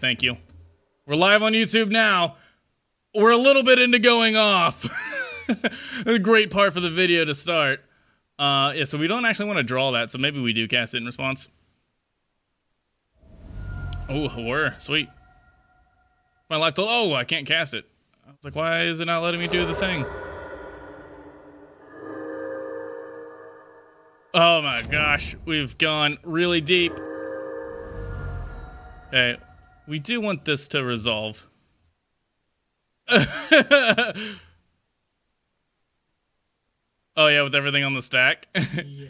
Thank you. We're live on YouTube now. We're a little bit into going off. A great part for the video to start. Yeah, so we don't actually want to draw that, so maybe we do cast it in response. Oh, we're sweet. My life told, oh, I can't cast it. I was like, why is it not letting me do the thing? Oh my gosh, we've gone really deep. Okay, we do want this to resolve. Oh yeah, with everything on the stack. Yeah.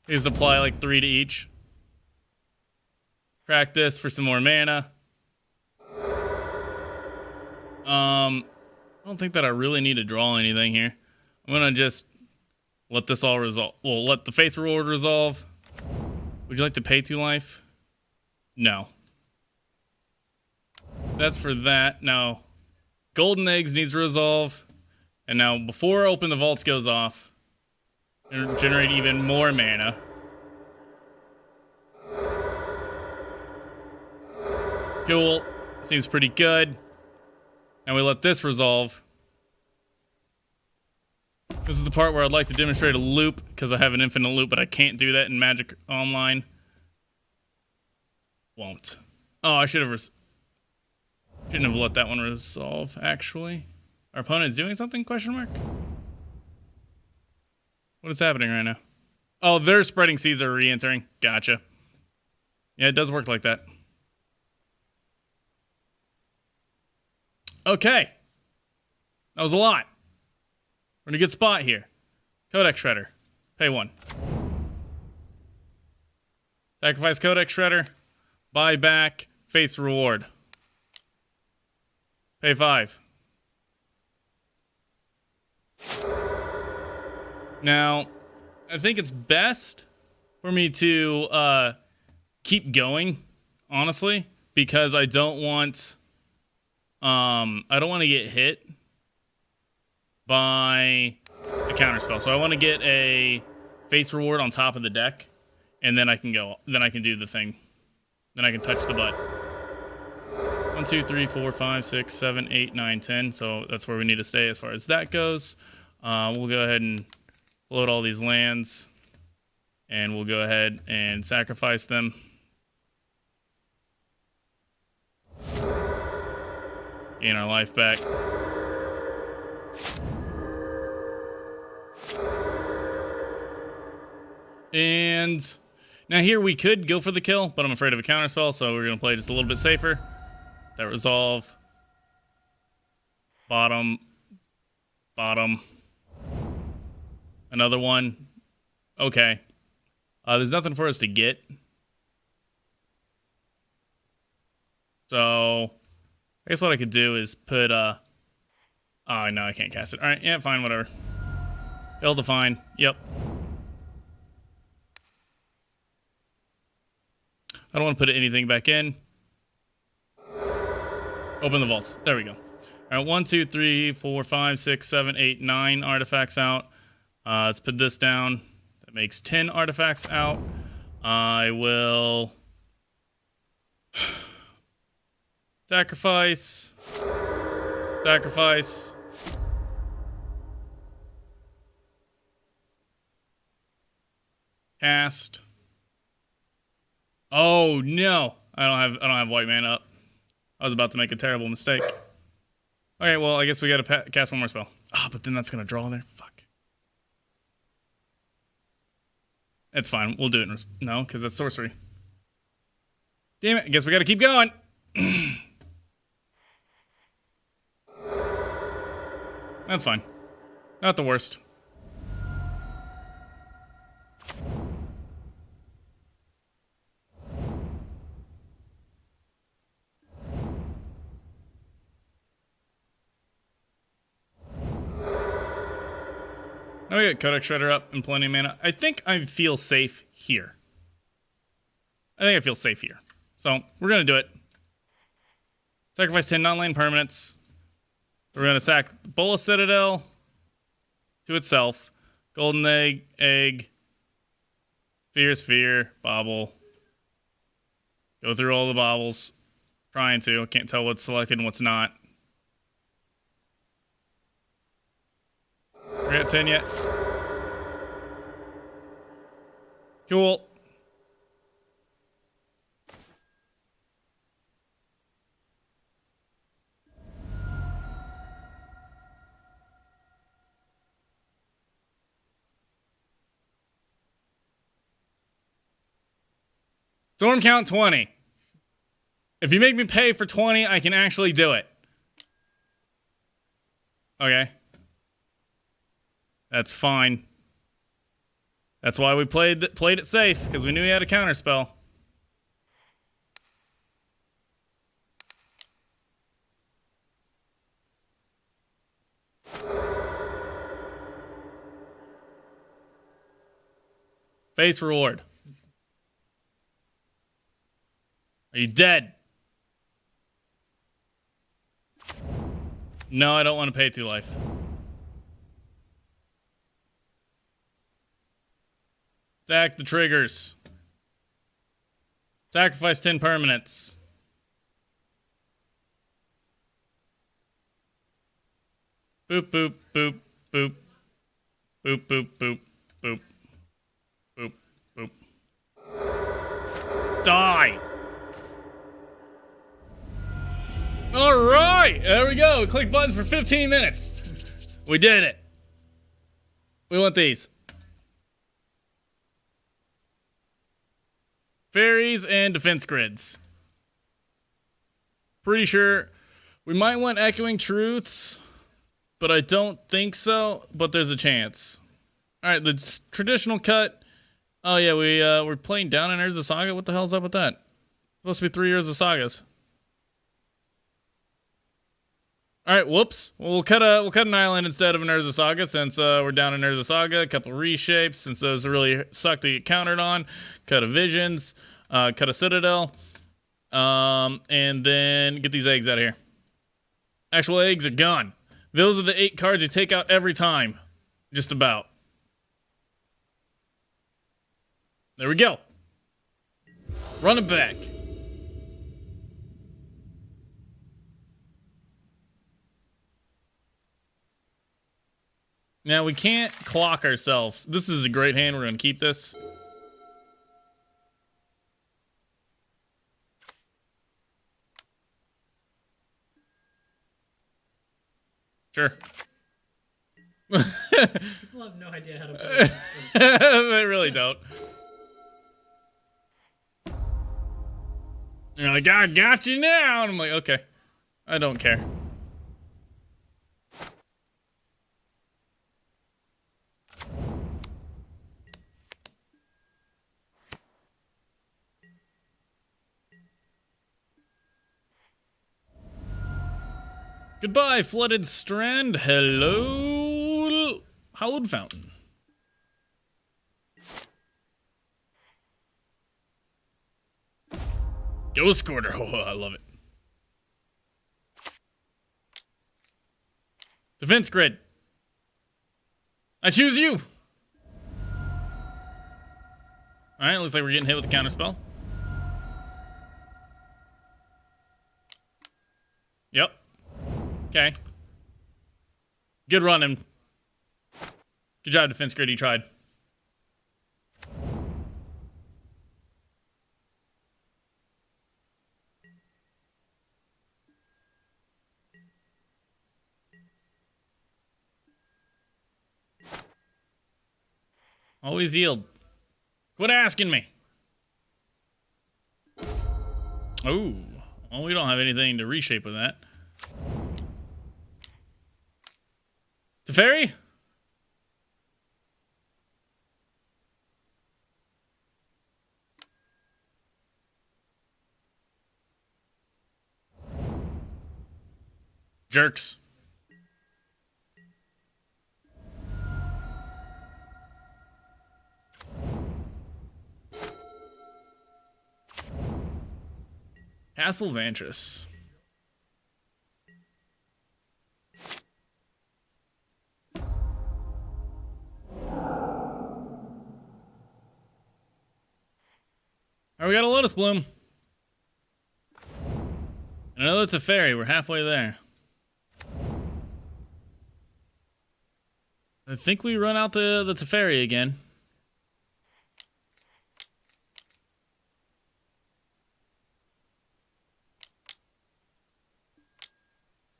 Just apply like 3 to each. Crack this for some more mana. I don't think that I really need to draw anything here. I'm gonna just let this all resolve. Well, let the Faith Reward resolve. Would you like to pay 2 life? No. That's for that. Now, Golden Eggs needs to resolve. And now, before Open the Vaults goes off, generate even more mana. Cool. Seems pretty good. Now we let this resolve. This is the part where I'd like to demonstrate a loop, because I have an infinite loop, but I can't do that in Magic Online. Won't. Oh, I shouldn't have let that one resolve, actually. Our opponent's doing something, question mark? What is happening right now? Oh, their spreading seas are re-entering. Gotcha. Yeah, it does work like that. Okay. That was a lot. We're in a good spot here. Codex Shredder. Pay 1. Sacrifice Codex Shredder. Buy back Faith's Reward. Pay 5. Now, I think it's best for me to keep going, honestly, because I don't want to get hit by a counterspell. So I want to get a Faith's Reward on top of the deck, and then I can go. Then I can do the thing. Then I can touch the butt. 1, 2, 3, 4, 5, 6, 7, 8, 9, 10. So that's where we need to stay as far as that goes. We'll go ahead and load all these lands, and we'll go ahead and sacrifice them. Gain our life back. And now here we could go for the kill, but I'm afraid of a counterspell, so we're going to play just a little bit safer. That resolve. Bottom. Bottom. Another one. Okay. There's nothing for us to get. So I guess what I could do is put, oh, no, I can't cast it. All right, yeah, fine, whatever. Failed to find. Yep. I don't want to put anything back in. Open the vaults. There we go. All right, 1, 2, 3, 4, 5, 6, 7, 8, 9 artifacts out. Let's put this down. That makes 10 artifacts out. I will sacrifice. Sacrifice. Cast. Oh no. I don't have white mana up. I was about to make a terrible mistake. Okay, well, I guess we gotta cast one more spell. Ah, but then that's gonna draw there. Fuck. It's fine. We'll do it. No, because that's sorcery. Damn it. I guess we gotta keep going. That's fine. Not the worst. Now we got Codex Shredder up and plenty of mana. I think I feel safe here. I think I feel safe here. So, we're going to do it. Sacrifice 10 non-land permanents. We're going to sack Bola Citadel to itself. Golden Egg. Sphere, Bauble. Go through all the baubles. Trying to. I can't tell what's selected and what's not. We're at 10 yet. Cool. Storm count 20. If you make me pay for 20, I can actually do it. Okay. That's fine. That's why we played it safe, because we knew he had a counterspell. Face reward. Are you dead? No, I don't want to pay 2 life. Stack the triggers. Sacrifice 10 permanents. Boop, boop, boop, boop. Boop, boop, boop, boop. Boop, boop. Die! Alright! There we go. Click buttons for 15 minutes. We did it. We want these. Fairies and defense grids. Pretty sure we might want echoing truths, but I don't think so, but there's a chance. Alright, the traditional cut. Oh yeah, we're playing down in Urza Saga. What the hell's up with that? Supposed to be 3 years of sagas. Alright, whoops. We'll cut an island instead of an Urza Saga since we're down in Urza Saga. A couple reshapes since those really suck to get countered on. Cut a Visions. Cut a Citadel. And then get these eggs out of here. Actual eggs are gone. Those are the 8 cards you take out every time. Just about. There we go. Run it back. Now, we can't clock ourselves. This is a great hand. We're going to keep this. Sure. People have no idea how to play. They really don't. You're like, I got you now. And I'm like, okay. I don't care. Goodbye, Flooded Strand. Hello, Hallowed Fountain. Ghost Quarter. Oh, I love it. Defense Grid. I choose you. Alright, looks like we're getting hit with a counterspell. Yep. Okay. Good running. Good job, Defense Grid. You tried. Always yield. Quit asking me. Oh. Well, we don't have anything to reshape with that. Teferi? Jerks. Castle Vantress. Alright, we got a Lotus Bloom. I know it's a fairy. We're halfway there. I think we run out the Teferi again.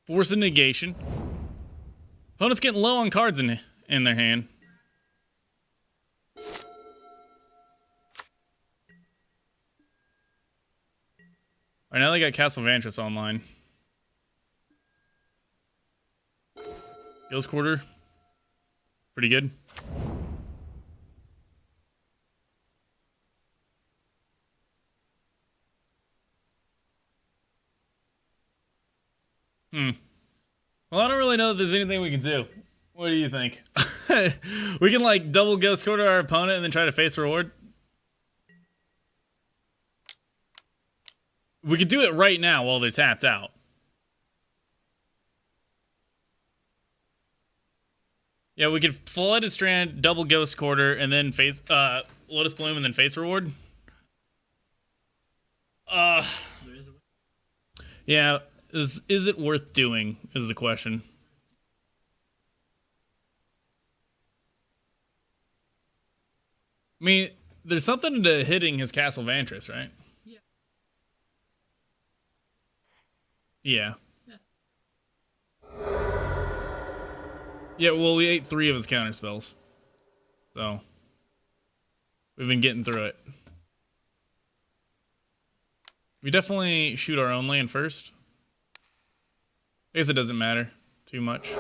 Force of negation. Opponent's getting low on cards in their hand. Alright, now they got Castle Vantress online. Gills Quarter. Pretty good. Well, I don't really know if there's anything we can do. What do you think? We can like double Ghost Quarter our opponent and then try to face reward? We could do it right now while they're tapped out. Yeah, we could Flooded Strand, double Ghost Quarter, and then face Lotus Bloom and then face reward. Yeah, is it worth doing is the question. I mean, there's something to hitting his Castle Vantress, right? Yeah. Yeah. Yeah, well, we ate 3 of his counter spells. So, we've been getting through it. We definitely shoot our own land first. I guess it doesn't matter too much.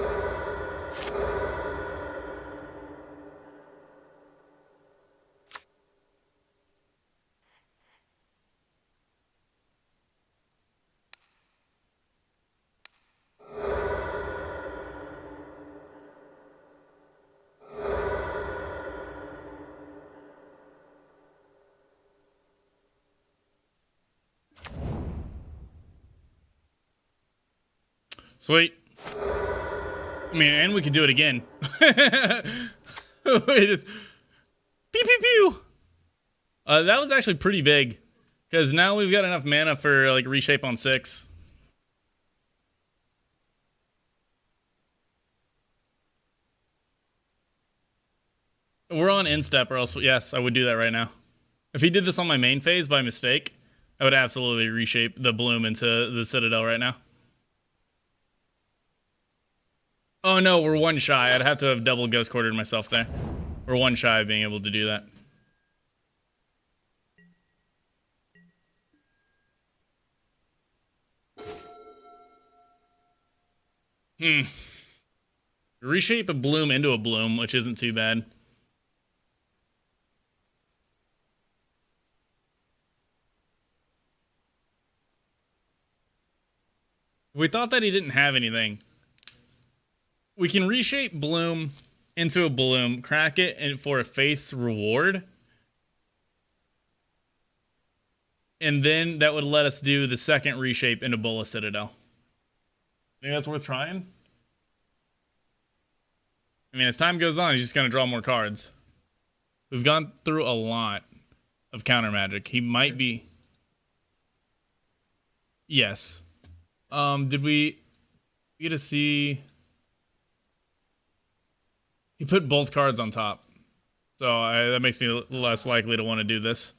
Sweet. I mean, and we can do it again. Just, pew pew pew. That was actually pretty big, because now we've got enough mana for like reshape on 6. We're on instep, or else yes, I would do that right now. If he did this on my main phase by mistake, I would absolutely reshape the Bloom into the Citadel right now. Oh no, we're 1 shy. I'd have to have double Ghost Quartered myself there. We're 1 shy of being able to do that. Reshape a Bloom into a Bloom, which isn't too bad. We thought that he didn't have anything. We can reshape Bloom into a Bloom, crack it and for a Faith's Reward. And then that would let us do the second reshape into Bola Citadel. Think that's worth trying? I mean, as time goes on, he's just going to draw more cards. We've gone through a lot of counter magic. He might be... Yes. Did we get to see... He put both cards on top. So that makes me less likely to want to do this.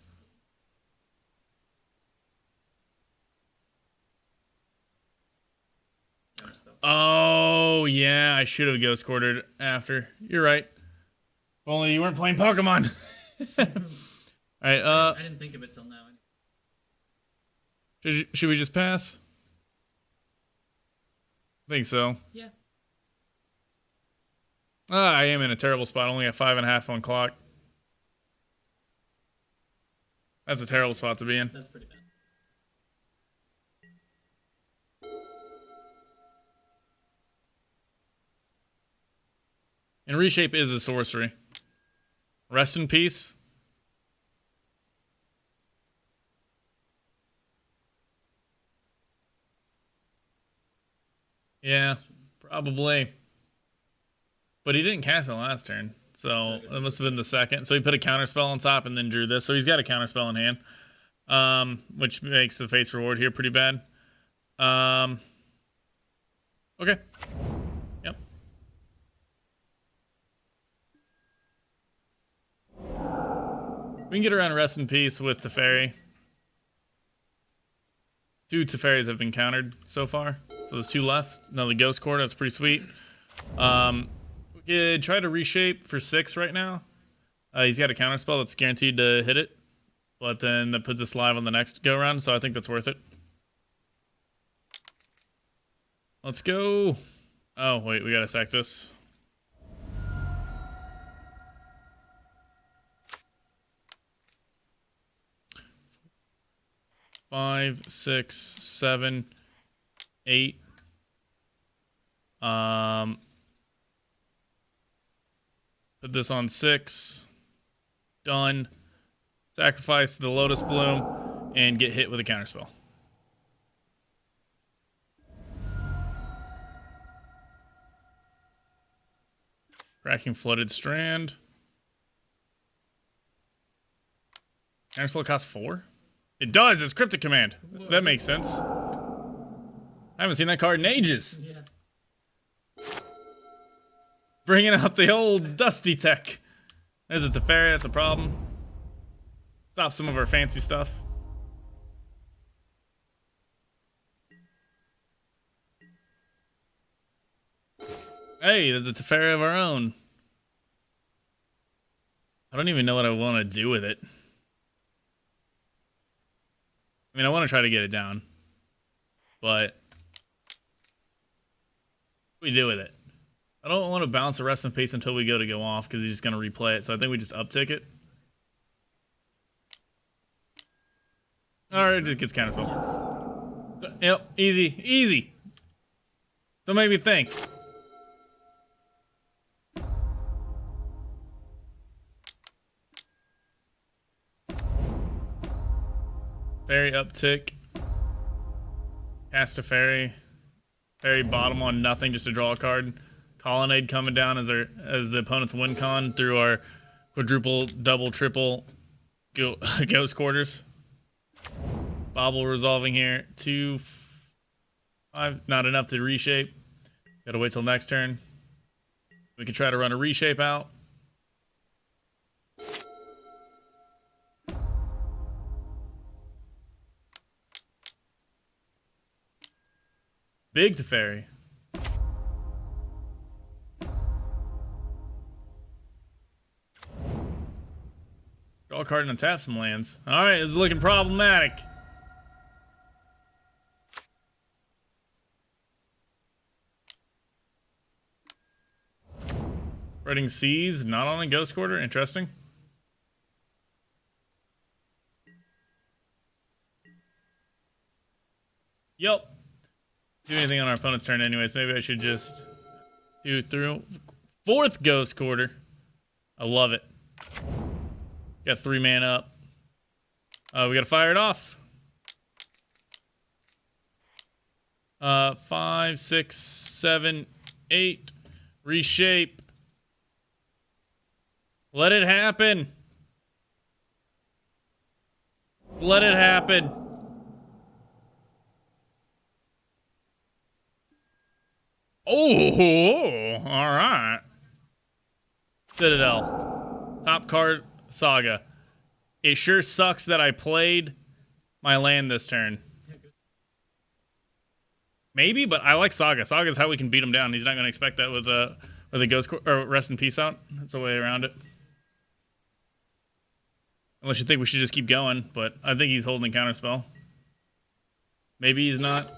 Oh, yeah. I should have Ghost Quartered after. You're right. If only you weren't playing Pokemon. Alright, I didn't think of it till now. Should we just pass? I think so. Yeah. I am in a terrible spot. Only at 5.5 on clock. That's a terrible spot to be in. That's pretty bad. And reshape is a sorcery. Rest in peace. Yeah, probably. But he didn't cast it last turn, so that must have been the second. So he put a counterspell on top and then drew this. So he's got a counterspell in hand, which makes the Fate's Reward here pretty bad. Okay. Yep. We can get around Rest in Peace with Teferi. 2 Teferis have been countered so far. So there's 2 left. Another Ghost Core, that's pretty sweet. We could try to reshape for 6 right now. He's got a counter spell that's guaranteed to hit it. But then that puts us live on the next go around, so I think that's worth it. Let's go. Oh, wait, we gotta sack this. Five, 6, 7, 8. Put this on 6. Done. Sacrifice the Lotus Bloom and get hit with a counterspell. Cracking Flooded Strand. Counterspell costs 4? It does! It's Cryptic Command. Whoa. That makes sense. I haven't seen that card in ages. Yeah. Bringing out the old Dusty Tech. There's a Teferi, that's a problem. Stop some of our fancy stuff. Hey, there's a Teferi of our own. I don't even know what I want to do with it. I mean, I want to try to get it down. But what do we do with it? I don't want to bounce the Rest in Peace until we go off, because he's just going to replay it. So I think we just uptick it. Alright, it just gets counterspell. Yep, easy, easy. Don't make me think. Fairy uptick. Cast a fairy. Fairy bottom on nothing just to draw a card. Colonnade coming down as the opponent's win con through our quadruple, double, triple ghost quarters. Bobble resolving here. 2, 5, not enough to reshape. Gotta wait till next turn. We can try to run a reshape out. Big Teferi. Draw a card and untap some lands. Alright, this is looking problematic. Spreading Seas, not on a Ghost Quarter. Interesting. Yep. Do anything on our opponent's turn anyways. Maybe I should just do through 4th Ghost Quarter. I love it. Got 3 mana up. We gotta fire it off. 5, 6, 7, 8. Reshape. Let it happen. Let it happen. Oh, all right. Citadel. Top card, Saga. It sure sucks that I played my land this turn. Maybe, but I like Saga. Saga's how we can beat him down. He's not going to expect that with a Ghost or Rest in Peace out. That's the way around it. Unless you think we should just keep going, but I think he's holding Counterspell. Maybe he's not.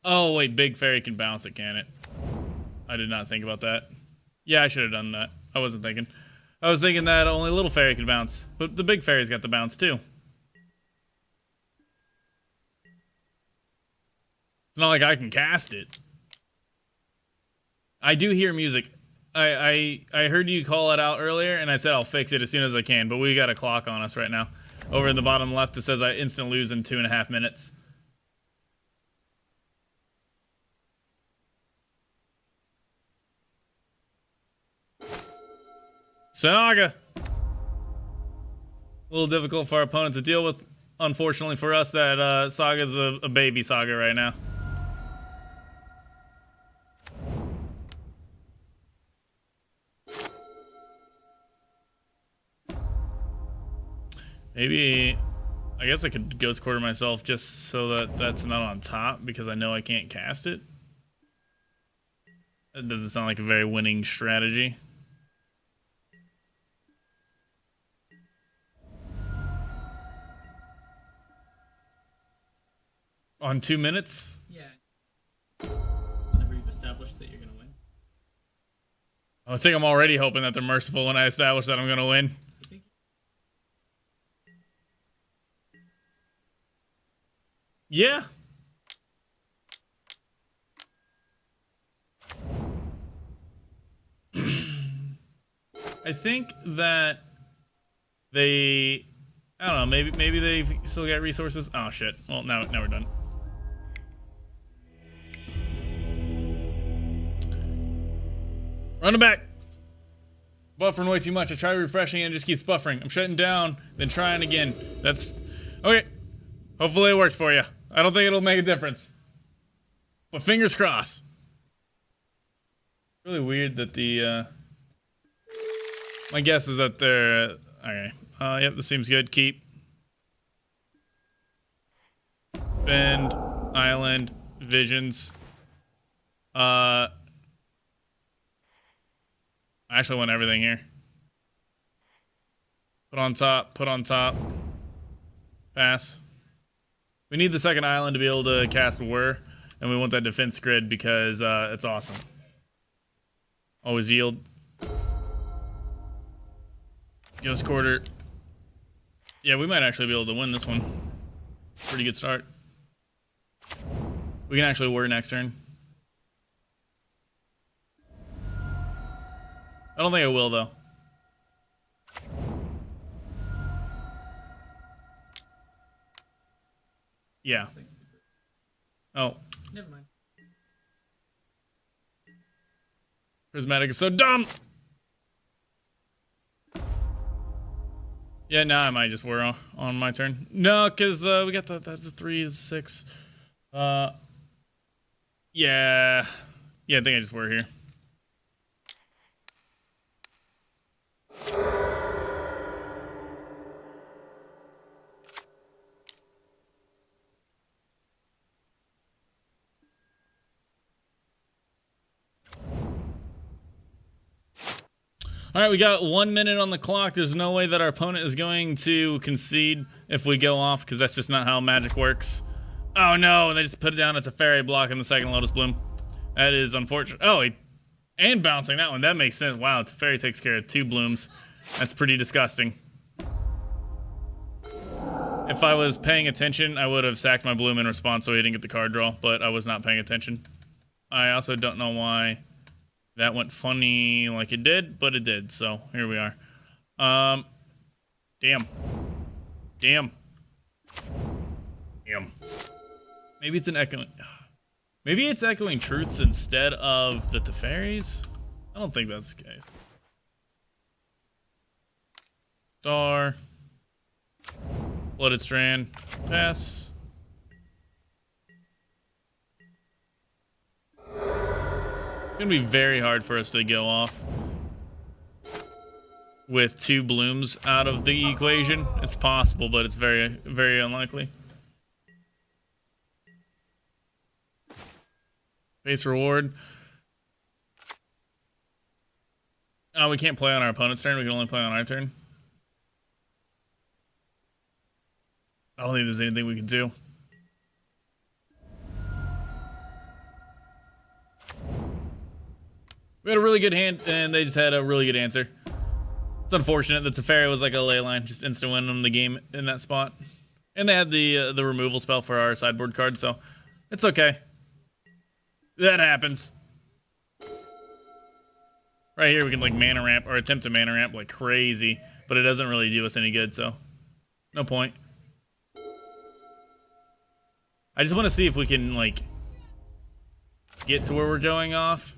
Oh, wait, Big Fairy can bounce it, can it? I did not think about that. Yeah, I should have done that. I wasn't thinking. I was thinking that only Little Fairy could bounce, but the Big Fairy's got the bounce, too. It's not like I can cast it. I do hear music. I heard you call it out earlier, and I said I'll fix it as soon as I can, but we got a clock on us right now. Over in the bottom left, it says I instant lose in 2.5 minutes. Saga. A little difficult for our opponent to deal with. Unfortunately for us, that Saga's a baby Saga right now. Maybe, I guess I could Ghost Quarter myself just so that that's not on top because I know I can't cast it. That doesn't sound like a very winning strategy. On 2 minutes? Yeah. Whenever you've established that you're gonna win. I think I'm already hoping that they're merciful when I establish that I'm gonna win. You think? Yeah. I think that they, I don't know, maybe they've still got resources. Oh shit. Well, now we're done. Run it back. Buffering way too much. I try refreshing and it just keeps buffering. I'm shutting down, then trying again. That's okay. Hopefully it works for you. I don't think it'll make a difference, but fingers crossed. Really weird that the my guess is that they're okay. Yep, this seems good. Keep. Bend, island, visions. I actually want everything here. Put on top. Pass. We need the second island to be able to cast Whir, and we want that defense grid because it's awesome. Always yield. Ghost Quarter. Yeah, we might actually be able to win this one. Pretty good start. We can actually Whir next turn. I don't think I will, though. Yeah. Oh. Never mind. Prismatic is so dumb! Yeah, now I might just Whir on my turn. No, because we got the 3 6. Yeah. Yeah, I think I just Whir here. All right, we got 1 minute on the clock. There's no way that our opponent is going to concede if we go off, because that's just not how Magic works. Oh no, they just put it down. It's a fairy block in the second Lotus Bloom. That is unfortunate. Oh, and bouncing that one. That makes sense. Wow, it's fairy takes care of 2 blooms. That's pretty disgusting. If I was paying attention, I would have sacked my bloom in response so he didn't get the card draw, but I was not paying attention. I also don't know why that went funny like it did, but it did, so here we are. Damn. Maybe it's an echoing... Maybe it's echoing truths instead of the Teferis? I don't think that's the case. Star. Blooded Strand. Pass. It's gonna be very hard for us to go off with 2 blooms out of the equation. It's possible, but it's very, very unlikely. Base reward. Oh, we can't play on our opponent's turn. We can only play on our turn. I don't think there's anything we can do. We had a really good hand, and they just had a really good answer. It's unfortunate that Teferi was like a ley line, just instant win on the game in that spot. And they had the removal spell for our sideboard card, so it's okay. That happens. Right here we can like mana ramp, or attempt to mana ramp like crazy, but it doesn't really do us any good, so no point. I just want to see if we can like get to where we're going off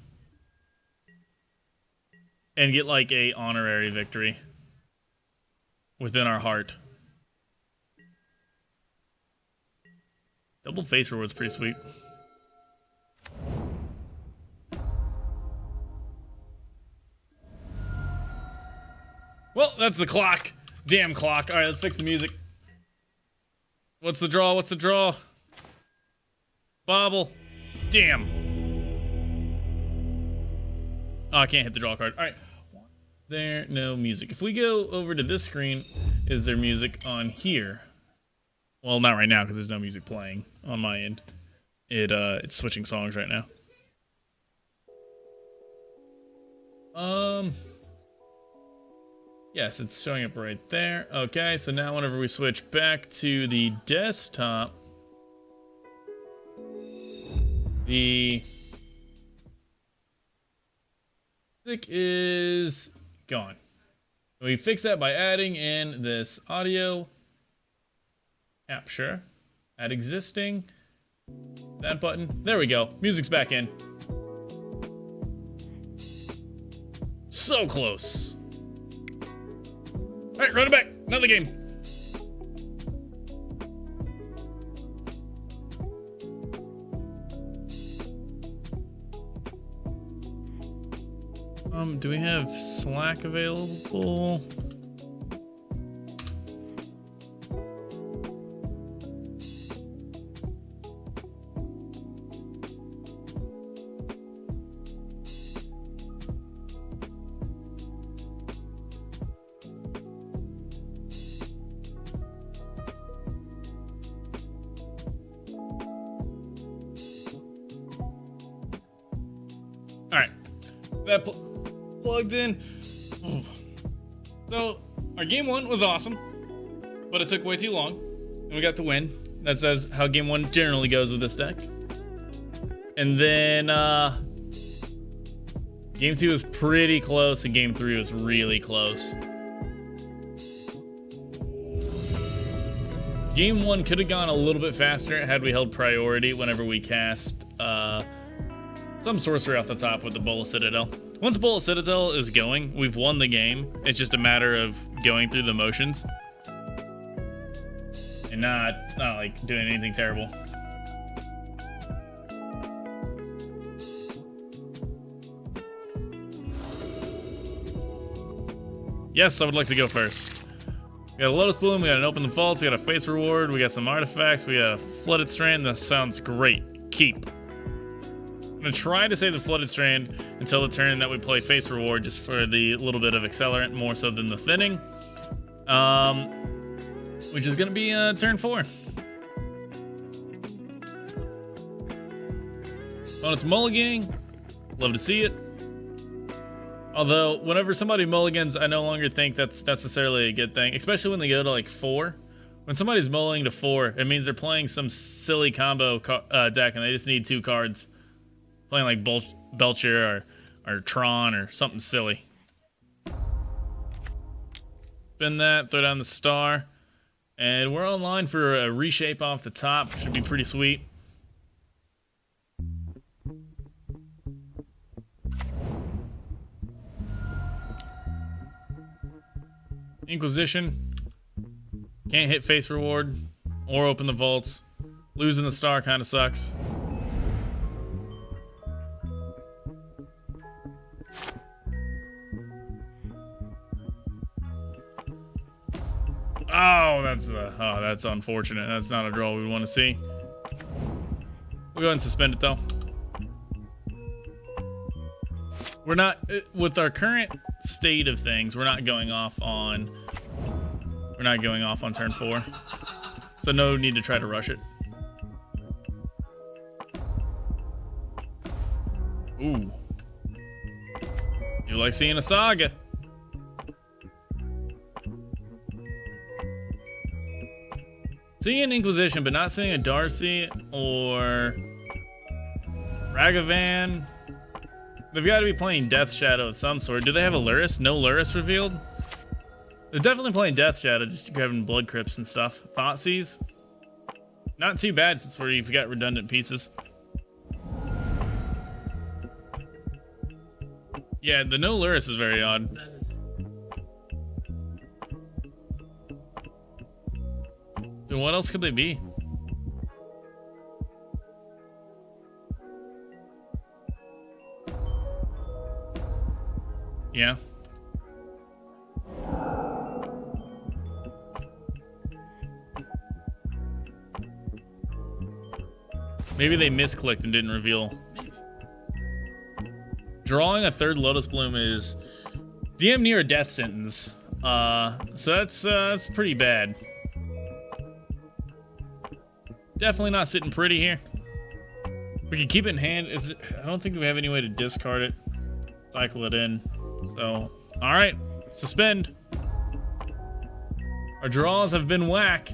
and get like a honorary victory. within our heart. Double face reward's pretty sweet. Well, that's the clock. Damn clock. All right, let's fix the music. What's the draw? What's the draw? Bobble. Damn. Oh, I can't hit the draw card. All right. There, no music. If we go over to this screen, is there music on here? Well, not right now because there's no music playing on my end. It's switching songs right now. Yes, it's showing up right there. Okay, so now whenever we switch back to the desktop, the music is gone. We fix that by adding in this audio capture, add existing, that button. There we go. Music's back in. So close. All right, run it back. Another game. Do we have Slack available? All right, that plugged in. So our game one was awesome, but it took way too long, and we got to win. That says how game one generally goes with this deck. And then game two was pretty close, and game three was really close. Game one could have gone a little bit faster had we held priority whenever we cast some sorcery off the top with the Bola Citadel. Once Bola Citadel is going, we've won the game. It's just a matter of going through the motions and not like doing anything terrible. Yes, I would like to go first. We got a Lotus Bloom, we got an Open the Vaults, we got a Face Reward, we got some artifacts, we got a Flooded Strand. That sounds great. Keep. I'm gonna try to save the Flooded Strand until the turn that we play Face Reward, just for the little bit of accelerant, more so than the thinning. Which is gonna be turn 4. Opponent's mulliganing. Love to see it. Although, whenever somebody mulligans, I no longer think that's necessarily a good thing, especially when they go to like 4. When somebody's mulling to 4, it means they're playing some silly combo deck and they just need 2 cards. Playing like Belcher or Tron or something silly. Spin that, throw down the star. And we're online for a reshape off the top. Should be pretty sweet. Inquisition. Can't hit Face Reward or open the vaults. Losing the star kind of sucks. Oh, that's unfortunate. That's not a draw we want to see. We'll go ahead and suspend it though. We're not, with our current state of things, we're not going off on turn 4. So no need to try to rush it. Ooh. Do like seeing a Saga. Seeing an Inquisition, but not seeing a Darcy or Ragavan. They've got to be playing Death Shadow of some sort. Do they have a Luris? No Luris revealed? They're definitely playing Death Shadow, just grabbing Blood Crypts and stuff. Thoughtseize. Not too bad since we've got redundant pieces. Yeah, the no Luris is very odd. So what else could they be? Yeah. Maybe they misclicked and didn't reveal. Maybe. Drawing a third Lotus Bloom is DM near a death sentence. So that's pretty bad. Definitely not sitting pretty here. We can keep it in hand. I don't think we have any way to discard it. Cycle it in. So, all right, suspend. Our draws have been whack,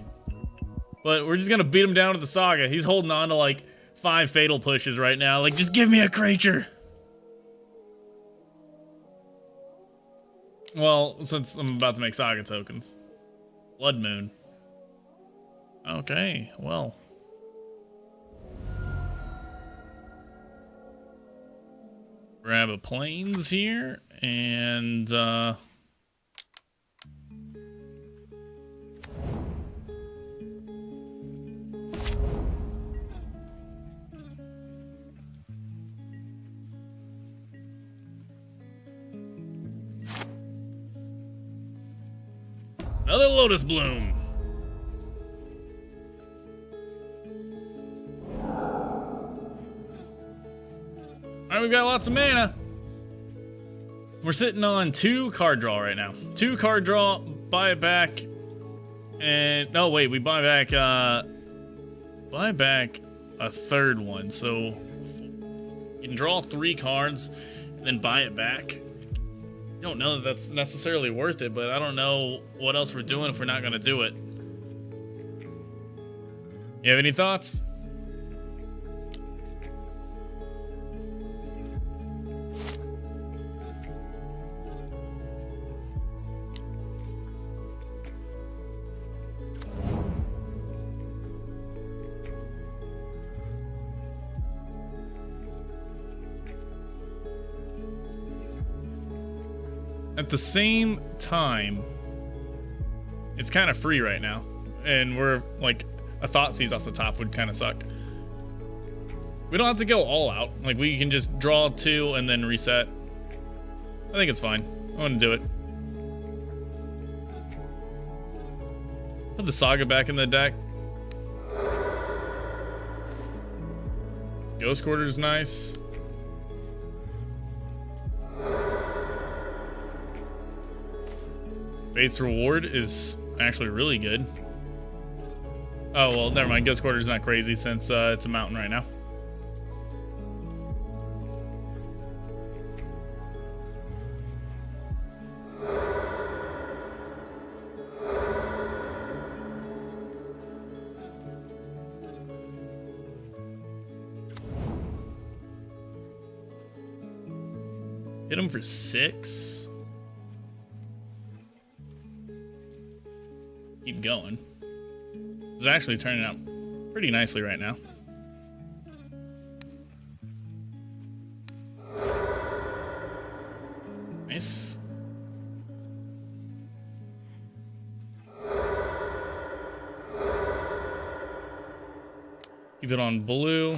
but we're just gonna beat him down with the Saga. He's holding on to like 5 fatal pushes right now. Like, just give me a creature. Well, since I'm about to make Saga tokens. Blood Moon. Okay, well. Grab a plains here, and another Lotus Bloom. All right, we've got lots of mana. We're sitting on 2 card draw right now. 2 card draw, buy it back, and no, wait, we buy back a third one. So you can draw 3 cards and then buy it back. I don't know that that's necessarily worth it, but I don't know what else we're doing if we're not going to do it. You have any thoughts? At the same time, it's kind of free right now, and we're like a Thoughtseize off the top would kind of suck. We don't have to go all out. Like, we can just draw 2 and then reset. I think it's fine. I want to do it. Put the Saga back in the deck. Ghost Quarter's nice. Faith's Reward is actually really good. Oh, well, never mind. Ghost Quarter's not crazy since it's a mountain right now. Hit him for 6. Keep going. It's actually turning out pretty nicely right now. Nice. Keep it on blue.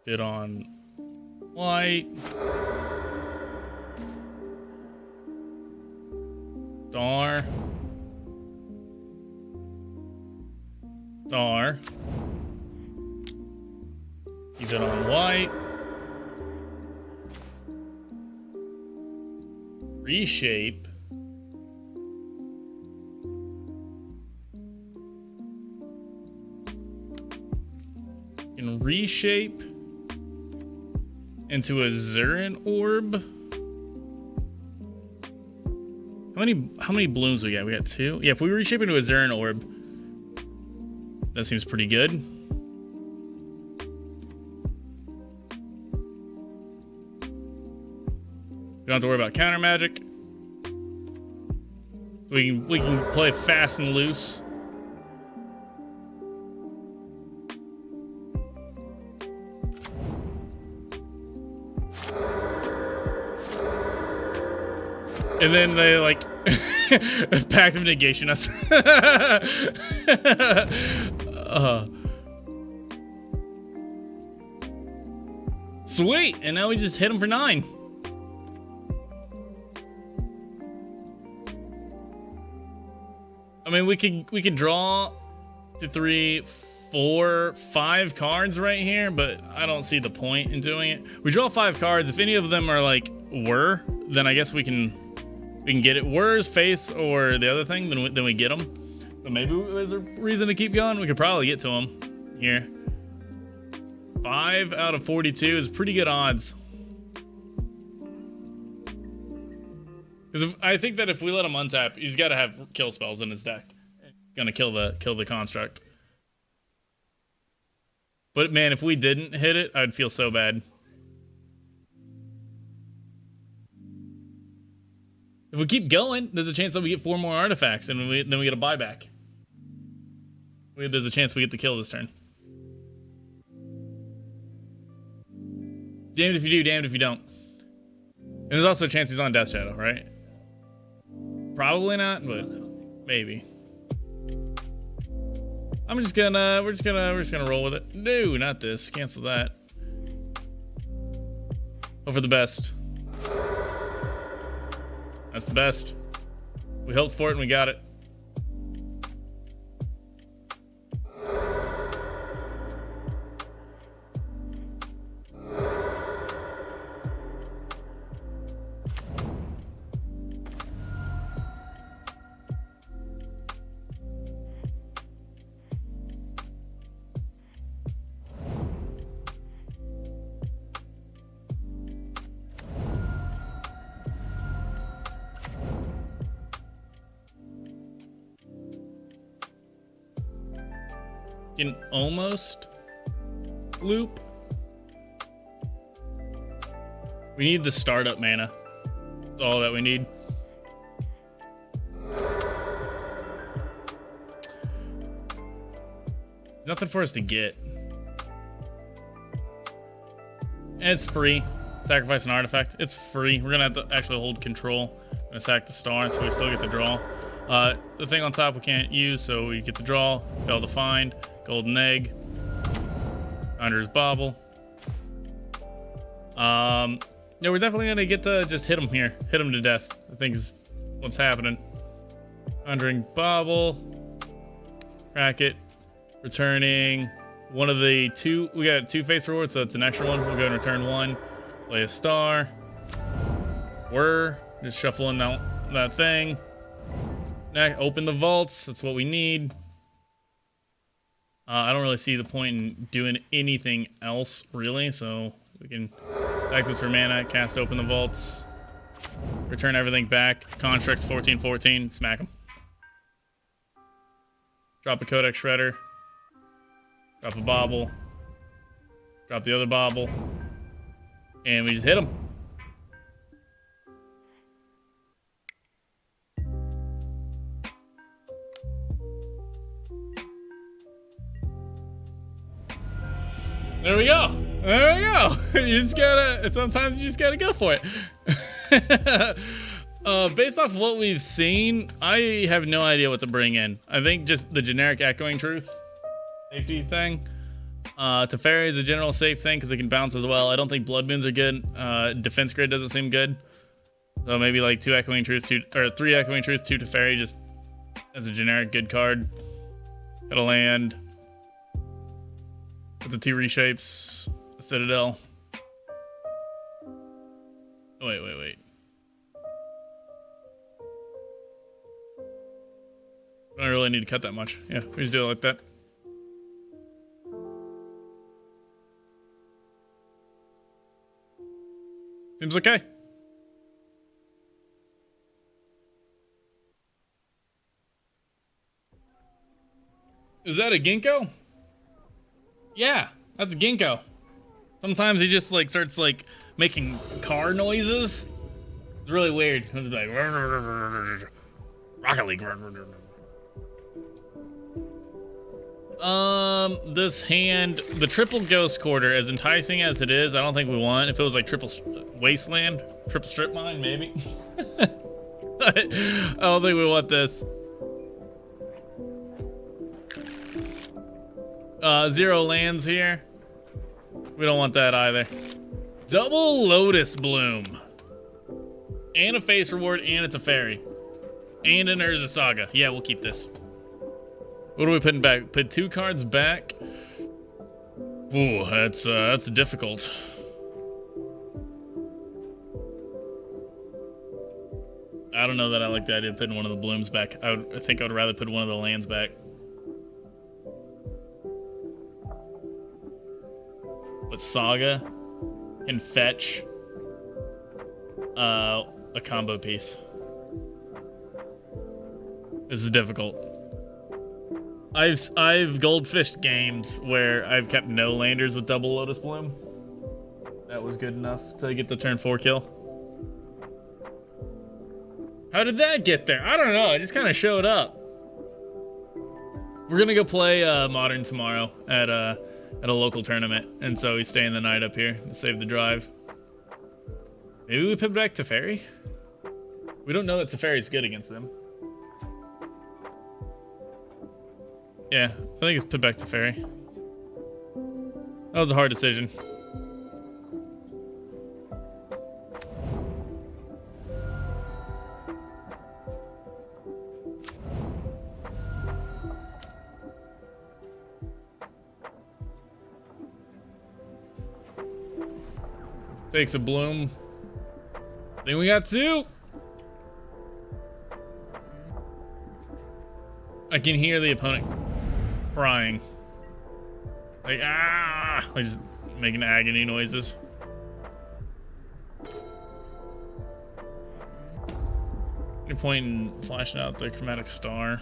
Keep it on white. Star. Star. Keep it on white. Reshape. You can reshape into a Zurin Orb. How many blooms we got? We got 2. Yeah, if we reshape into a Zurin Orb, that seems pretty good. We don't have to worry about counter magic. We can play fast and loose. And then they like Pact of negation us. Sweet, and now we just hit him for 9. I mean, we could draw 2, 3, 4, 5 cards right here, but I don't see the point in doing it. We draw 5 cards. If any of them are like then I guess we can get it. Whirs, Faiths, or the other thing. Then we get them. So maybe there's a reason to keep going. We could probably get to them here. 5 out of 42 is pretty good odds. Because I think that if we let him untap, he's got to have kill spells in his deck. Gonna kill the construct. But man, if we didn't hit it, I'd feel so bad. If we keep going, there's a chance that we get 4 more artifacts, and then we get a buyback. There's a chance we get the kill this turn. Damned if you do, damned if you don't. And there's also a chance he's on Death Shadow, right? Probably not, but maybe. We're just gonna roll with it. No, not this. Cancel that. Hope for the best. That's the best. We hoped for it and we got it. Can almost loop. We need the startup mana. That's all that we need. Nothing for us to get. And it's free. Sacrifice an artifact. It's free. We're gonna have to actually hold control. Gonna sack the star, so we still get the draw. The thing on top we can't use, so we get the draw. Fail to find. Golden egg. Conjurer's bauble. Yeah, we're definitely gonna get to just hit him here. Hit him to death. I think is what's happening. Conjuring bauble. Crack it. Returning one of the 2. We got 2 face rewards, so it's an extra one. We'll go and return 1. Play a star. We're just shuffling out that thing. Now open the vaults. That's what we need. I don't really see the point in doing anything else, really. So we can back this for mana, cast open the vaults, return everything back. Constructs 14/14, smack them. Drop a Codex Shredder. Drop a bauble. Drop the other bauble. And we just hit them. There we go. There we go. You just gotta, sometimes you just gotta go for it. Based off what we've seen, I have no idea what to bring in. I think just the generic Echoing Truths safety thing. Teferi is a general safe thing because it can bounce as well. I don't think Blood Moons are good. Defense Grid doesn't seem good. So maybe like 2 Echoing Truths, or 3 Echoing Truths, 2 Teferi just as a generic good card. Got a land. With the 2 reshapes, the Citadel. Oh, wait. I don't really need to cut that much. Yeah, we just do it like that. Seems okay. Is that a Ginkgo? Yeah, that's a Ginkgo. Sometimes he just like starts like making car noises. It's really weird. It's like Rocket League. This hand, the triple Ghost Quarter, as enticing as it is, I don't think we want. If it was like triple Wasteland, triple Strip Mine, maybe. I don't think we want this. 0 lands here. We don't want that either. Double Lotus Bloom. And a face reward, and it's a fairy. And an Urza Saga. Yeah, we'll keep this. What are we putting back? Put 2 cards back. Ooh, that's difficult. I don't know that I like the idea of putting one of the blooms back. I think I would rather put one of the lands back. But Saga can fetch a combo piece. This is difficult. I've goldfished games where I've kept no landers with double Lotus Bloom. That was good enough to get the turn 4 kill. How did that get there? I don't know. It just kind of showed up. We're gonna go play Modern tomorrow at a local tournament, and so he's staying the night up here to save the drive. Maybe we put back Teferi? We don't know that Teferi's good against them. Yeah, I think it's put back Teferi. That was a hard decision. Takes a bloom. Then we got 2. I can hear the opponent crying. Like, ah! Like just making agony noises. Any point in flashing out the chromatic star?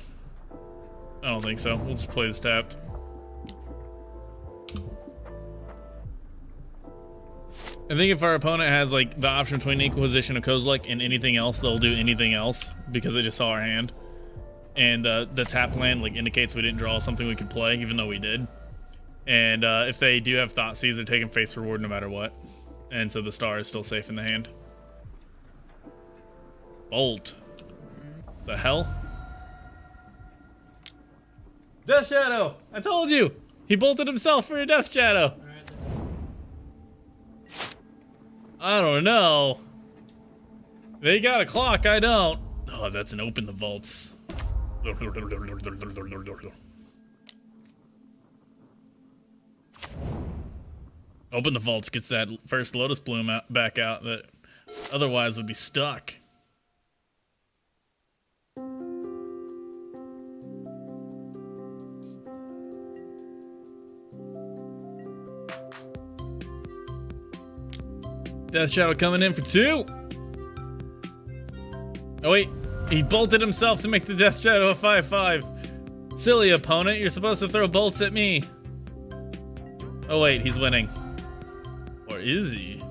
I don't think so. We'll just play this tapped. I think if our opponent has like the option between Inquisition or Kozilek and anything else, they'll do anything else because they just saw our hand. And the tap land like indicates we didn't draw something we could play, even though we did. And if they do have Thoughtseize, they're taking face reward no matter what. And so the star is still safe in the hand. Bolt. The hell? Death Shadow! I told you! He bolted himself for a Death Shadow! I don't know. They got a clock, I don't. Oh, that's an open the vaults. Open the vaults gets that first Lotus Bloom back out that otherwise would be stuck. Death Shadow coming in for 2. Oh wait, he bolted himself to make the Death Shadow a 5/5. Silly opponent, you're supposed to throw bolts at me. Oh wait, he's winning. Or is he?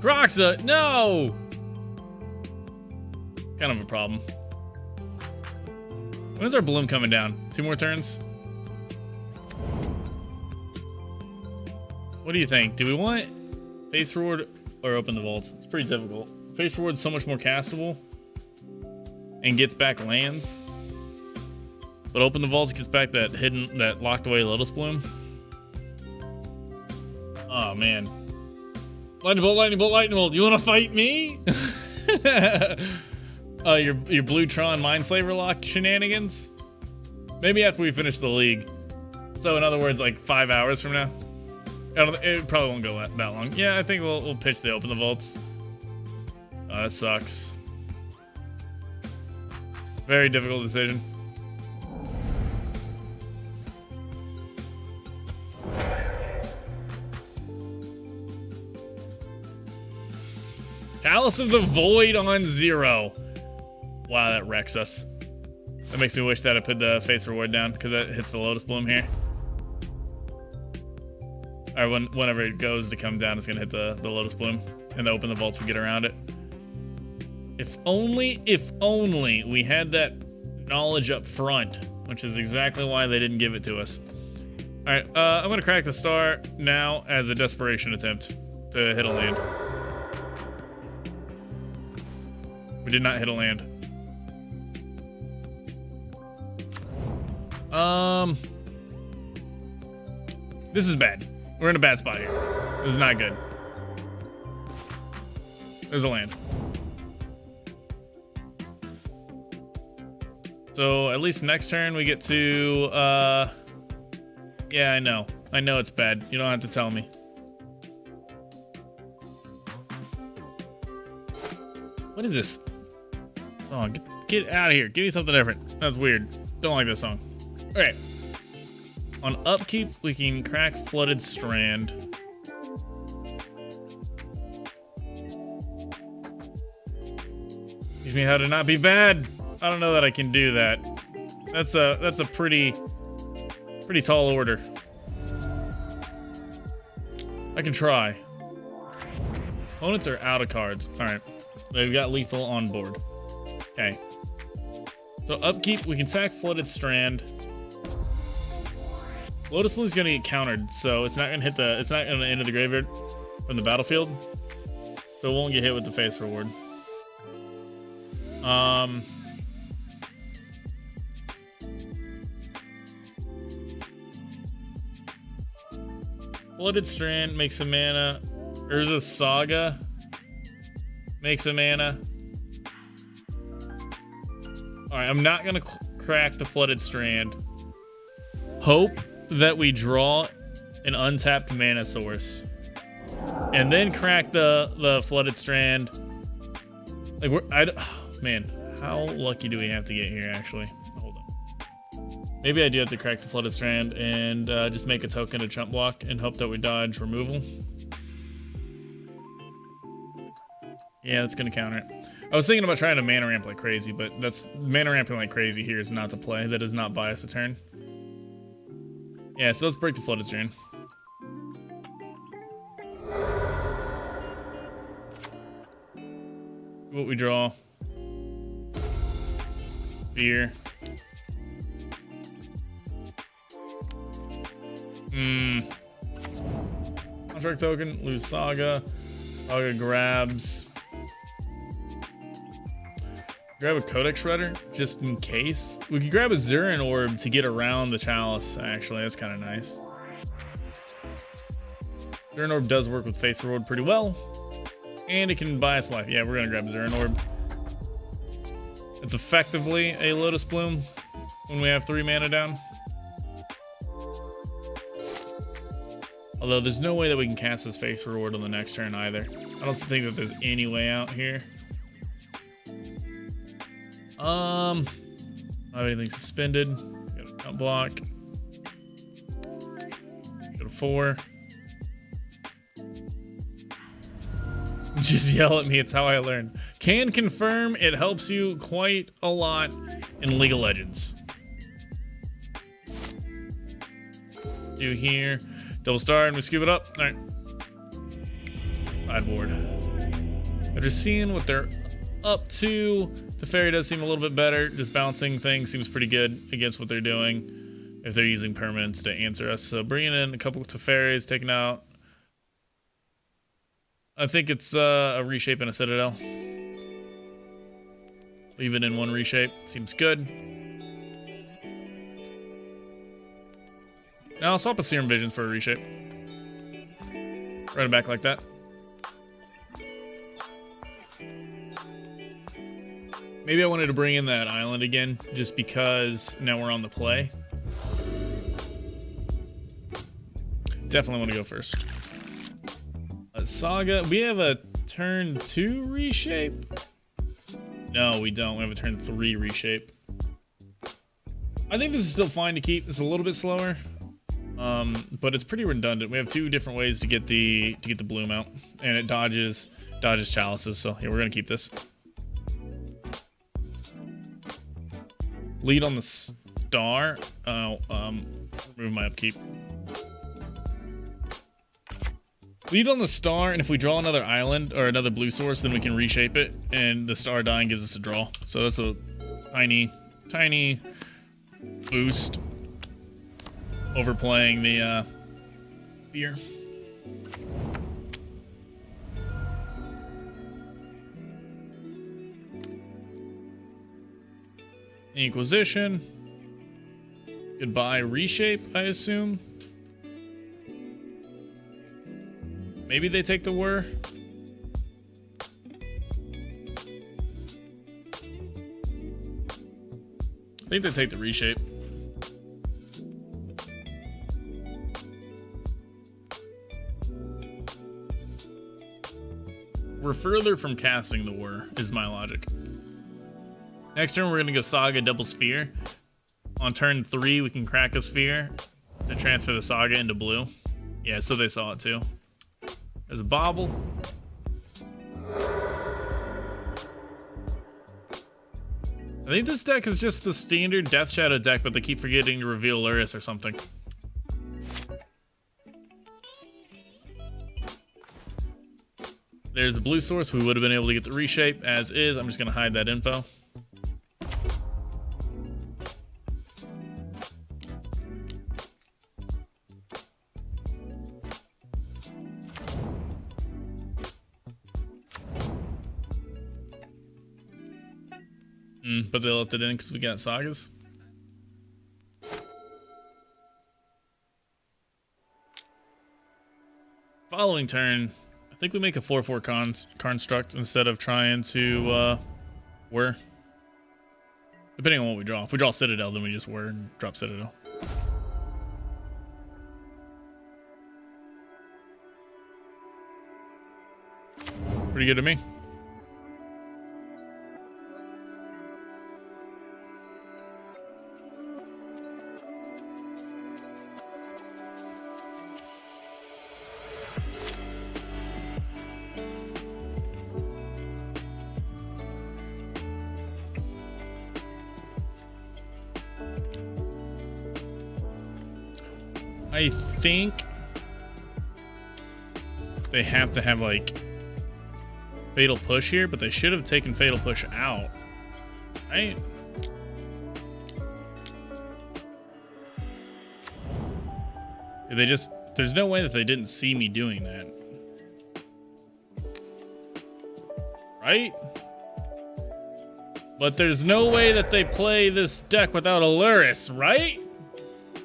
Croxa, no! Kind of a problem. When's our bloom coming down? 2 more turns? What do you think? Do we want Face Reward or Open the Vaults? It's pretty difficult. Face Reward's so much more castable and gets back lands. But Open the Vaults gets back that locked away Lotus Bloom. Oh man. Lightning Bolt, Lightning Bolt, Lightning Bolt. You wanna fight me? Your Blue Tron Mindslaver lock shenanigans? Maybe after we finish the league. So in other words, like 5 hours from now. It probably won't go that long. Yeah, I think we'll pitch the Open the Vaults. Oh, that sucks. Very difficult decision. Chalice of the Void on 0. Wow, that wrecks us. That makes me wish that I put the face reward down because that hits the Lotus Bloom here. Or whenever it goes to come down, it's gonna hit the Lotus Bloom, and the Open the Vaults will get around it. If only we had that knowledge up front, which is exactly why they didn't give it to us. Alright, I'm gonna crack the star now as a desperation attempt to hit a land. We did not hit a land. This is bad. We're in a bad spot here. This is not good. There's a land. So at least next turn we get to, yeah, I know. I know it's bad. You don't have to tell me. What is this? Oh, get out of here. Give me something different. That's weird. Don't like this song. All right. On upkeep, we can crack Flooded Strand. Teach me how to not be bad. I don't know that I can do that. That's a pretty tall order. I can try. Opponents are out of cards. All right. They've got lethal on board. Okay. So upkeep, we can sack Flooded Strand. Lotus Bloom's gonna get countered, so it's not gonna hit the. It's not gonna enter the graveyard from the battlefield, so it won't get hit with the face reward. Flooded Strand makes a mana. Urza's Saga makes a mana. All right, I'm not gonna crack the Flooded Strand. Hope that we draw an untapped mana source, and then crack the Flooded Strand. Like man, how lucky do we have to get here? Actually, hold on. Maybe I do have to crack the Flooded Strand and just make a token to chump block and hope that we dodge removal. Yeah, that's gonna counter it. I was thinking about trying to mana ramp like crazy, but that's mana ramping like crazy here is not the play. That does not buy us a turn. Yeah, so let's break the Flooded Strand. What we draw. Fear. Contract token, lose Saga. Saga grabs. Grab a Codex Shredder, just in case. We could grab a Zurin Orb to get around the Chalice, actually. That's kind of nice. Zurin Orb does work with Face Reward pretty well. And it can buy us life. Yeah, we're going to grab Zurin Orb. It's effectively a Lotus Bloom when we have 3 mana down. Although there's no way that we can cast this Face Reward on the next turn either. I don't think that there's any way out here. I don't have anything suspended. Got a jump block. Go to 4. Just yell at me, it's how I learn. Can confirm it helps you quite a lot in League of Legends. Do here. Double star and we scoop it up. Alright. Sideboard. After seeing what they're up to, Teferi does seem a little bit better. Just bouncing things seems pretty good against what they're doing if they're using permanents to answer us. So bringing in a couple of Teferis, taking out. I think it's a reshape and a Citadel. Leave it in one reshape. Seems good. Now I'll swap a Serum Visions for a reshape. Run it back like that. Maybe I wanted to bring in that island again, just because now we're on the play. Definitely want to go first. Saga, we have a turn 2 reshape? No, we don't. We have a turn 3 reshape. I think this is still fine to keep. It's a little bit slower, but it's pretty redundant. We have 2 different ways to get the bloom out, and it dodges chalices. So yeah, we're gonna keep this. Lead on the star. Remove my upkeep. Lead on the star, and if we draw another island or another blue source, then we can reshape it, and the star dying gives us a draw. So that's a tiny boost overplaying the fear. Inquisition. Goodbye reshape, I assume. Maybe they take the whir. I think they take the reshape. We're further from casting the whir, is my logic. Next turn, we're going to go Saga Double Sphere. On turn 3, we can crack a sphere to transfer the Saga into blue. Yeah, so they saw it too. There's a Bobble. I think this deck is just the standard Death Shadow deck, but they keep forgetting to reveal Luris or something. There's the blue source. We would have been able to get the reshape as is. I'm just going to hide that info. But they left it in because we got Sagas. Following turn, I think we make a 4/4 construct instead of trying to whir. Depending on what we draw. If we draw Citadel, then we just whir and drop Citadel. Pretty good to me. I think they have to have like Fatal Push here, but they should have taken Fatal Push out, right? They just, there's no way that they didn't see me doing that, right? But there's no way that they play this deck without a Luris, right?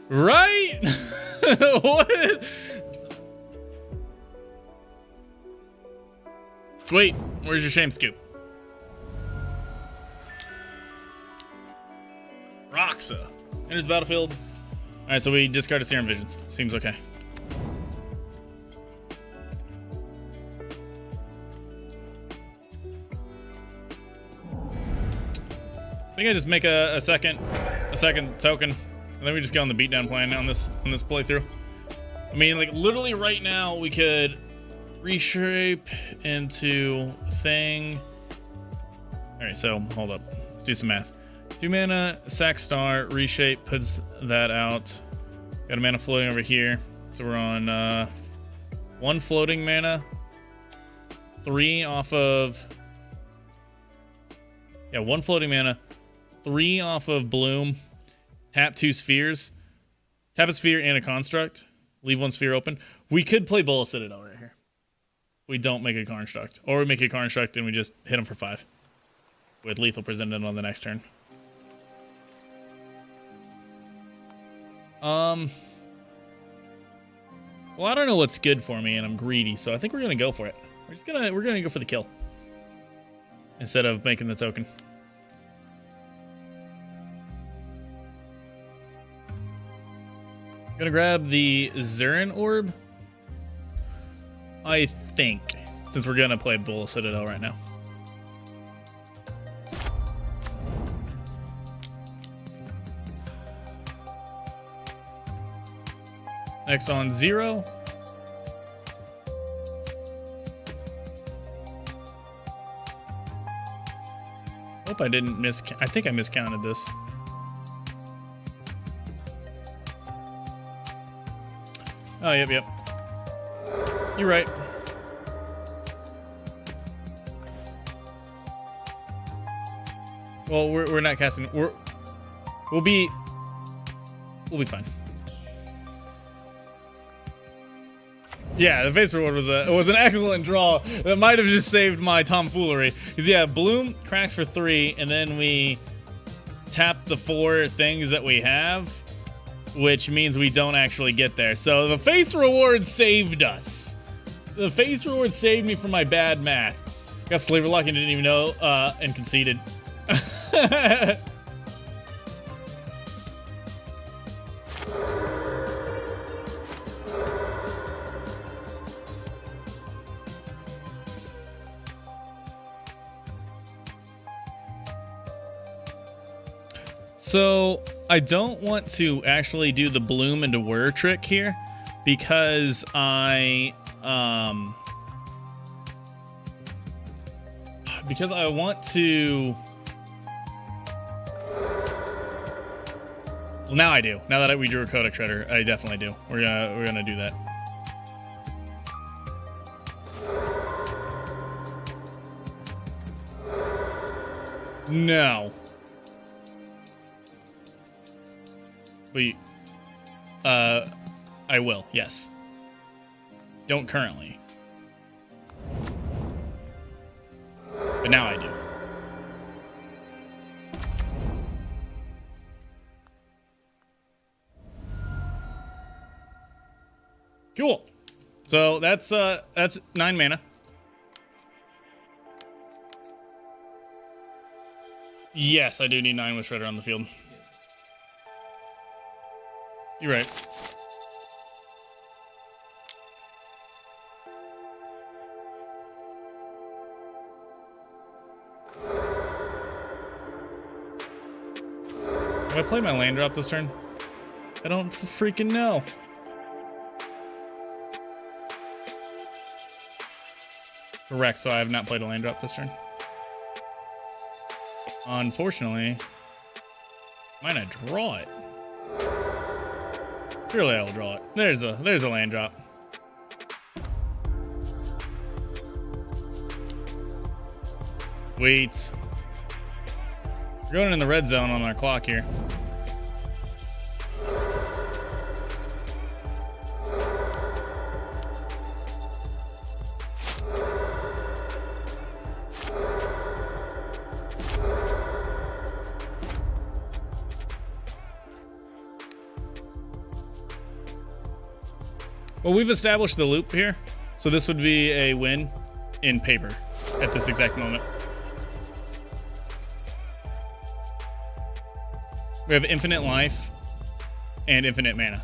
Right? What? Sweet. Where's your shame scoop? Roxa. Enters the battlefield. Alright, so we discarded Serum Visions. Seems okay. I think I just make a second token. And then we just get on the beatdown plan on this playthrough. I mean, like literally right now we could reshape into thing. All right, so hold up. Let's do some math. 2 mana, sack star, reshape puts that out. Got a mana floating over here. So we're on 1 floating mana, 3 off of, yeah, 1 floating mana, 3 off of Bloom. Tap 2 spheres. Tap a sphere and a construct. Leave 1 sphere open. We could play Bola Citadel right here. We don't make a construct. Or we make a construct and we just hit him for 5. With lethal presented on the next turn. Well, I don't know what's good for me and I'm greedy, so I think we're gonna go for it. We're gonna go for the kill. Instead of making the token. Gonna grab the Zurin Orb, I think, since we're gonna play Bull Citadel right now. Next on 0. Hope I didn't I think I miscounted this. Oh, yep. You're right. Well, we're not casting. We'll be fine. Yeah, the face reward was an excellent draw. That might have just saved my tomfoolery. Because yeah, Bloom cracks for 3, and then we tap the 4 things that we have, which means we don't actually get there. So the face reward saved us. The face reward saved me from my bad math. Got Slaver Luck and didn't even know, and conceded. So I don't want to actually do the Bloom into Whir trick here because I want to. Well, now I do. Now that we drew a Kodak Shredder, I definitely do. We're gonna do that. No. But I will, yes. Don't currently. But now I do. Cool. So that's 9 mana. Yes, I do need 9 with Shredder on the field. You're right. Have I played my land drop this turn? I don't freaking know. Correct, so I have not played a land drop this turn. Unfortunately, might not draw it. Surely I will draw it. There's a land drop. Wait. We're going in the red zone on our clock here. Well, we've established the loop here, so this would be a win in paper at this exact moment. We have infinite life and infinite mana.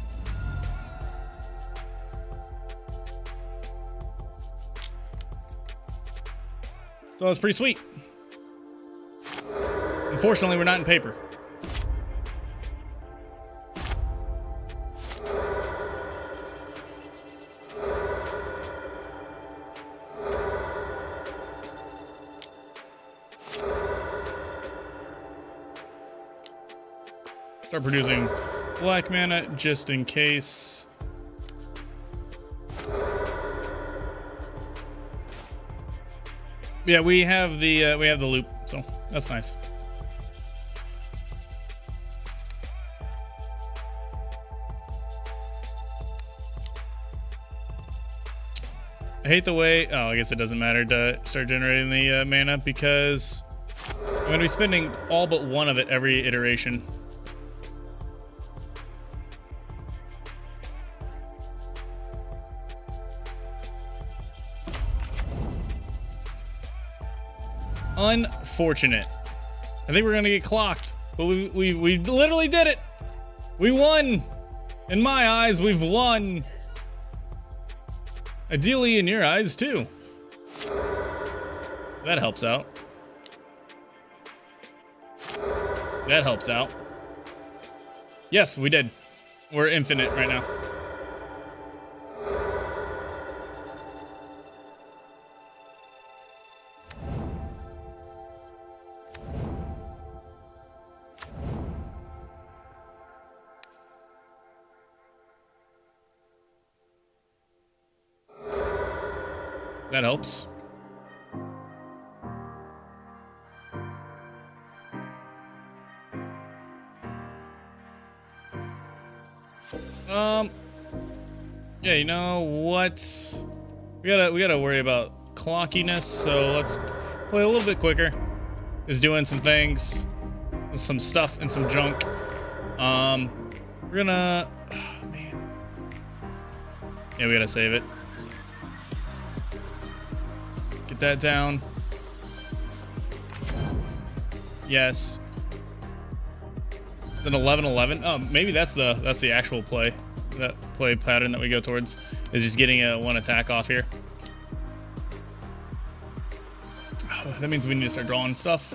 So that's pretty sweet. Unfortunately, we're not in paper. Start producing black mana just in case. Yeah, we have the loop, so that's nice. I hate the way. Oh, I guess it doesn't matter to start generating the mana because I'm going to be spending all but one of it every iteration. Unfortunate. I think we're gonna get clocked, but we literally did it. We won. In my eyes, we've won. Ideally, in your eyes too. That helps out. That helps out. Yes, we did. We're infinite right now. That helps. Yeah, you know what? We gotta worry about clockiness, so let's play a little bit quicker. Is doing some things, some stuff and some junk. We're gonna, oh, man. Yeah, we gotta save it. Get that down. Yes. It's an 11-11. Oh, maybe that's the actual play. That play pattern that we go towards is just getting a one attack off here. Oh, that means we need to start drawing stuff.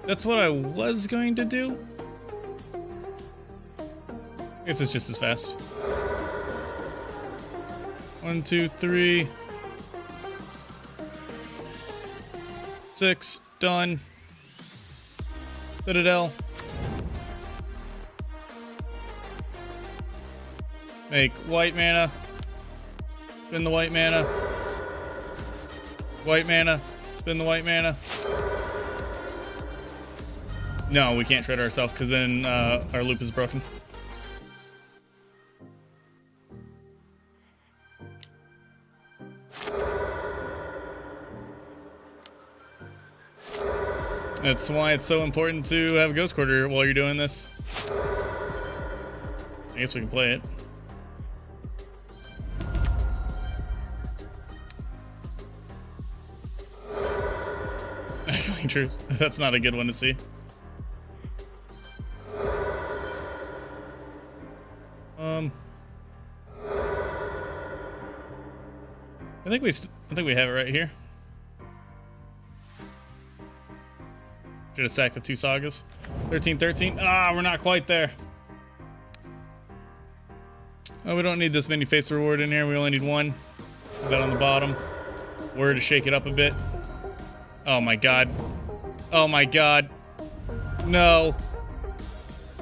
That's what I was going to do. I guess it's just as fast. 1, 2, 3. 6, done. Citadel. Make white mana. Spin the white mana. White mana. Spin the white mana. No, we can't shred ourselves because then our loop is broken. That's why it's so important to have a Ghost Quarter while you're doing this. I guess we can play it. Echoing Truth. That's not a good one to see. I think we have it right here. Should have sacked the 2 sagas. 13-13. Ah, we're not quite there. Oh, we don't need this many face reward in here. We only need 1. Put that on the bottom. Word to shake it up a bit. Oh my god. Oh my god. No.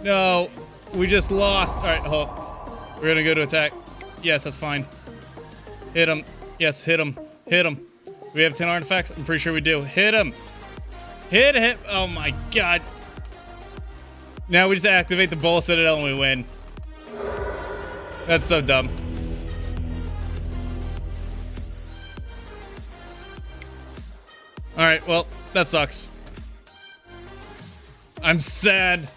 No. We just lost. Alright, hold. We're gonna go to attack. Yes, that's fine. Hit him. Yes, hit him. Hit him. We have 10 artifacts? I'm pretty sure we do. Hit him. Hit him. Oh my god. Now we just activate the Bowl Citadel and we win. That's so dumb. Alright, well, that sucks. I'm sad.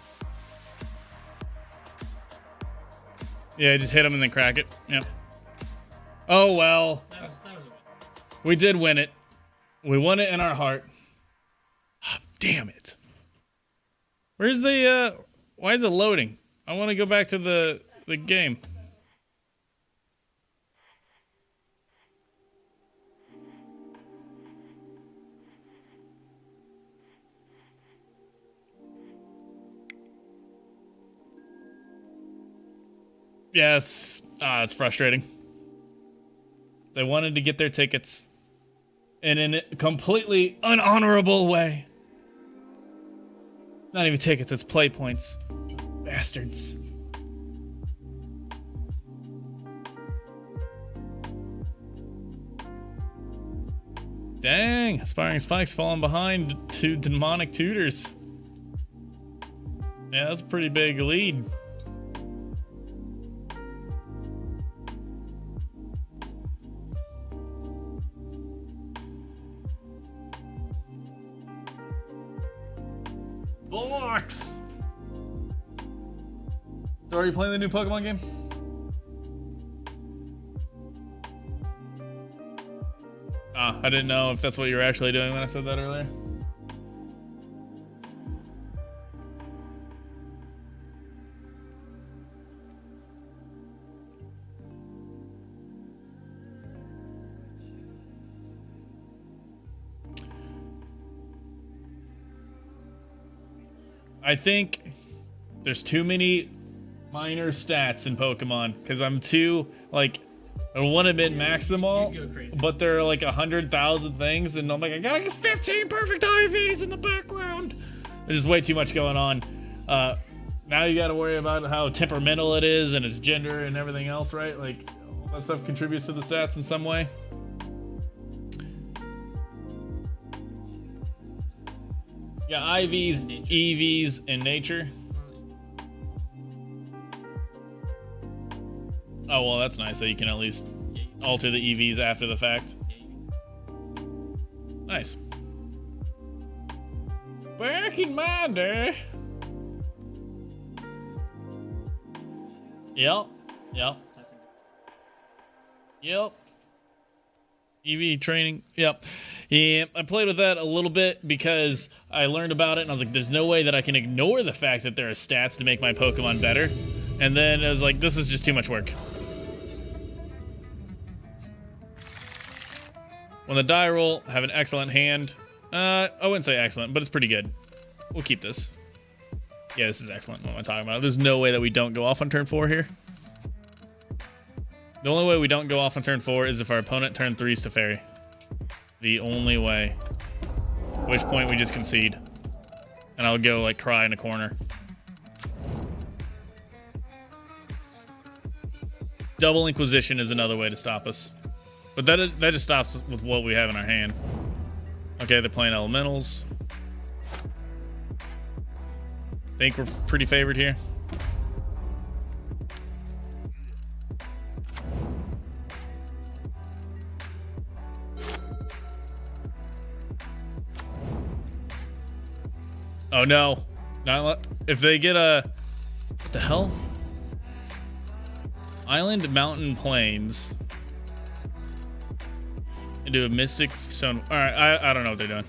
Yeah, just hit him and then crack it. Yep. Oh well. That was a win. We did win it. We won it in our heart. Oh, damn it. Where's the why is it loading? I want to go back to the game. Yes. Ah, it's frustrating. They wanted to get their tickets. And in a completely unhonorable way. Not even tickets, it's play points. Bastards. Dang, Aspiring Spikes falling behind 2 demonic tutors. Yeah, that's a pretty big lead. Box! So are you playing the new Pokemon game? Ah, I didn't know if that's what you were actually doing when I said that earlier. I think there's too many minor stats in Pokemon because I'm too, like, I want to min-max them all, but there are like 100,000 things, and I'm like, I gotta get 15 perfect IVs in the background. There's just way too much going on. Now you gotta worry about how temperamental it is and its gender and everything else, right? Like, all that stuff contributes to the stats in some way. Yeah, IVs, EVs, and nature. Oh, well, that's nice that you can at least alter the EVs after the fact. Nice. Back in my day. Yep. EV training. Yep. Yeah, I played with that a little bit because I learned about it and I was like, there's no way that I can ignore the fact that there are stats to make my Pokemon better. And then I was like, this is just too much work. When the die roll, have an excellent hand. I wouldn't say excellent, but it's pretty good. We'll keep this. Yeah, this is excellent. What am I talking about? There's no way that we don't go off on turn 4 here. The only way we don't go off on turn 4 is if our opponent turn 3s to fairy. The only way. At which point we just concede. And I'll go like cry in a corner. Double Inquisition is another way to stop us. But that just stops us with what we have in our hand. Okay, they're playing elementals. Think we're pretty favored here. Oh no. Not if they get a... What the hell? Island, mountain, plains. And do a mystic stone. Alright, I don't know what they're doing.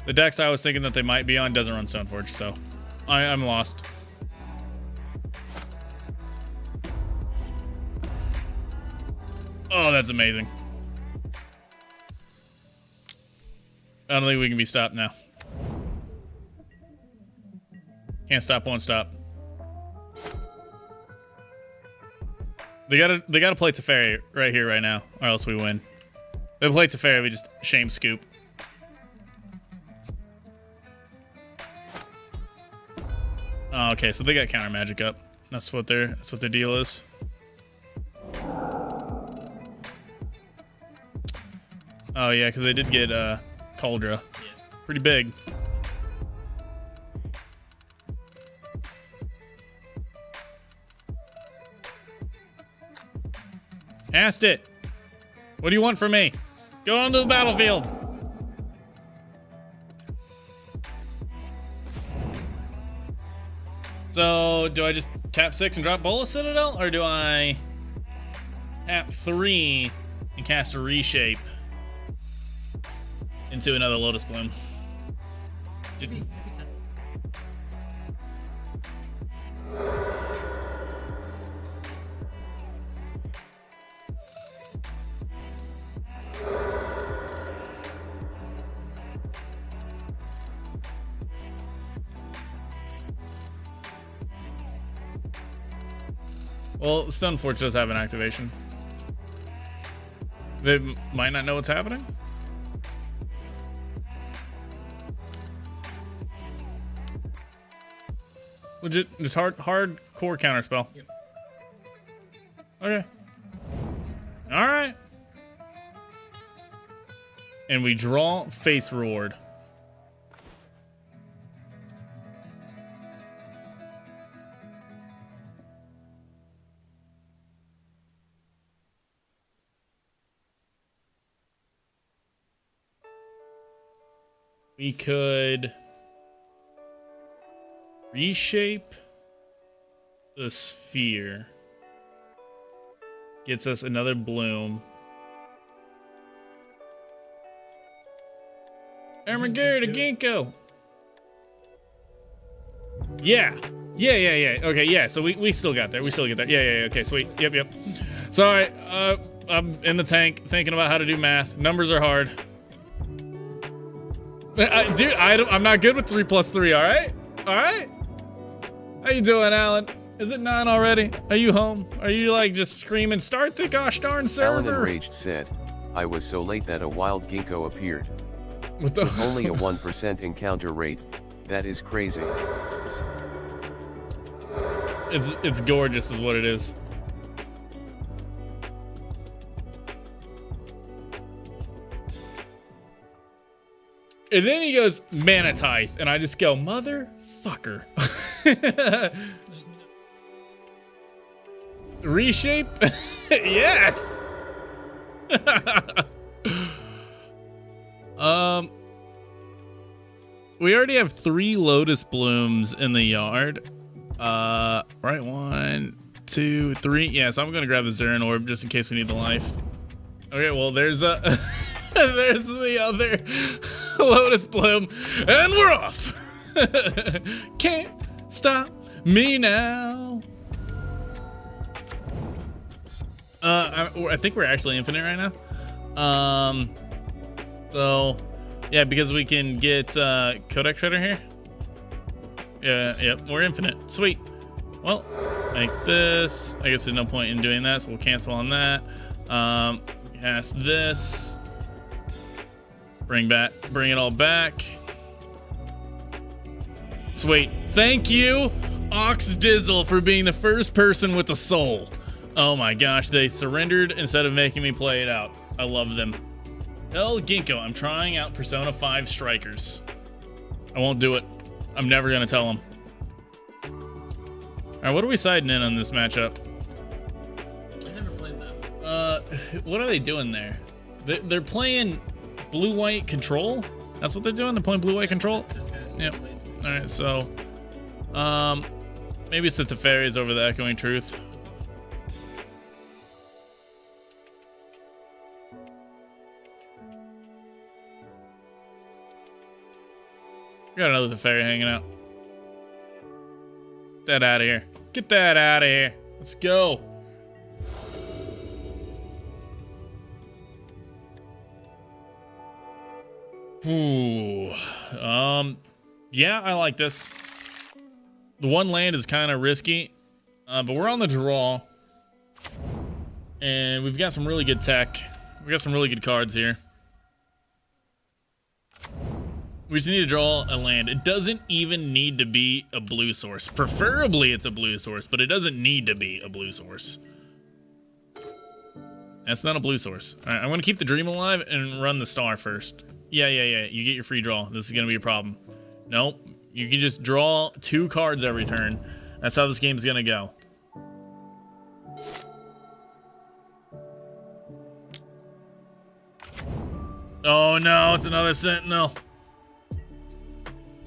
The decks I was thinking that they might be on doesn't run Stoneforge, so I'm lost. Oh, that's amazing. I don't think we can be stopped now. Can't stop, won't stop. They gotta play Teferi right here, right now, or else we win. They play Teferi, we just shame scoop. Oh, okay, so they got counter magic up. That's what their deal is. Oh yeah, because they did get Cauldra. Pretty big. Cast it. What do you want from me? Go on to the battlefield. So, do I just tap 6 and drop Bola Citadel? Or do I tap 3 and cast a Reshape into another Lotus Bloom? Maybe test. Well, Stoneforge does have an activation. They might not know what's happening. Legit, just hardcore counterspell. Yep. Okay. All right. And we draw Faith Reward. We could reshape the sphere. Gets us another bloom. Ermengarde, Ginkgo. Yeah. Okay, yeah. So we still got there. We still get there. Yeah. Okay, sweet. Yep. Sorry. I'm in the tank thinking about how to do math. Numbers are hard. Dude, I'm not good with 3 plus 3, all right? How you doing, Alan? Is it 9 already? Are you home? Are you like just screaming, start the gosh darn server? Alan enraged said, I was so late that a wild ginkgo appeared. With only a 1% encounter rate, that is crazy. It's gorgeous is what it is. And then he goes, Manatithe. And I just go, motherfucker. Reshape? Yes! We already have 3 lotus blooms in the yard. Right, 1, 2, 3. Yeah, so I'm gonna grab the Zurin orb just in case we need the life. Okay, well there's there's the other lotus bloom, and we're off. Can't stop me now. I think we're actually infinite right now. So yeah, because we can get Codex Shredder here. Yeah, yep, we're infinite. Sweet. Well, like this. I guess there's no point in doing that, so we'll cancel on that. Cast this. Bring it all back. Sweet. Thank you, Ox Dizzle, for being the first person with a soul. Oh my gosh, they surrendered instead of making me play it out. I love them. Tell Ginkgo I'm trying out Persona 5 Strikers. I won't do it. I'm never gonna tell him. Alright, what are we siding in on this matchup? I never played that. What are they doing there? They're playing blue-white control? That's what they're doing? They're playing blue-white control? Yep. Alright, so... maybe it's the Teferi's over the Echoing Truth. Got another Teferi hanging out. Get that out of here. Get that out of here. Let's go. Ooh. Yeah, I like this. The one land is kind of risky, but we're on the draw. And we've got some really good tech. We've got some really good cards here. We just need to draw a land. It doesn't even need to be a blue source. Preferably it's a blue source, but it doesn't need to be a blue source. That's not a blue source. All right, I'm going to keep the dream alive and run the star first. Yeah. You get your free draw. This is going to be a problem. Nope. You can just draw 2 cards every turn. That's how this game's going to go. Oh no, it's another Sentinel.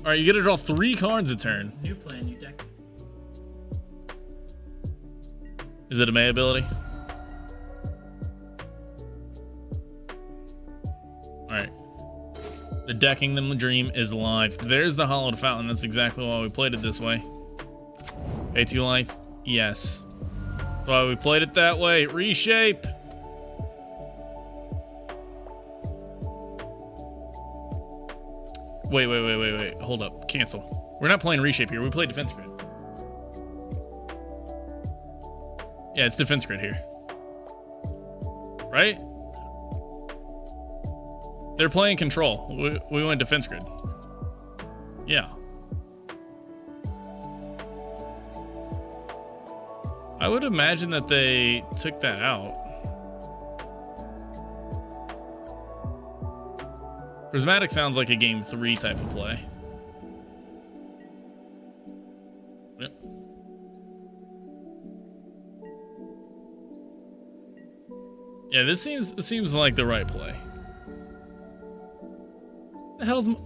Alright, you get to draw 3 cards a turn. New plan, new deck. Is it a May ability? Alright. The decking them the dream is live. There's the Hollowed Fountain. That's exactly why we played it this way. Pay 2 life? Yes. That's why we played it that way. Reshape! Wait. Hold up. Cancel. We're not playing Reshape here. We played Defense Grid. Yeah, it's Defense Grid here. Right? They're playing Control. We went Defense Grid. Yeah. I would imagine that they took that out. Prismatic sounds like a game 3 type of play. Yep. Yeah, this seems like the right play.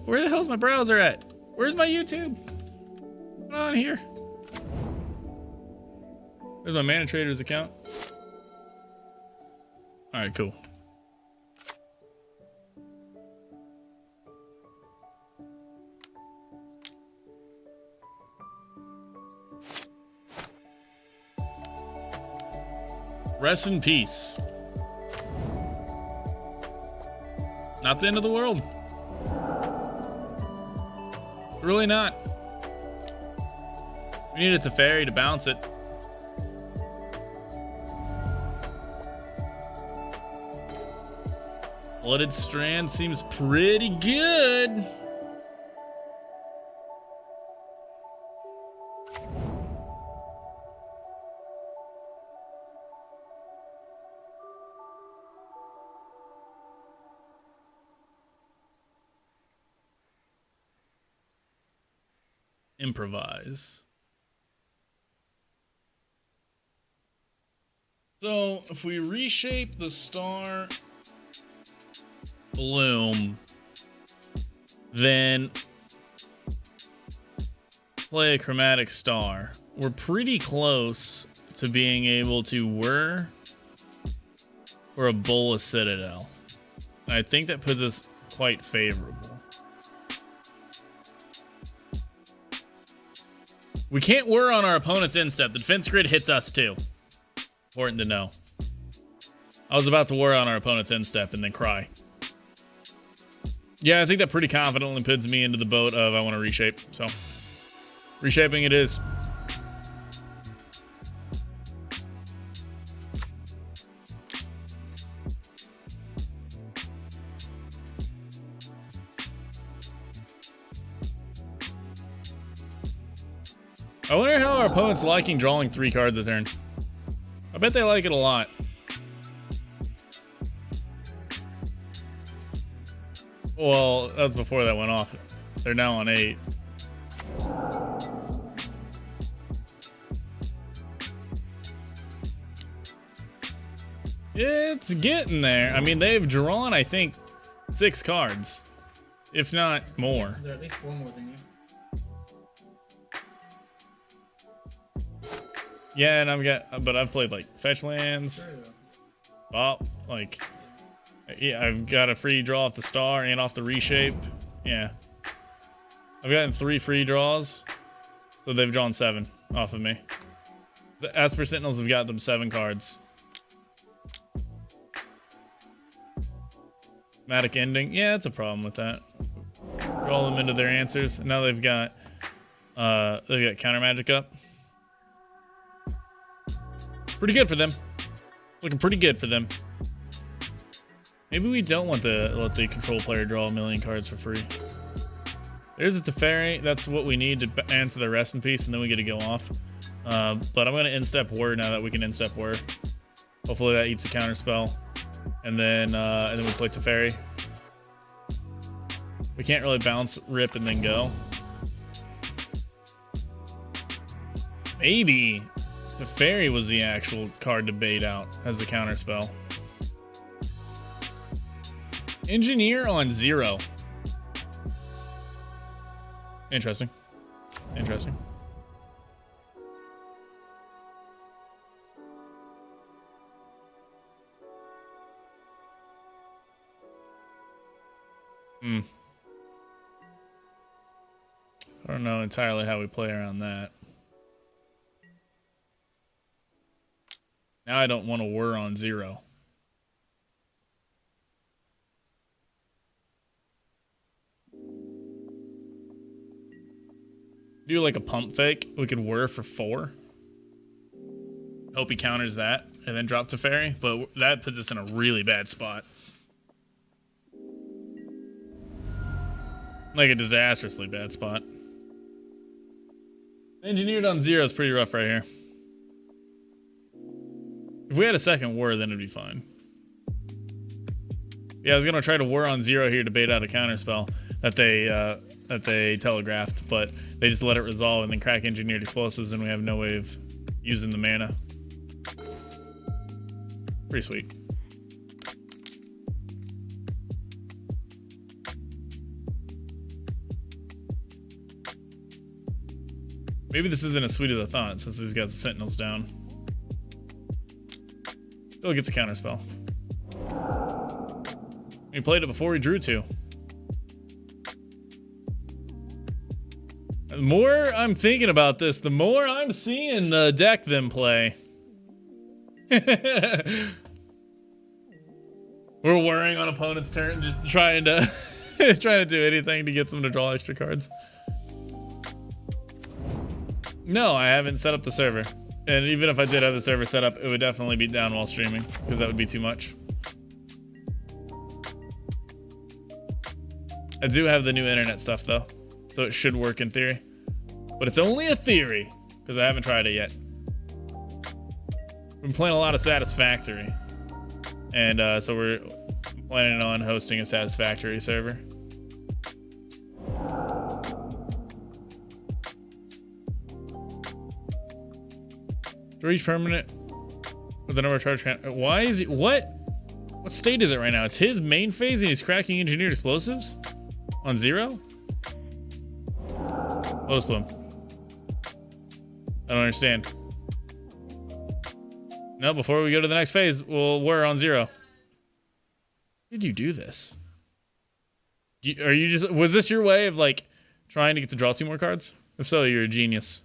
Where the hell's my browser at? Where's my YouTube? What's going on here? Where's my Mana Traders account? All right, cool. Rest in peace. Not the end of the world. Really not. We needed a Teferi to bounce it. Blooded Strand seems pretty good. Improvise. So if we reshape the star bloom, then play a chromatic star, we're pretty close to being able to whir or a Bola Citadel. And I think that puts us quite favorable. We can't whir on our opponent's instep. The defense grid hits us too. Important to know. I was about to whir on our opponent's instep and then cry. Yeah, I think that pretty confidently puts me into the boat of I want to reshape. So, reshaping it is. I wonder how our opponent's liking drawing 3 cards a turn. I bet they like it a lot. Well, that's before that went off. They're now on 8. It's getting there. I mean, they've drawn, I think, 6 cards. If not more. They're at least 4 more than you. Yeah, and I've played like fetch lands. Like, yeah, I've got a free draw off the star and off the reshape. Yeah. I've gotten 3 free draws. So they've drawn 7 off of me. The Esper Sentinels have got them 7 cards. Matic ending. Yeah, that's a problem with that. Draw them into their answers. Now they've got counter magic up. Pretty good for them. Looking pretty good for them. Maybe we don't want to let the control player draw 1,000,000 cards for free. There's a Teferi. That's what we need to answer the rest in peace, and then we get to go off. But I'm going to instep Whir now that we can instep Whir. Hopefully that eats a counter spell. And then we play Teferi. We can't really bounce, rip, and then go. Maybe Teferi was the actual card to bait out as the counter spell. Engineer on 0. Interesting. Interesting. I don't know entirely how we play around that. Now I don't want to whir on 0. Do like a pump fake. We could whir for 4. Hope he counters that and then drop Teferi, but that puts us in a really bad spot. Like a disastrously bad spot. Engineered on 0 is pretty rough right here. If we had a second whir, then it'd be fine. Yeah, I was gonna try to whir on 0 here to bait out a counterspell that they telegraphed, but they just let it resolve and then crack engineered explosives, and we have no way of using the mana. Pretty sweet. Maybe this isn't as sweet as I thought, since he's got the Sentinels down. Still gets a counterspell. He played it before he drew 2. The more I'm thinking about this, the more I'm seeing the deck them play. We're worrying on opponent's turn, just trying to trying to do anything to get them to draw extra cards. No, I haven't set up the server. And even if I did have the server set up, it would definitely be down while streaming, because that would be too much. I do have the new internet stuff though, so it should work in theory. But it's only a theory, because I haven't tried it yet. We've been playing a lot of Satisfactory. And so we're planning on hosting a Satisfactory server. For each permanent, With the number of charge. Why is he? What? What state is it right now? It's his main phase and he's cracking engineered explosives on 0. Lotus Bloom. I don't understand. No, before we go to the next phase, we're on 0. Did you do this? Are you just? Was this your way of like trying to get to draw 2 more cards? If so, you're a genius.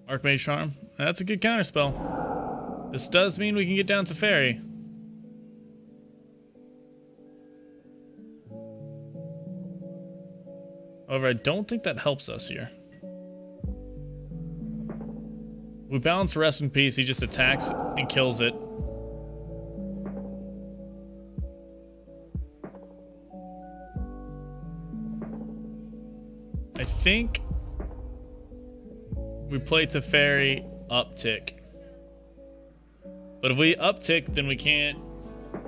Archmage Charm. That's a good counterspell. This does mean we can get down to Fairy. However, I don't think that helps us here. We balance Rest in Peace. He just attacks and kills it. I think we play Teferi uptick. But if we uptick, then we can't.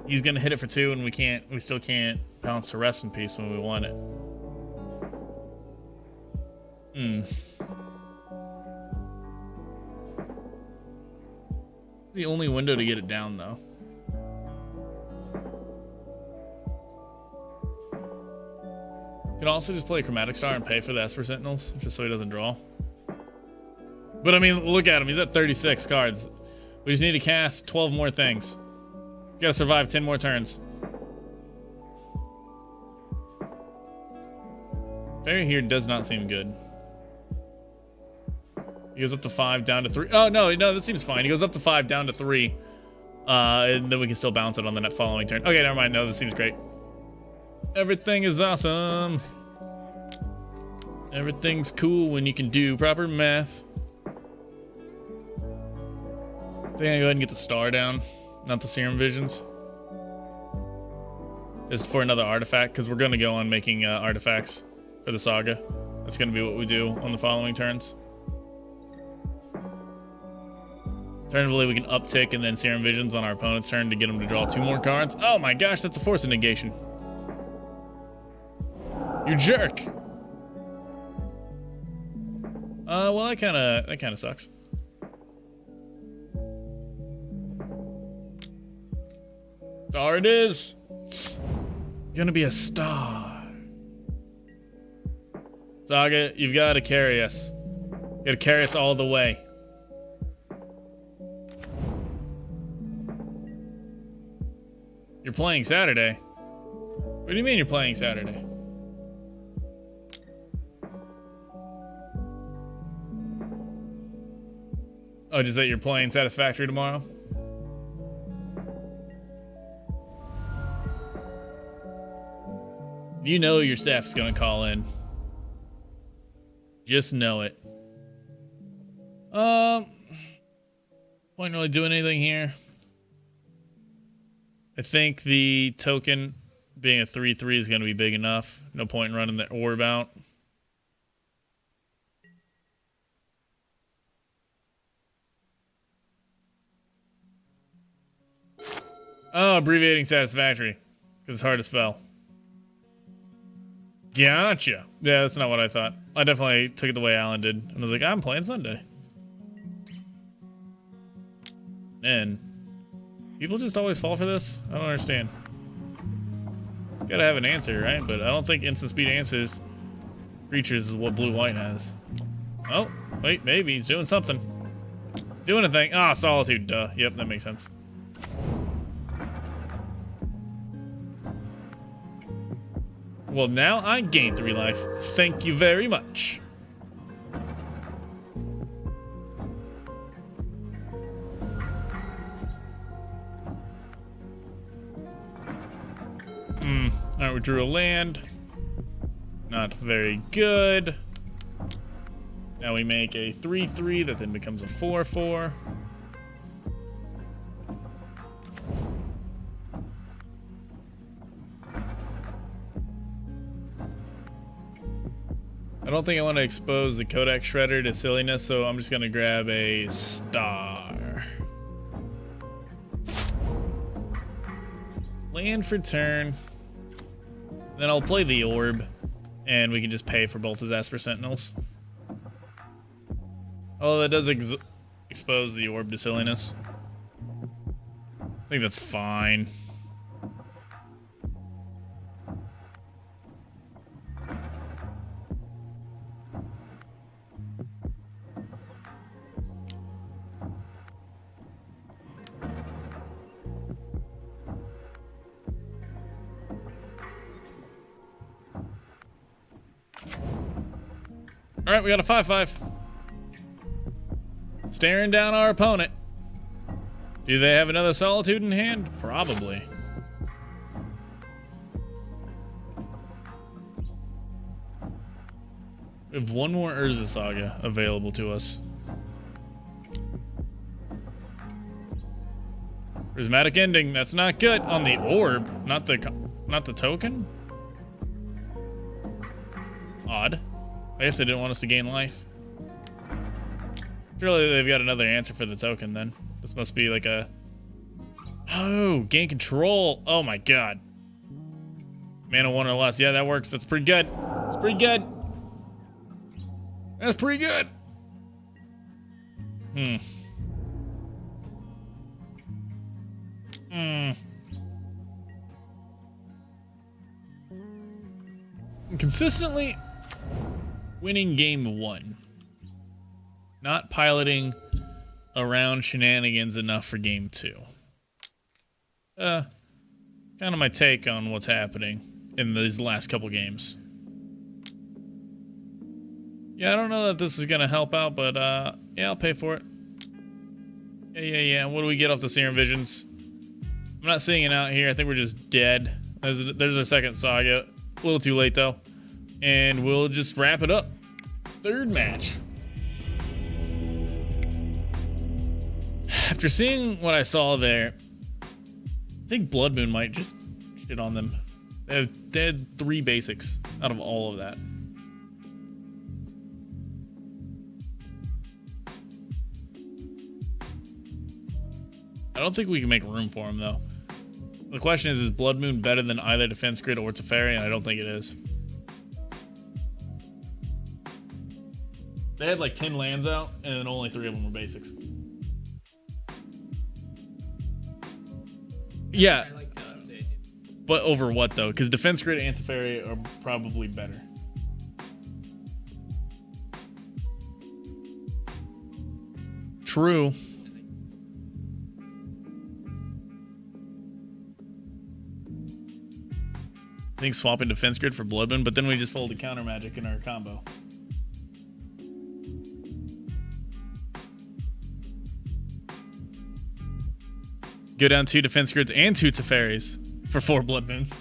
He's gonna hit it for 2, and we still can't bounce to Rest in Peace when we want it. The only window to get it down, though. Can also just play Chromatic Star and pay for the Esper Sentinels, just so he doesn't draw. But I mean, look at him. He's at 36 cards. We just need to cast 12 more things. Gotta survive 10 more turns. Fairy here does not seem good. He goes up to 5, down to 3. Oh, no, this seems fine. He goes up to 5, down to 3. And then we can still bounce it on the following turn. Okay, never mind. No, this seems great. Everything is awesome. Everything's cool when you can do proper math. I think I'm gonna go ahead and get the star down, not the Serum Visions. Just for another artifact, because we're gonna go on making artifacts for the saga. That's gonna be what we do on the following turns. Alternatively, we can uptick and then Serum Visions on our opponent's turn to get him to draw 2 more cards. Oh my gosh, that's a Force of Negation. You jerk. Well, that kind of sucks. Star it is. Gonna be a star. Saga, you've got to carry us. You got to carry us all the way. You're playing Saturday. What do you mean you're playing Saturday? Oh, just that you're playing Satisfactory tomorrow? You know your staff's gonna call in. Just know it. Point really doing anything here. I think the token being a 3/3 is gonna be big enough. No point in running the orb out. Oh, abbreviating Satisfactory. Because it's hard to spell. Gotcha. Yeah, that's not what I thought. I definitely took it the way Alan did. And was like, I'm playing Sunday. And people just always fall for this? I don't understand. Gotta have an answer, right? But I don't think instant speed answers creatures is what blue-white has. Oh, wait, maybe he's doing something. Doing a thing. Ah, Solitude, duh. Yep, that makes sense. Well, now I gained 3 life. Thank you very much. Alright, we drew a land. Not very good. Now we make a 3/3 that then becomes a 4/4. I don't think I want to expose the Kodak Shredder to silliness, so I'm just going to grab a star. Land for turn. Then I'll play the orb, and we can just pay for both his Esper Sentinels. Oh, that does expose the orb to silliness. I think that's fine. All right, we got a 5/5. Staring down our opponent. Do they have another Solitude in hand? Probably. We have one more Urza Saga available to us. Prismatic ending. That's not good on the orb, not the token. Odd. I guess they didn't want us to gain life. Surely they've got another answer for the token then. This must be like a... Oh, gain control. Oh my god. Mana 1 or less. Yeah, that works. That's pretty good. That's pretty good. That's pretty good. Consistently winning game 1. Not piloting around shenanigans enough for game 2. Kind of my take on what's happening in these last couple games. Yeah, I don't know that this is gonna help out, but yeah, I'll pay for it. Yeah. What do we get off the Serum Visions? I'm not seeing it out here. I think we're just dead. There's our second Saga. A little too late though. And we'll just wrap it up. Third match. After seeing what I saw there, I think Blood Moon might just shit on them. They had 3 basics out of all of that. I don't think we can make room for him though. The question is Blood Moon better than either Defense Grid or Teferi? And I don't think it is. They had like 10 lands out, and only 3 of them were basics. Yeah. I like the But over what though? Because Defense Grid and Teferi are probably better. True. I think swapping Defense Grid for Blood Moon, but then we just folded Counter Magic in our combo. Go down 2 Defense Grids and 2 Teferis for 4 Blood Moons.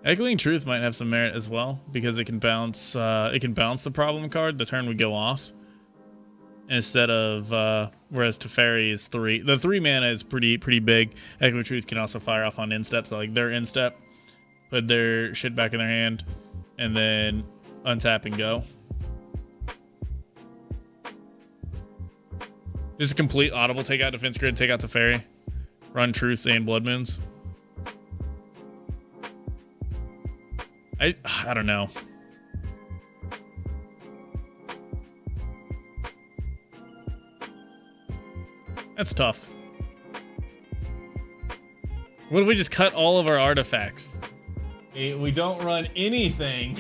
Echoing Truth might have some merit as well because it can bounce the problem card the turn we go off instead of whereas Teferi is 3. The 3 mana is pretty big. Echoing Truth can also fire off on instep, so like their instep, put their shit back in their hand, and then untap and go. Just a complete audible take out Defense Grid, take out Teferi, run Truths and Blood Moons. I don't know. That's tough. What if we just cut all of our artifacts? We don't run anything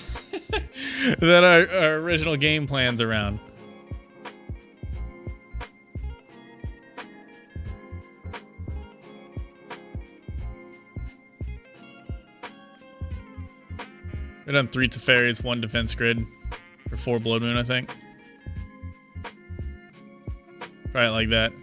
that our original game plans around. We've done 3 Teferis, 1 Defense Grid for 4 Blood Moon, I think. Try it like that.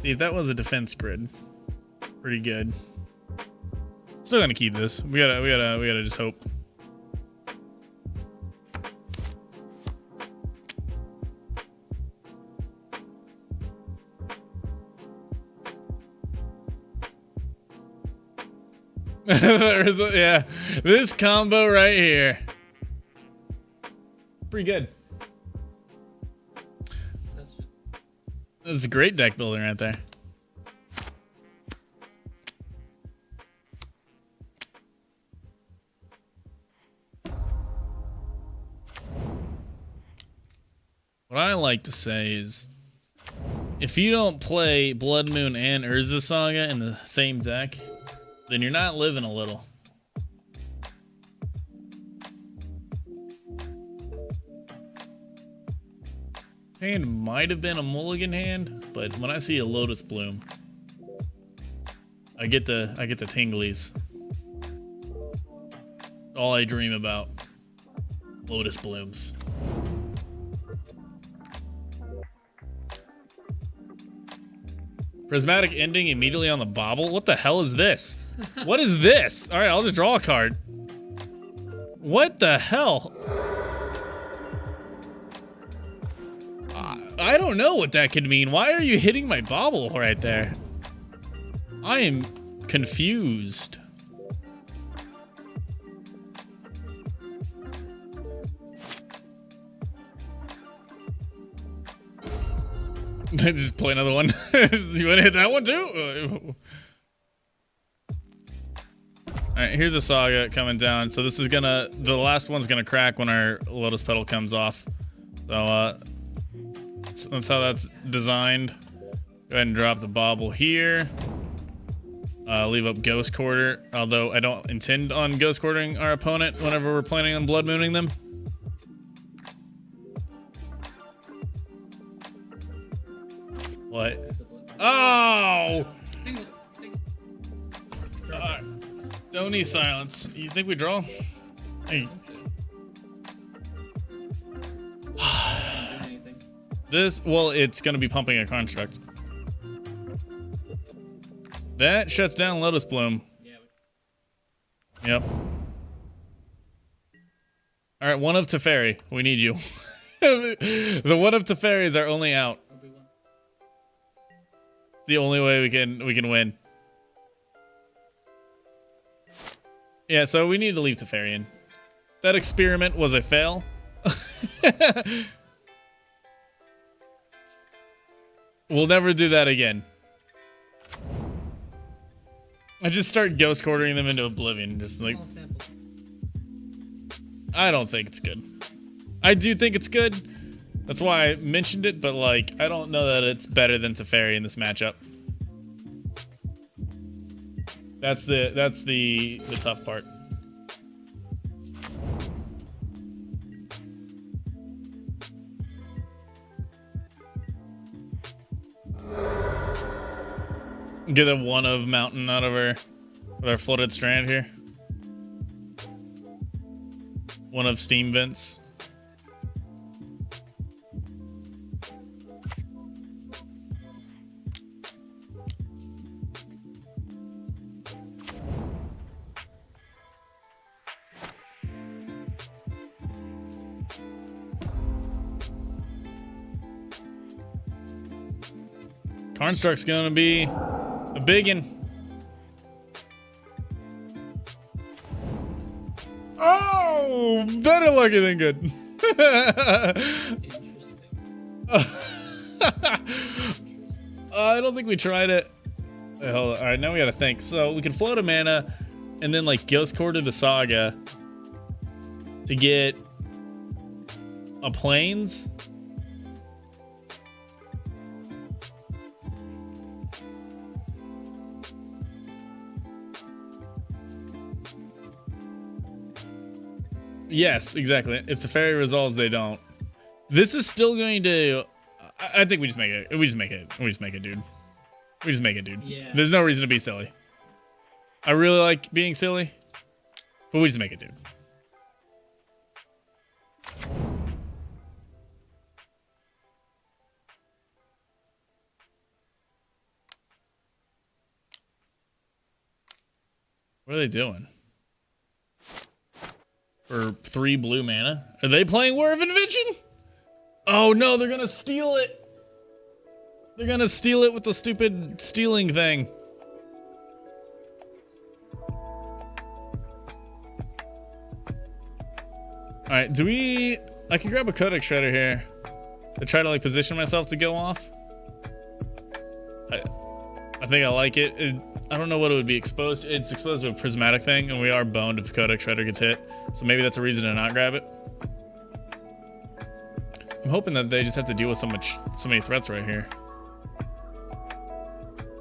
See, if that was a Defense Grid, pretty good. Still gonna keep this. We gotta just hope. Yeah, this combo right here. Pretty good. That's a great deck building right there. What I like to say is, if you don't play Blood Moon and Urza Saga in the same deck, then you're not living a little. Hand might have been a mulligan hand, but when I see a Lotus Bloom, I get the tinglies. All I dream about. Lotus Blooms. Prismatic ending immediately on the bobble? What the hell is this? What is this? Alright, I'll just draw a card. What the hell? I don't know what that could mean. Why are you hitting my bobble right there? I am confused. Just play another one. You want to hit that one too? Alright, here's a Saga coming down. So this is gonna, the last one's gonna crack when our Lotus Petal comes off. So that's how that's designed. Go ahead and drop the bobble here. Leave up Ghost Quarter, although I don't intend on Ghost Quartering our opponent whenever we're planning on Blood Mooning them. What? Oh! Single. Stony Silence. You think we draw? Hey. This, well, it's gonna be pumping a construct. That shuts down Lotus Bloom. Yeah. Yep. Alright, one of Teferi. We need you. The one of Teferi is our only out. It's the only way we can win. Yeah, so we need to leave Teferi in. That experiment was a fail. We'll never do that again. I just start ghost quartering them into oblivion, just like. I don't think it's good. I do think it's good. That's why I mentioned it, but like, I don't know that it's better than Teferi in this matchup. That's the tough part. Get a one of mountain out of our flooded strand here. One of steam vents. Construct's gonna be a biggin. Oh, better lucky than good. I don't think we tried it. Wait, hold on. All right, now we gotta think. So we can float a mana, and then like Ghost Quarter the Saga to get a Plains. Yes, exactly. If the fairy resolves, they don't. This is still going to. I think we just make it. We just make it, dude. We just make it, dude. Yeah. There's no reason to be silly. I really like being silly, but we just make it, dude. What are they doing? For 3 blue mana? Are they playing War of Invention? Oh no, they're gonna steal it! They're gonna steal it with the stupid stealing thing. right, do we... I can grab a Codex Shredder here to try to like position myself to go off. I think I like it. I don't know what it would be exposed to. It's exposed to a prismatic thing, and we are boned if the Codex Shredder gets hit. So maybe that's a reason to not grab it. I'm hoping that they just have to deal with so many threats right here.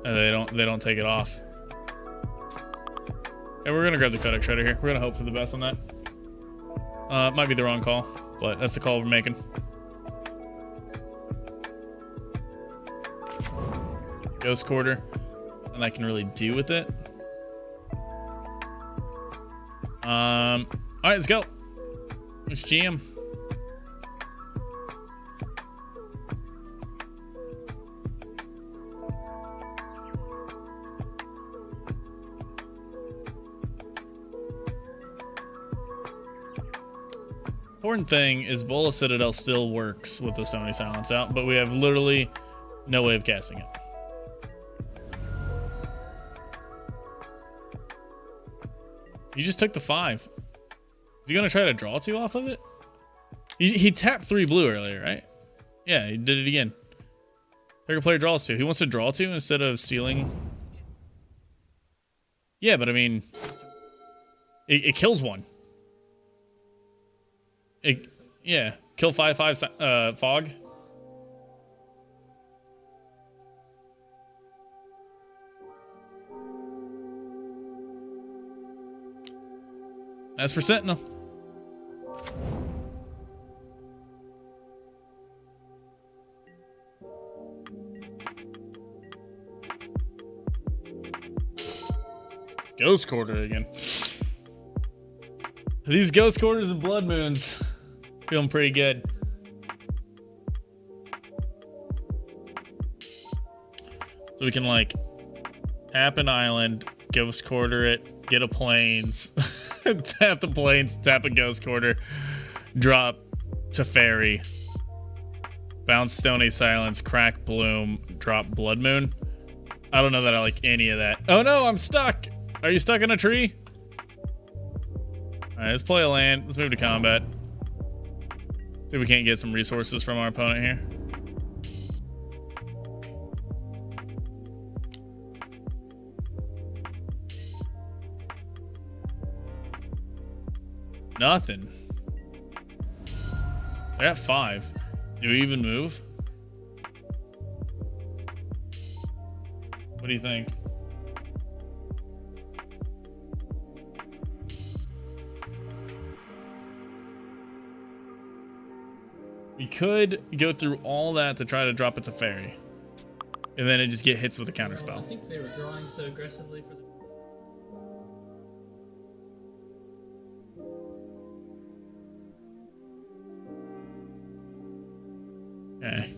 And they don't take it off. And we're gonna grab the Codex Shredder here. We're gonna hope for the best on that. It might be the wrong call, but that's the call we're making. Ghost Quarter, and I can really do with it. All right, let's go. Let's GM. Important thing is Bola Citadel still works with the Stony Silence out, but we have literally no way of casting it. He just took the 5. Is he gonna try to draw 2 off of it? He tapped 3 blue earlier, right? Yeah, he did it again. Target player draws 2. He wants to draw 2 instead of stealing. Yeah, but I mean, it kills 1. Yeah, kill 5/5 fog. As for Sentinel. Ghost Quarter again. These Ghost Quarters and Blood Moons. Feeling pretty good. So we can like tap an island, Ghost Quarter it, get a plains, tap the plains, tap a Ghost Quarter, drop Teferi, bounce Stony Silence, crack Bloom, drop Blood Moon. I don't know that I like any of that. Oh no, I'm stuck. Are you stuck in a tree? Alright, let's play a land. Let's move to combat. See if we can't get some resources from our opponent here. Nothing. They're at 5. Do we even move? What do you think? We could go through all that to try to drop it to Fairy. And then it just get hits with a counterspell. I think they were drawing so aggressively for the... Okay.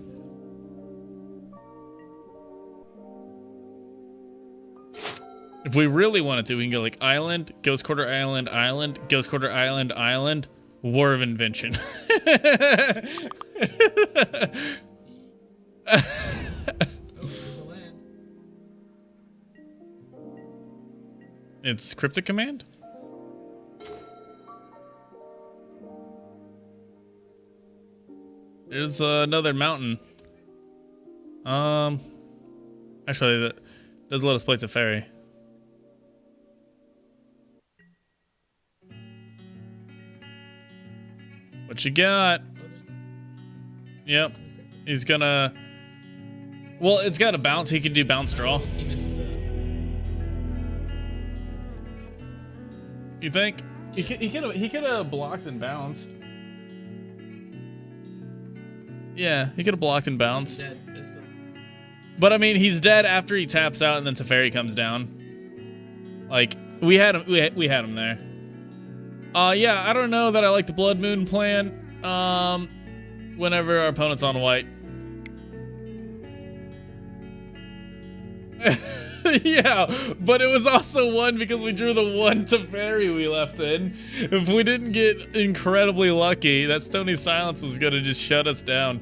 If we really wanted to, we can go like Island, Ghost Quarter Island, Island, Ghost Quarter Island, Island, War of Invention. It's Cryptic Command? There's another mountain. Actually, that does let us play Teferi. What you got? Yep. He's gonna... Well, it's got a bounce. He could do bounce draw. He missed the... You think? He could have blocked and bounced. Yeah, he could have blocked and bounced. He's dead. Missed him. But I mean, he's dead after he taps out and then Teferi comes down. Like, we had him there. Yeah, I don't know that I like the Blood Moon plan. Whenever our opponent's on white. Yeah, but it was also 1 because we drew the 1 Teferi we left in. If we didn't get incredibly lucky, that Stony Silence was gonna just shut us down.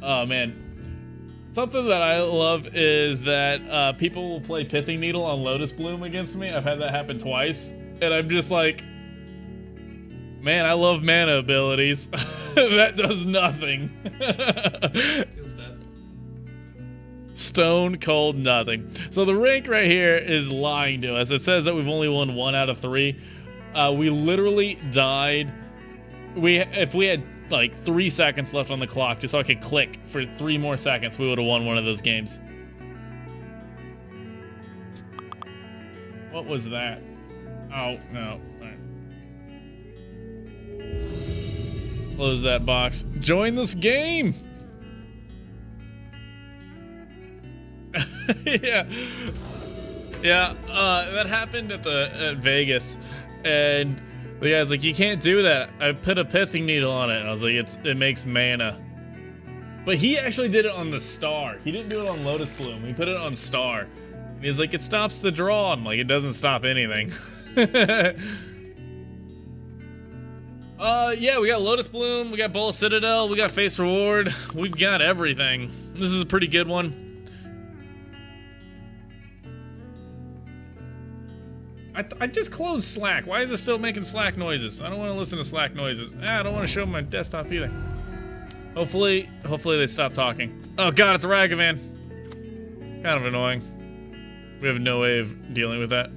Oh man. Something that I love is that people will play Pithing Needle on Lotus Bloom against me. I've had that happen twice. And I'm just like, Man, I love mana abilities. That does nothing. Feels bad. Stone cold nothing. So the rank right here is lying to us. It says that we've only won 1 out of 3. We literally died. If we had like 3 seconds left on the clock, just so I could click for 3 more seconds, we would have won one of those games. What was that? Oh, no. All right. Close that box. Join this game! Yeah. Yeah, that happened at Vegas. And the guy's like, you can't do that. I put a pithing needle on it. And I was like, it makes mana. But he actually did it on the star. He didn't do it on Lotus Bloom. He put it on star. And he's like, it stops the draw. I'm like, it doesn't stop anything. Yeah, we got Lotus Bloom, we got Bowl Citadel, we got Face Reward. We've got everything. This is a pretty good one. I just closed Slack. Why is it still making Slack noises? I don't want to listen to Slack noises. I don't want to show my desktop either. Hopefully they stop talking. Oh god, it's a Ragavan. Kind of annoying. We have no way of dealing with that.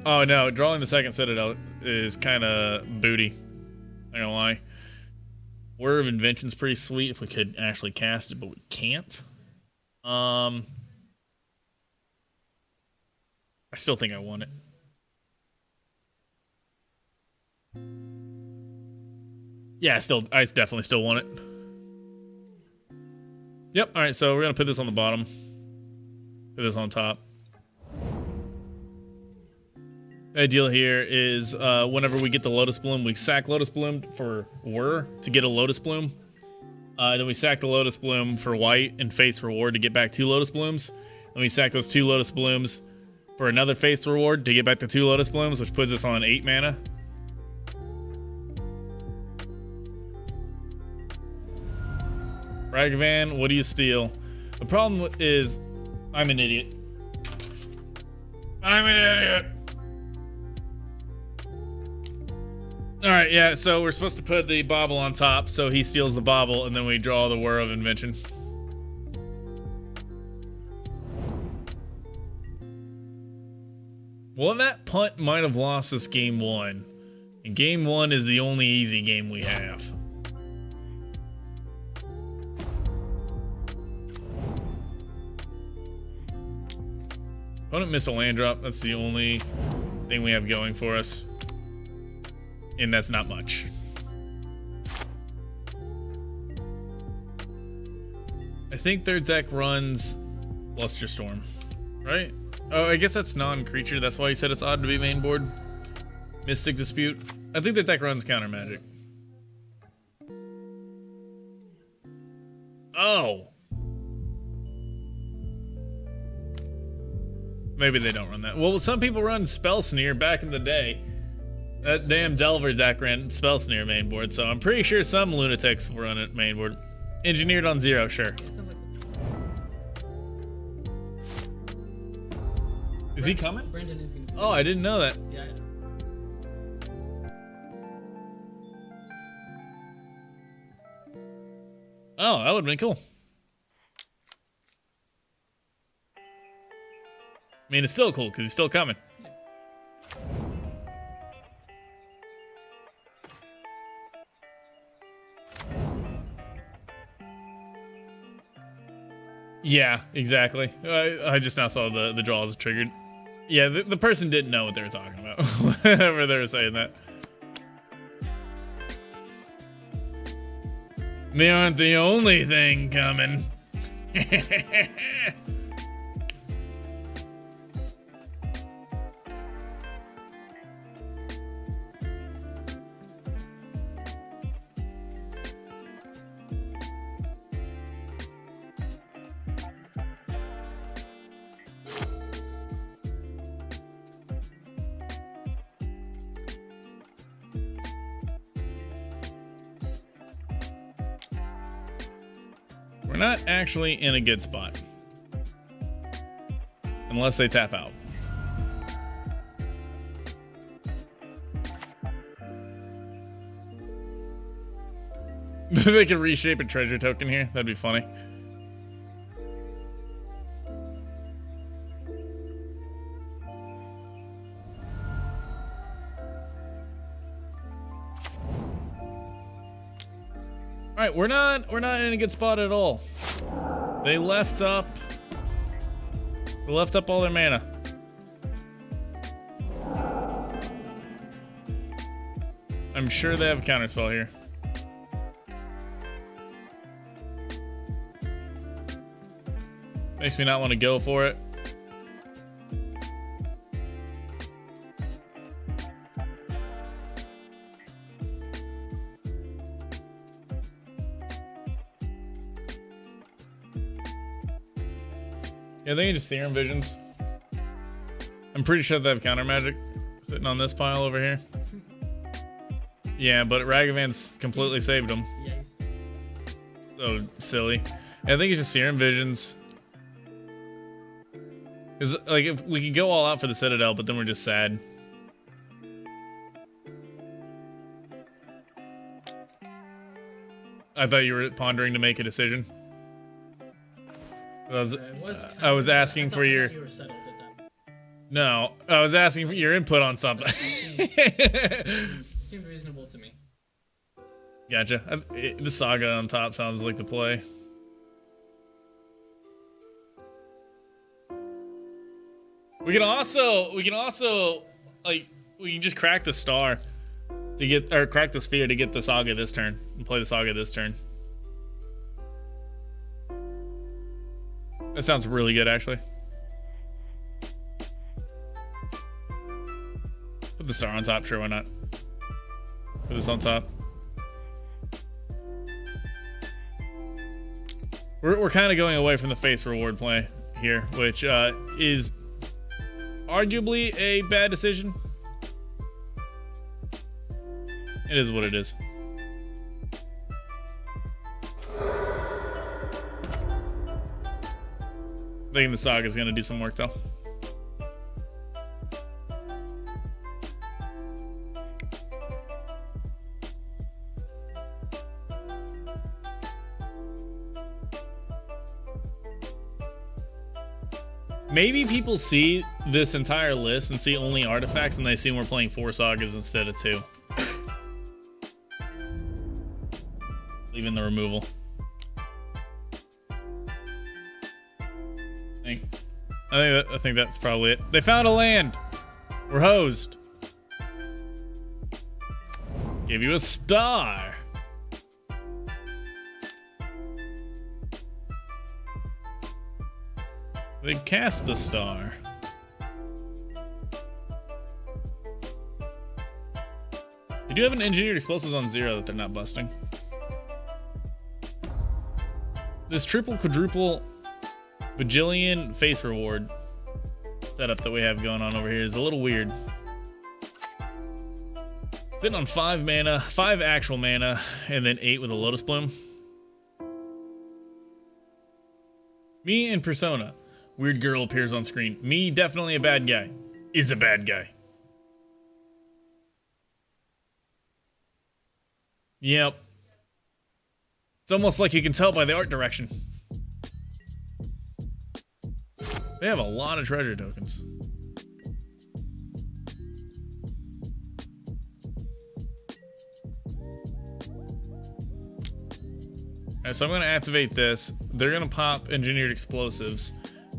Oh no, drawing the second Citadel is kind of booty. Not gonna lie. Word of Invention's pretty sweet if we could actually cast it, but we can't. I still think I want it. Yeah, I definitely still want it. Yep, alright, so we're gonna put this on the bottom. Put this on top. The deal here is whenever we get the Lotus Bloom, we sack Lotus Bloom for Whir to get a Lotus Bloom. Then we sack the Lotus Bloom for white and Face Reward to get back 2 Lotus Blooms. Then we sack those 2 Lotus Blooms for another Face Reward to get back the 2 Lotus Blooms, which puts us on 8 mana. Ragavan, what do you steal? The problem is, I'm an idiot. I'm an idiot! Alright, yeah, so we're supposed to put the bauble on top, so he steals the bauble, and then we draw the Whir of Invention. Well, that punt might have lost us game 1. And game 1 is the only easy game we have. Opponent missed a land drop. That's the only thing we have going for us. And that's not much. I think their deck runs Luster Storm, right? Oh, I guess that's non-creature. That's why you said it's odd to be main board. Mystic Dispute. I think that deck runs Counter Magic. Oh. Maybe they don't run that. Well, some people run Spell Sneer back in the day. That damn Delver deck ran Spell Sneer main board, so I'm pretty sure some lunatics will run it main board. Engineered on 0, sure. Is he coming? Brandon is gonna. Oh, I didn't know that. Yeah. Oh, that would have been cool. I mean, it's still cool because he's still coming. Yeah, exactly. I just now saw the draws triggered. Yeah, the person didn't know what they were talking about whenever they were saying that. They aren't the only thing coming. We're not actually in a good spot. Unless they tap out. They can reshape a treasure token here. That'd be funny. All right, we're not in a good spot at all. They left up all their mana. I'm sure they have a counterspell here. Makes me not want to go for it. Yeah, they can just Serum Visions. I'm pretty sure they have counter magic sitting on this pile over here. Yeah, but Ragavan's completely saved them. Yes. So silly. Yeah, I think it's just Serum Visions. Cause like if we could go all out for the Citadel, but then we're just sad. I thought you were pondering to make a decision. I was asking for your. You were settled at that. No, I was asking for your input on something. Seemed reasonable to me. Gotcha. The Saga on top sounds like the play. We can also like we can just crack the star to get, or crack the sphere to get the Saga this turn and play the Saga this turn. That sounds really good, actually. Put the star on top, sure, why not? Put this on top. We're kind of going away from the face reward play here, which is arguably a bad decision. It is what it is. I think the Saga is going to do some work, though. Maybe people see this entire list and see only artifacts, and they assume we're playing 4 Sagas instead of 2. Leaving the removal. I think that's probably it. They found a land. We're hosed. Give you a star. They cast the star. They do have an engineered explosives on 0 that they're not busting. This triple, quadruple, bajillion face reward setup that we have going on over here is a little weird. Sitting on 5 mana, 5 actual mana, and then 8 with a Lotus Bloom. Me and Persona. Weird girl appears on screen. Me, definitely a bad guy. Is a bad guy. Yep. It's almost like you can tell by the art direction. They have a lot of treasure tokens. Alright, so I'm going to activate this. They're going to pop engineered explosives.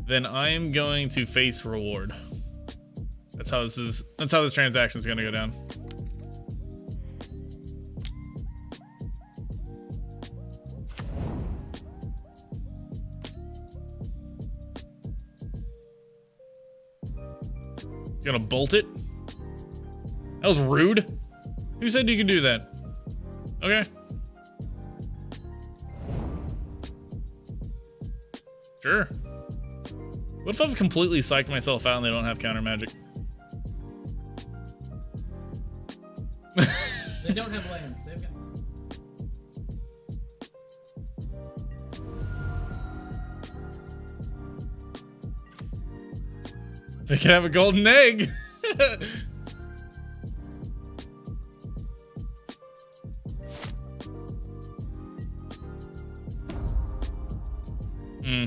Then I am going to face reward. That's how this transaction is going to go down. Gonna bolt it? That was rude. Who said you could do that? Okay. Sure. What if I've completely psyched myself out and they don't have counter magic? They don't have lands. They've got... They can have a golden egg. Hmm.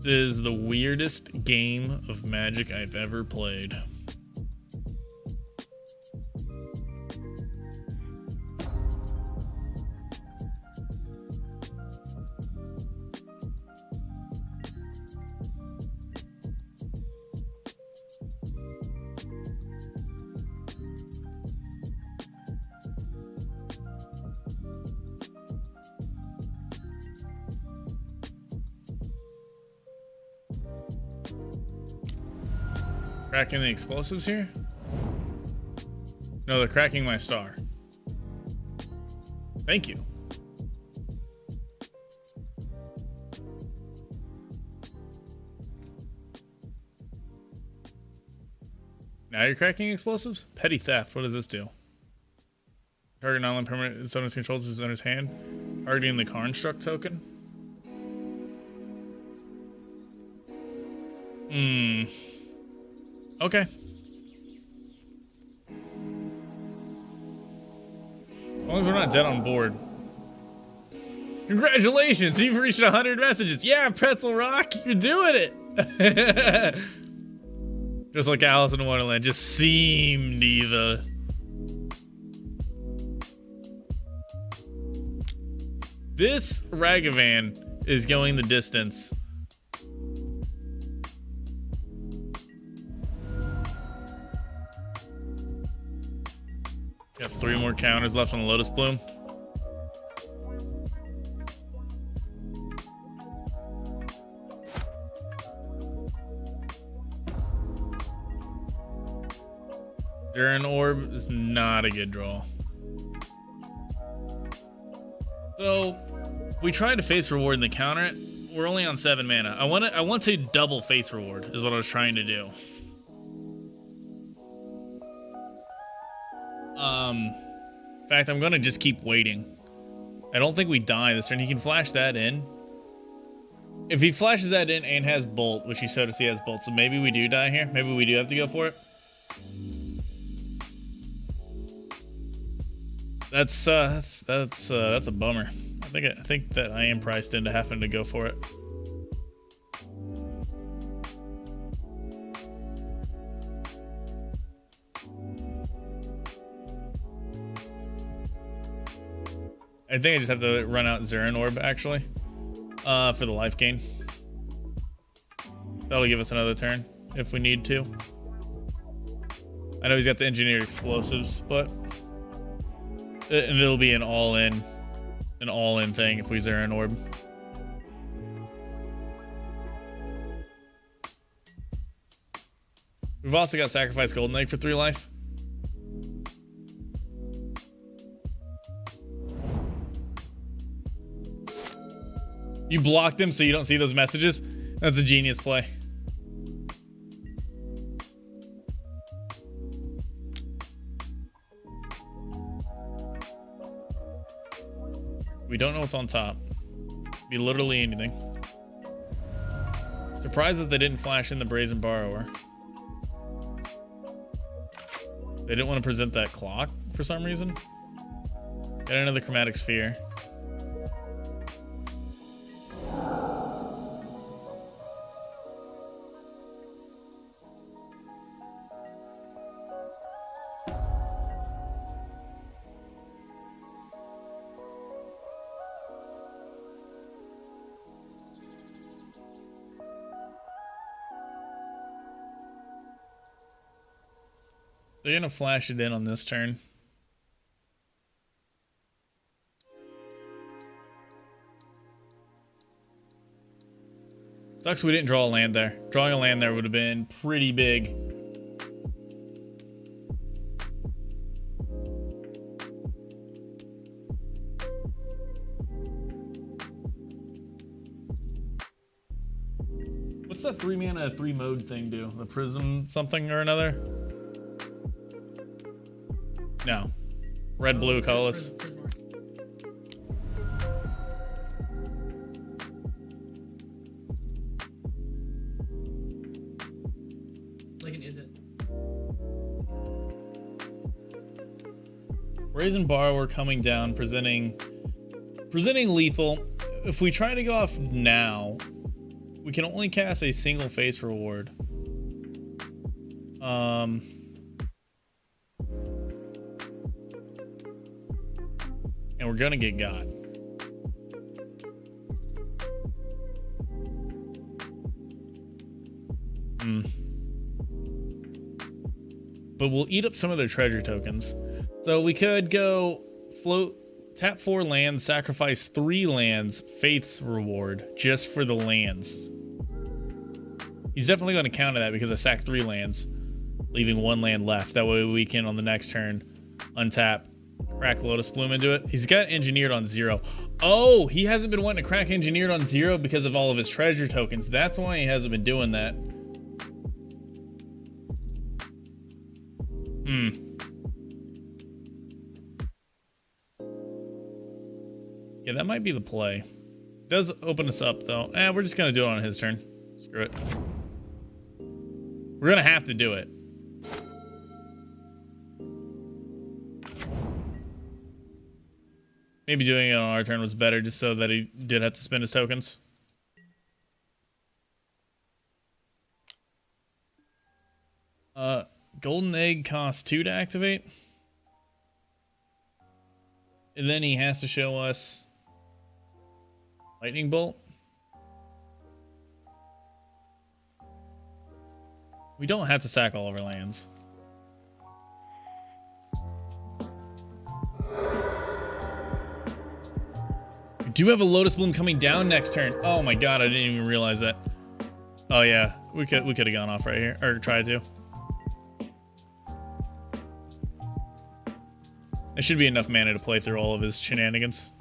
This is the weirdest game of Magic I've ever played. Cracking the explosives here? No, they're cracking my star. Thank you. Now you're cracking explosives? Petty theft. What does this do? Target non permanent its owner's controls his owner's hand. Targeting the Construct token. Okay. As long as we're not dead on board. Congratulations! You've reached 100 messages. Yeah, Pretzel Rock, you're doing it. Just like Alice in Wonderland, just seem diva. This Ragavan is going the distance. Got 3 more counters left on the Lotus Bloom. Durin Orb is not a good draw. So, if we try to face reward and the counter it, we're only on 7 mana. I want to double face reward is what I was trying to do. In fact, I'm gonna just keep waiting. I don't think we die this turn. He can flash that in. If he flashes that in and has Bolt, which he showed us he has Bolt, so maybe we do die here. Maybe we do have to go for it. That's a bummer. I think that I am priced into having to go for it. I think I just have to run out Zurin Orb, actually, for the life gain. That'll give us another turn, if we need to. I know he's got the Engineered Explosives, but... And it'll be an all-in thing if we Zurin Orb. We've also got Sacrifice Golden Egg for 3 life. You blocked them so you don't see those messages? That's a genius play. We don't know what's on top. Be literally anything. Surprised that they didn't flash in the Brazen Borrower. They didn't want to present that clock for some reason. Get another Chromatic Sphere. They're gonna flash it in on this turn. Sucks we didn't draw a land there. Drawing a land there would have been pretty big. that 3 mana 3 mode thing do? The prism something or another? No. Red, blue, colorless. Prismark. Like an is it? Brazen Borrower coming down, presenting lethal. If we try to go off now, we can only cast a single face reward. And we're gonna get got. But we'll eat up some of their treasure tokens. So we could go float, tap 4 lands, sacrifice 3 lands, Faith's reward, just for the lands. He's definitely going to counter that because I sacked 3 lands, leaving 1 land left. That way we can, on the next turn, untap, crack Lotus Bloom into it. He's got Engineered on 0. Oh, he hasn't been wanting to crack Engineered on 0 because of all of his treasure tokens. That's why he hasn't been doing that. Yeah, that might be the play. It does open us up, though. We're just going to do it on his turn. Screw it. We're going to have to do it. Maybe doing it on our turn was better, just so that he did have to spend his tokens. Golden Egg costs 2 to activate. And then he has to show us Lightning Bolt. We don't have to sack all of our lands. We do have a Lotus Bloom coming down next turn. Oh my god, I didn't even realize that. Oh yeah, we could have gone off right here, or tried to. There should be enough mana to play through all of his shenanigans.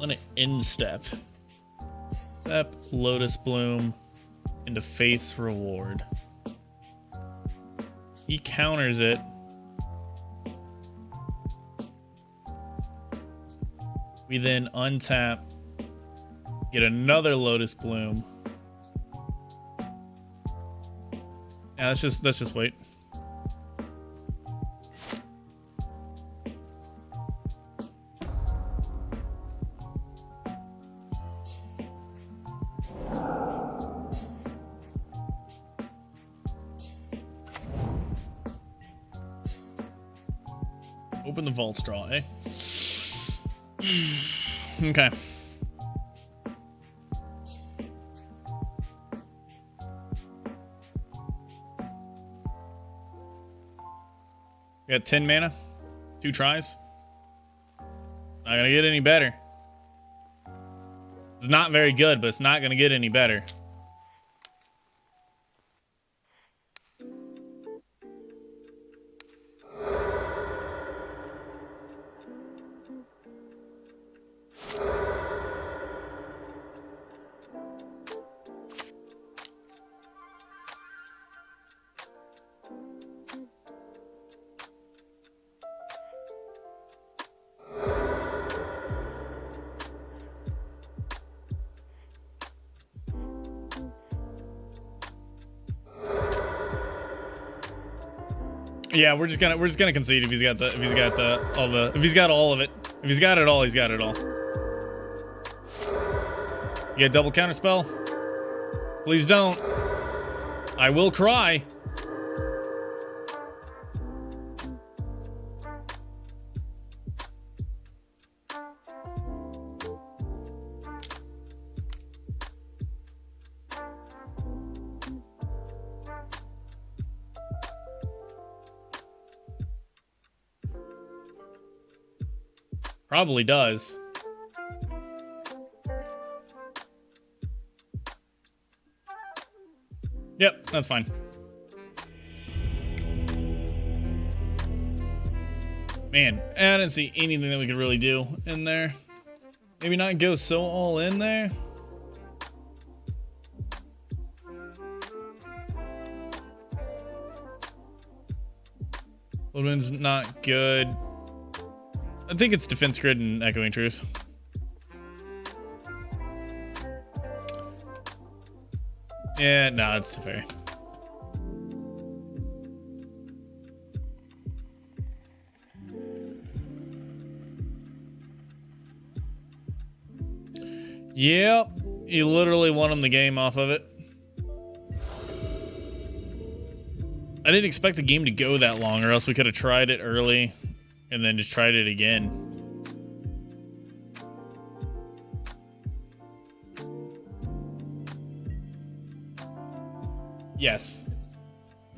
Let it instep. Step Lotus Bloom into Faith's Reward. He counters it. We then untap, get another Lotus Bloom. Yeah, let's just wait. Open the vault straw, eh? Okay. We got 10 mana, 2 tries. Not gonna get any better. It's not very good, but it's not gonna get any better. Yeah, we're just gonna concede if he's got all of it. If he's got it all, he's got it all. You get double counter spell? Please don't. I will cry. Probably does. Yep, that's fine. Man, I didn't see anything that we could really do in there. Maybe not go so all in there. Woodman's not good. I think it's Defense Grid and Echoing Truth. Yeah, no, it's fair. Yep, you literally won him the game off of it. I didn't expect the game to go that long, or else we could have tried it early and then just tried it again. Yes.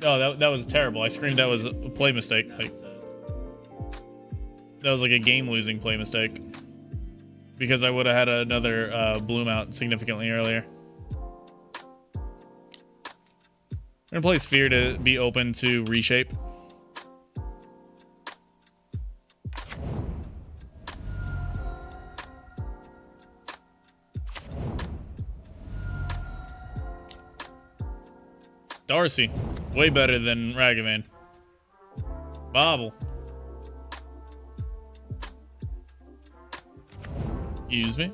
No, that was terrible. I screamed that was a play mistake. Like, that was like a game-losing play mistake. Because I would have had another bloom out significantly earlier. We're gonna play Sphere to be open to reshape. Darcy, way better than Ragavan. Bobble. Use me.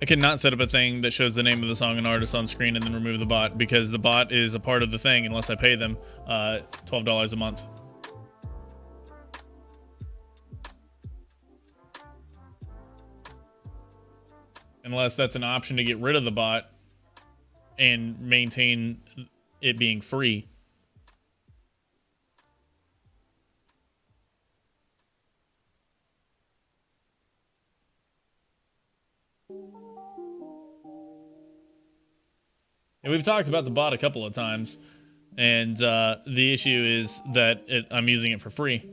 I cannot set up a thing that shows the name of the song and artist on screen and then remove the bot, because the bot is a part of the thing unless I pay them $12 a month. Unless that's an option to get rid of the bot and maintain it being free. And we've talked about the bot a couple of times, and the issue is that I'm using it for free.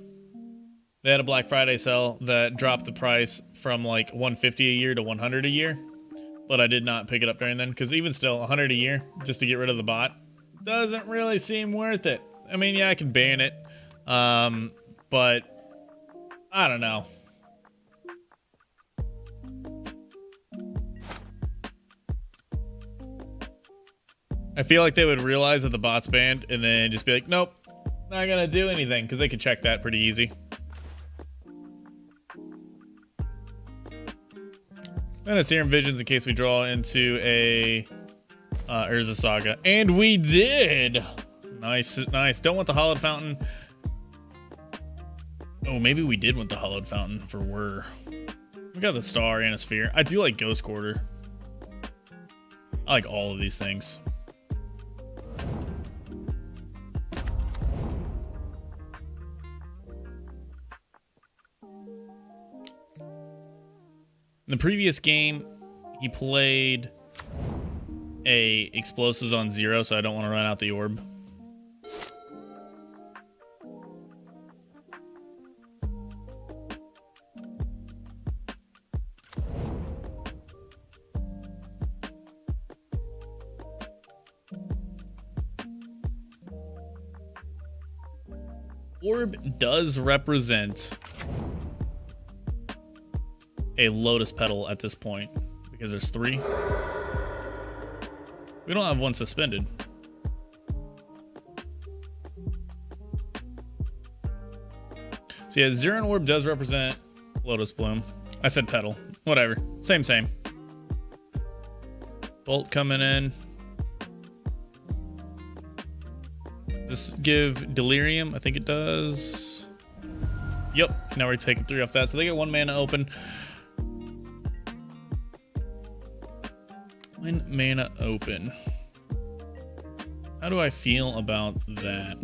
They had a Black Friday sale that dropped the price from like $150 a year to $100 a year, but I did not pick it up during then, because even still, $100 a year just to get rid of the bot doesn't really seem worth it. I mean, yeah, I can ban it, but I don't know. I feel like they would realize that the bot's banned and then just be like, nope, not gonna do anything, because they could check that pretty easy. And a Serum Visions in case we draw into a Urza Saga. And we did! Nice, nice. Don't want the Hollowed Fountain. Oh, maybe we did want the Hollowed Fountain for Whir. We got the Star and a Sphere. I do like Ghost Quarter. I like all of these things. In the previous game, he played a Explosives on 0, so I don't want to run out the orb. Orb does represent a Lotus Petal at this point, because there's 3. We don't have one suspended. So yeah, Zero Orb does represent Lotus Bloom. I said Petal. Whatever. Same. Bolt coming in. Does this give Delirium? I think it does. Yep. Now we're taking 3 off that. So they get 1 mana open. 1 mana open. How do I feel about that?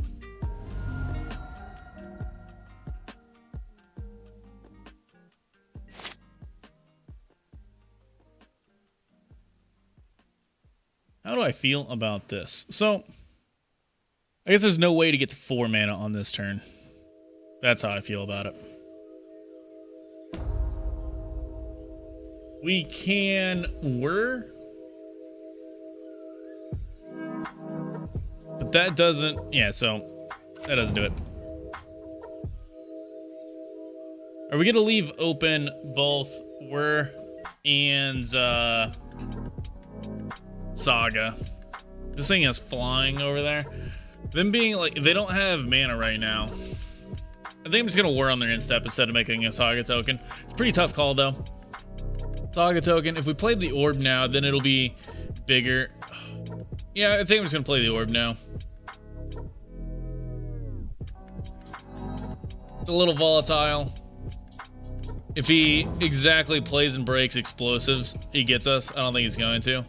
How do I feel about this? So, I guess there's no way to get to 4 mana on this turn. That's how I feel about it. We can Whir. But that doesn't, yeah, so that doesn't do it. Are we gonna leave open both Whir and Saga? This thing is flying over there. Them being like, they don't have mana right now. I think I'm just gonna Whir on their instep instead of making a Saga token. It's a pretty tough call though. Saga token. If we played the orb now, then it'll be bigger. Yeah, I think I'm just gonna play the orb now. It's a little volatile. If he exactly plays and breaks explosives, he gets us. I don't think he's going to.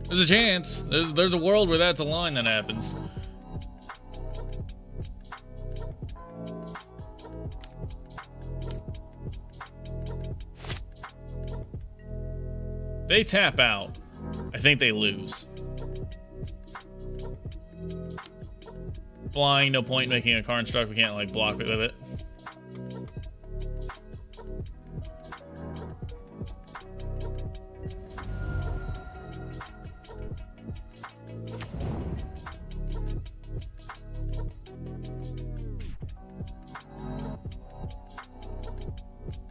There's a chance. There's a world where that's a line that happens. They tap out. I think they lose. Flying, no point making a card struck. We can't like block it with it.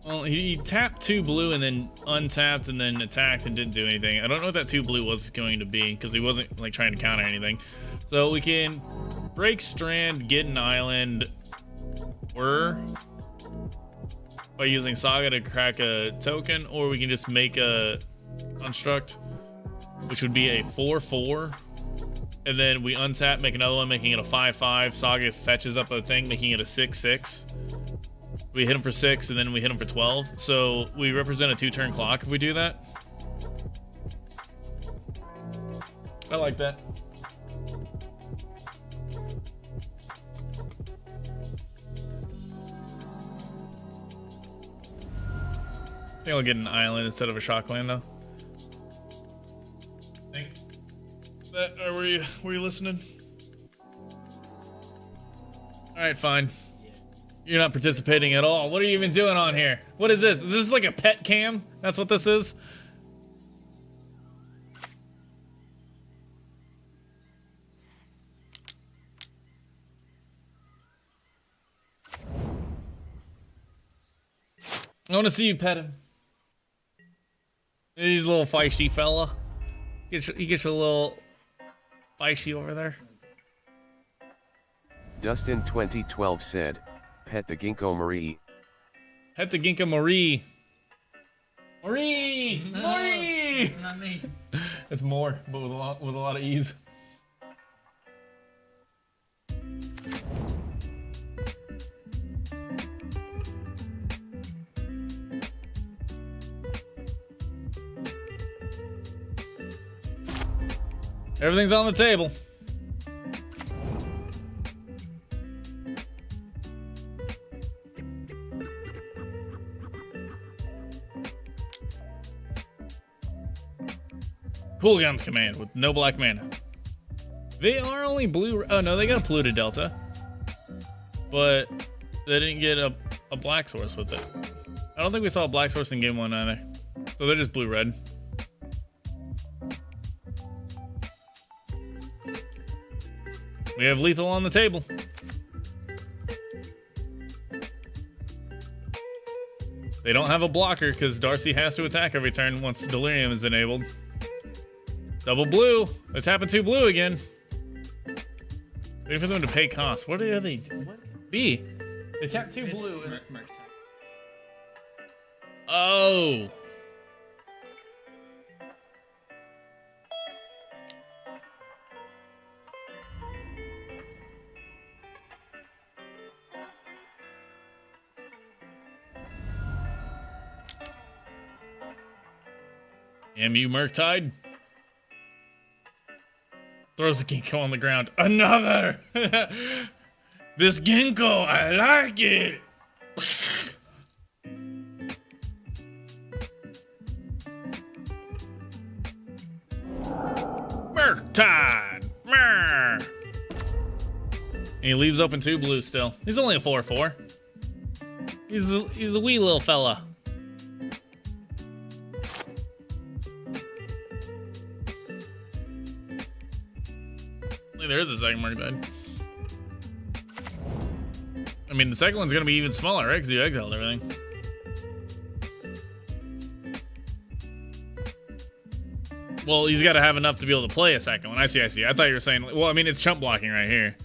Well, he tapped 2 blue and then untapped and then attacked and didn't do anything. I don't know what that 2 blue was going to be because he wasn't like trying to counter anything. So we can break Strand, get an island, or by using Saga to crack a token, or we can just make a construct, which would be a 4/4, and then we untap, make another one, making it a 5/5. Saga fetches up a thing, making it a 6/6. We hit him for 6, and then we hit him for 12. So we represent a 2-turn clock if we do that. I like that. I think I'll get an island instead of a shockland, though. Think that, or were you listening? All right, fine. You're not participating at all. What are you even doing on here? What is this? Is this like a pet cam? That's what this is? I want to see you pet him. He's a little feisty fella. He gets a little feisty over there. Dustin 2012 said, "Pet the Ginkgo Marie." Pet the Ginkgo Marie. Marie! No, Marie! not me. It's more, but with a lot of ease. Everything's on the table. Coolguns command with no black mana. They are only blue. Oh no, they got a polluted delta, but they didn't get a black source with it. I don't think we saw a black source in game 1 either. So they're just blue-red. We have lethal on the table. They don't have a blocker because Darcy has to attack every turn once Delirium is enabled. Double blue. They're tapping 2 blue again. Waiting for them to pay costs. What are they? What? B. They tap 2 blue. Oh. Damn you, Murktide. Throws the Ginkgo on the ground. Another! This Ginkgo, I like it! Murktide! Mer! And he leaves open 2 blue still. He's only a 4/4. He's a wee little fella. There is a second mark died. I mean, the second one's gonna be even smaller, right? Because you exiled everything. Well, he's got to have enough to be able to play a second one. I see. I thought you were saying... Well, I mean, it's chump blocking right here.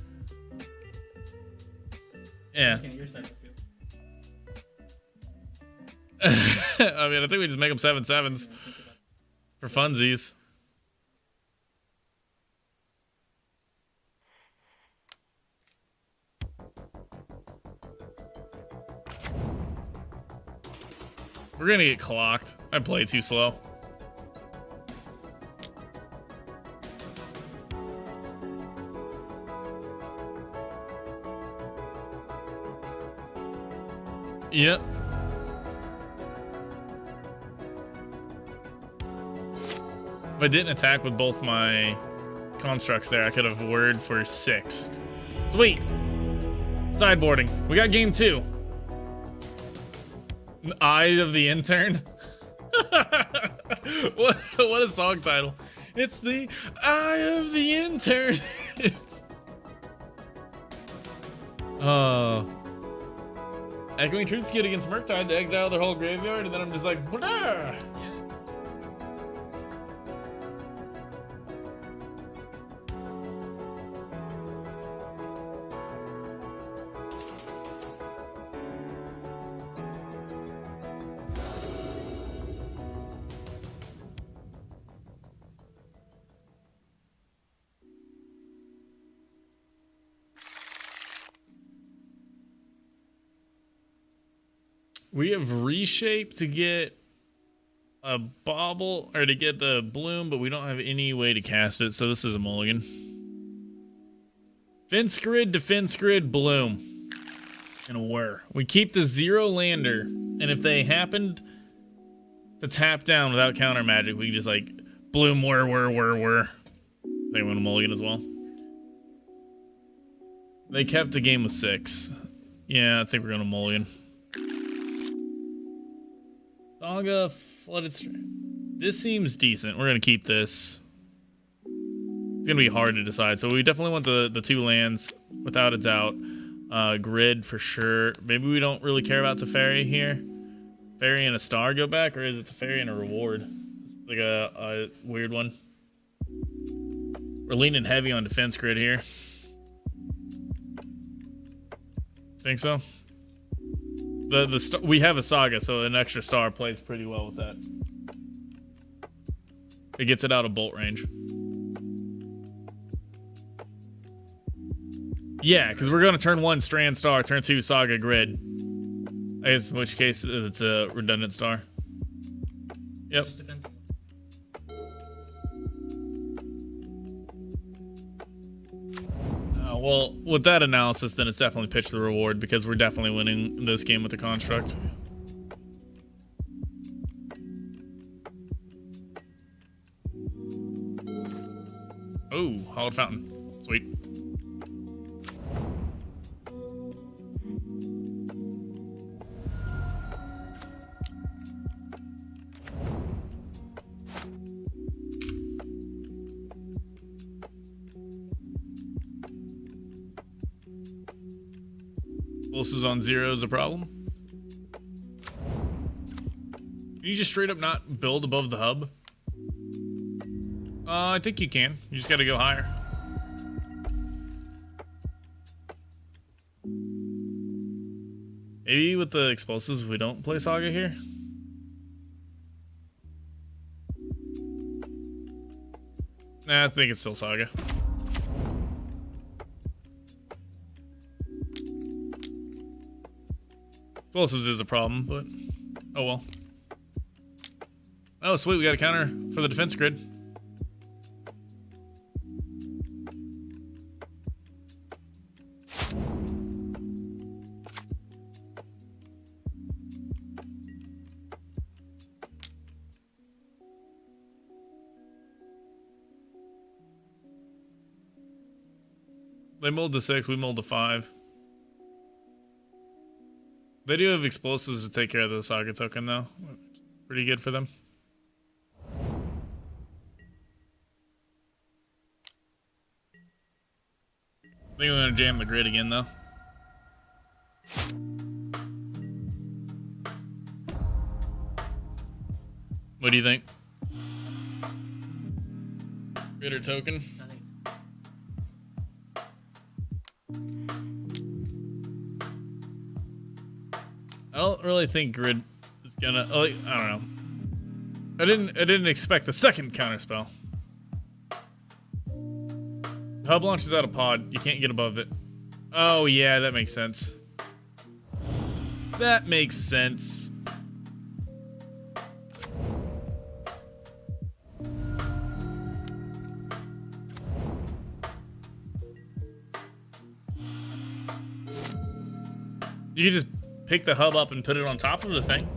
Yeah. Okay, your second field. I mean, I think we just make them 7/7s for funsies. We're gonna get clocked. I play too slow. Yep. If I didn't attack with both my constructs there, I could have word for 6. Sweet. Sideboarding. We got game 2. Eye of the Intern. What a song title. It's the Eye of the Intern. Oh. Echoing Truth's good against Murktide to exile their whole graveyard, and then I'm just like, blah! Yeah. We have reshaped to get a bauble, or to get the bloom, but we don't have any way to cast it, so this is a mulligan. Fence grid, defense grid, bloom. And a whir. We keep the 0 lander, and if they happened to tap down without counter magic, we can just like bloom, whir. They win a mulligan as well. They kept the game with 6. Yeah, I think we're gonna mulligan. Saga, Flooded Stream. This seems decent. We're going to keep this. It's going to be hard to decide. So we definitely want the 2 lands, without a doubt. Grid for sure. Maybe we don't really care about Teferi here. Teferi and a star go back, or is it Teferi and a reward? It's like a weird one. We're leaning heavy on defense grid here. Think so? We have a Saga, so an extra star plays pretty well with that. It gets it out of bolt range. Yeah, because we're going to turn 1 Strand Star, turn 2 Saga Grid. I guess in which case it's a redundant star. Yep. Well, with that analysis, then it's definitely pitch the reward, because we're definitely winning this game with the construct. Oh, Hollowed Fountain. Sweet. Pulses on 0 is a problem. Can you just straight up not build above the hub? I think you can. You just gotta go higher. Maybe with the explosives we don't play Saga here? Nah, I think it's still Saga. Explosives is a problem, but oh well. Oh, sweet, we got a counter for the defense grid. They mulled to 6, we mulled to 5. They do have explosives to take care of the Saga token, though. Pretty good for them. I think we're gonna jam the grid again though. What do you think? Grid or token? I think I don't really think grid is gonna. I don't know. I didn't expect the second counterspell. Hub launches out a pod. You can't get above it. Oh yeah, that makes sense. That makes sense. You can just pick the hub up and put it on top of the thing.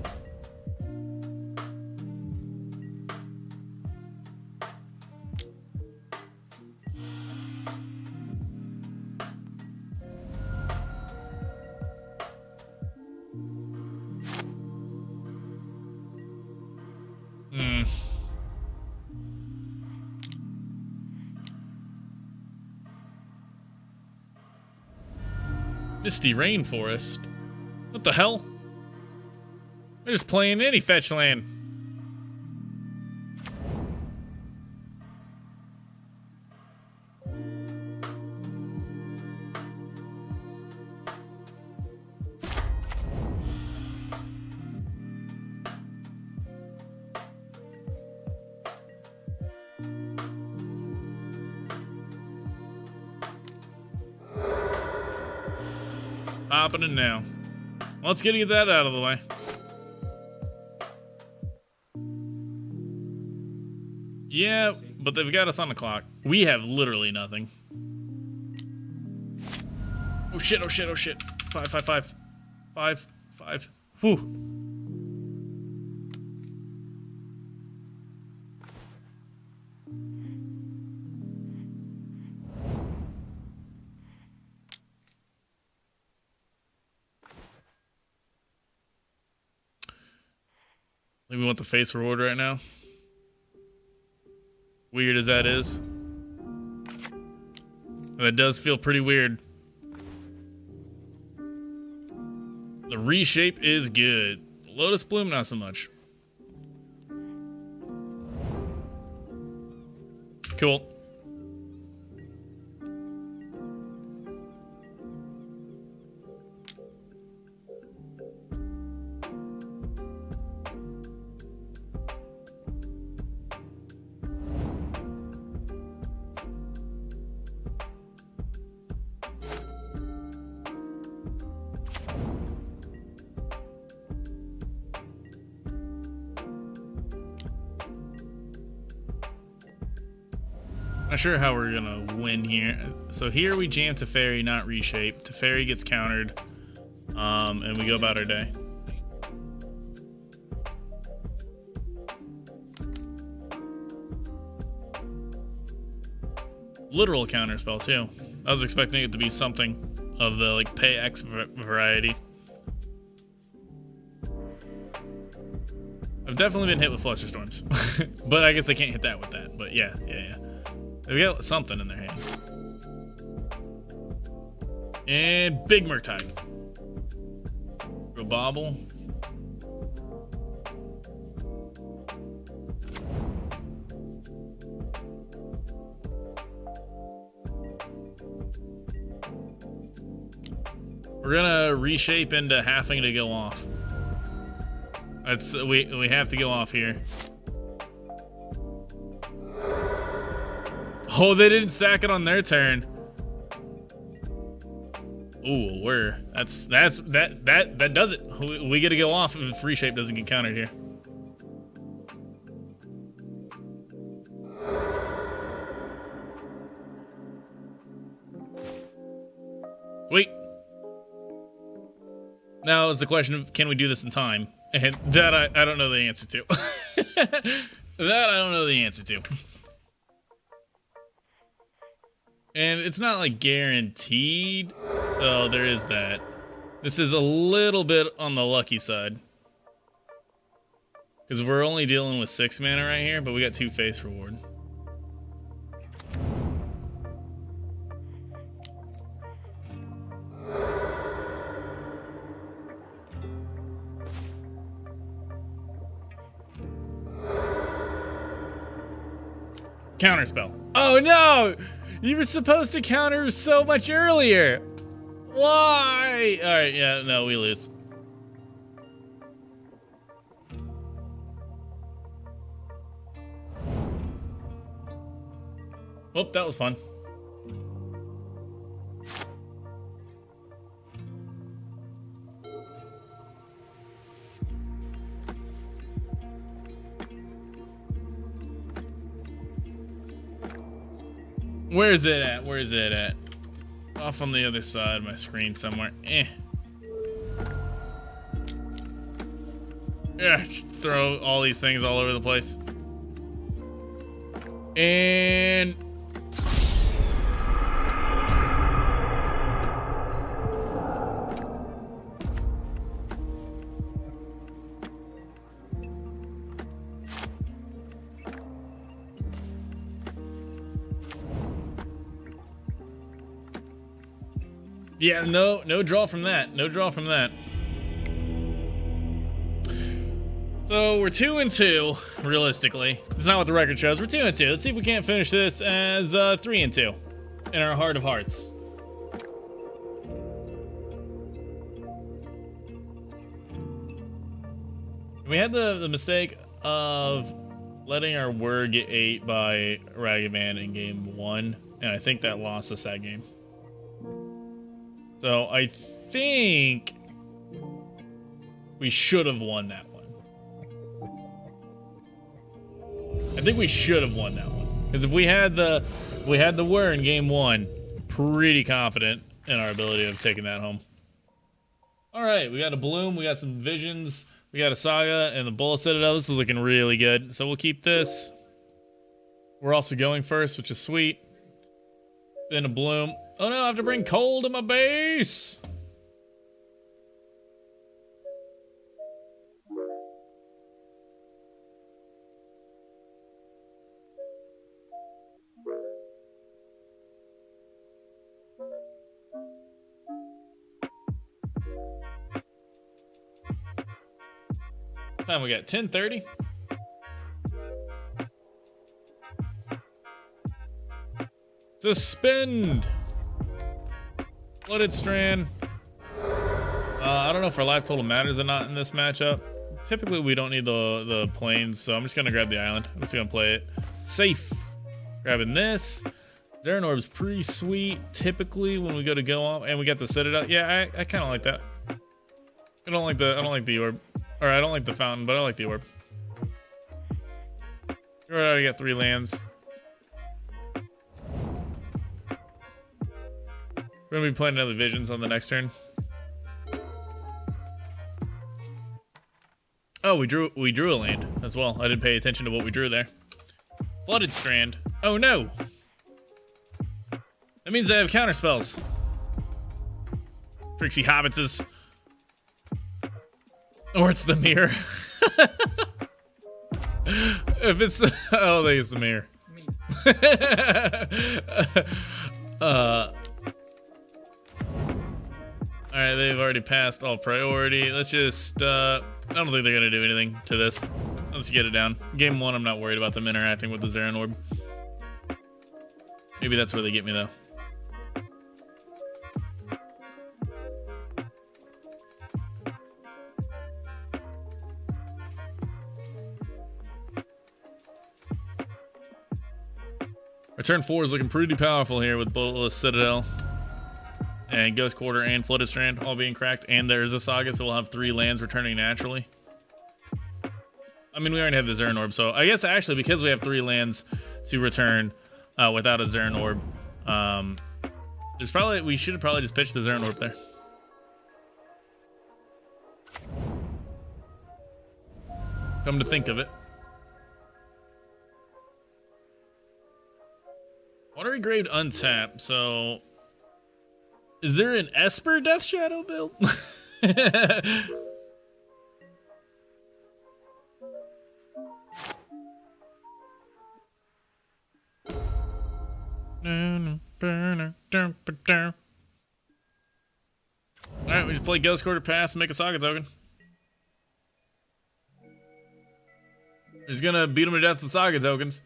Misty Rainforest? What the hell? They're just playing any fetch land. Happening now. Well, let's get that out of the way. Yeah, but they've got us on the clock. We have literally nothing. Oh shit, oh shit, oh shit. 5, 5, 5. 5, 5. Whew. I think we want the face reward right now. Weird as that is. That does feel pretty weird. The reshape is good. Lotus Bloom, not so much. Cool. Not sure how we're gonna win here. So here we jam Teferi, not reshape. Teferi gets countered, and we go about our day. Literal counterspell too. I was expecting it to be something of the like pay X variety. I've definitely been hit with Flusterstorms, but I guess they can't hit that with that. But yeah. They've got something in their hand. And big Murktide. Bobble. We're gonna reshape into having to go off. That's we have to go off here. Oh, they didn't sack it on their turn. Ooh, that does it. We get to go off if reshape doesn't get countered here. Wait. Now it's the question of can we do this in time? And that I don't know the answer to. That I don't know the answer to. And it's not like guaranteed, so there is that. This is a little bit on the lucky side. Because we're only dealing with 6 mana right here, but we got 2 face reward. Counterspell. Oh no! You were supposed to counter so much earlier. Why? All right, yeah, no, we lose. Oh, that was fun. Where is it at? Where is it at? Off on the other side of my screen somewhere. Yeah, just throw all these things all over the place. And yeah, no draw from that. No draw from that. So we're 2-2, realistically. It's not what the record shows. We're 2-2. Let's see if we can't finish this as 3-2 in our heart of hearts. We had the mistake of letting our word get ate by Ragged Man in game 1, and I think that lost us that game. So I think we should have won that one. I think we should have won that one, because if we had the word in game 1, pretty confident in our ability of taking that home. All right, we got a Bloom, we got some Visions, we got a Saga, and the Bull Citadel. This is looking really good, so we'll keep this. We're also going first, which is sweet. Then a Bloom. Oh no, I have to bring coal to my base. Time we got 10:30. Suspend. Flooded Strand. I don't know if our life total matters or not in this matchup. Typically, we don't need the planes, so I'm just gonna grab the island. I'm just gonna play it safe. Grabbing this. Zaren Orb's pretty sweet. Typically, when we go off, and we got the Citadel. Yeah, I kind of like that. I don't like the orb, or I don't like the fountain, but I like the orb. We already got 3 lands. We're gonna be playing another Visions on the next turn. Oh, we drew a land as well. I didn't pay attention to what we drew there. Flooded Strand. Oh no! That means I have counter spells. Trixie Hobbitses. Or it's the mirror. If it's oh, they use the mirror. Alright, they've already passed all priority. Let's just, I don't think they're going to do anything to this. Let's get it down. Game 1, I'm not worried about them interacting with the Zaren Orb. Maybe that's where they get me, though. Our turn 4 is looking pretty powerful here with Bulletless Citadel. And Ghost Quarter and Flooded Strand all being cracked. And there's a Saga, so we'll have 3 lands returning naturally. I mean, we already have the Zaren Orb, so I guess actually because we have 3 lands to return without a Zaren Orb, we should have probably just pitched the Zaren Orb there. Come to think of it. Water Engraved untap, so is there an Esper Death Shadow build? Alright, we just play Ghost Quarter Pass and make a Saga token. He's gonna beat him to death with Saga tokens.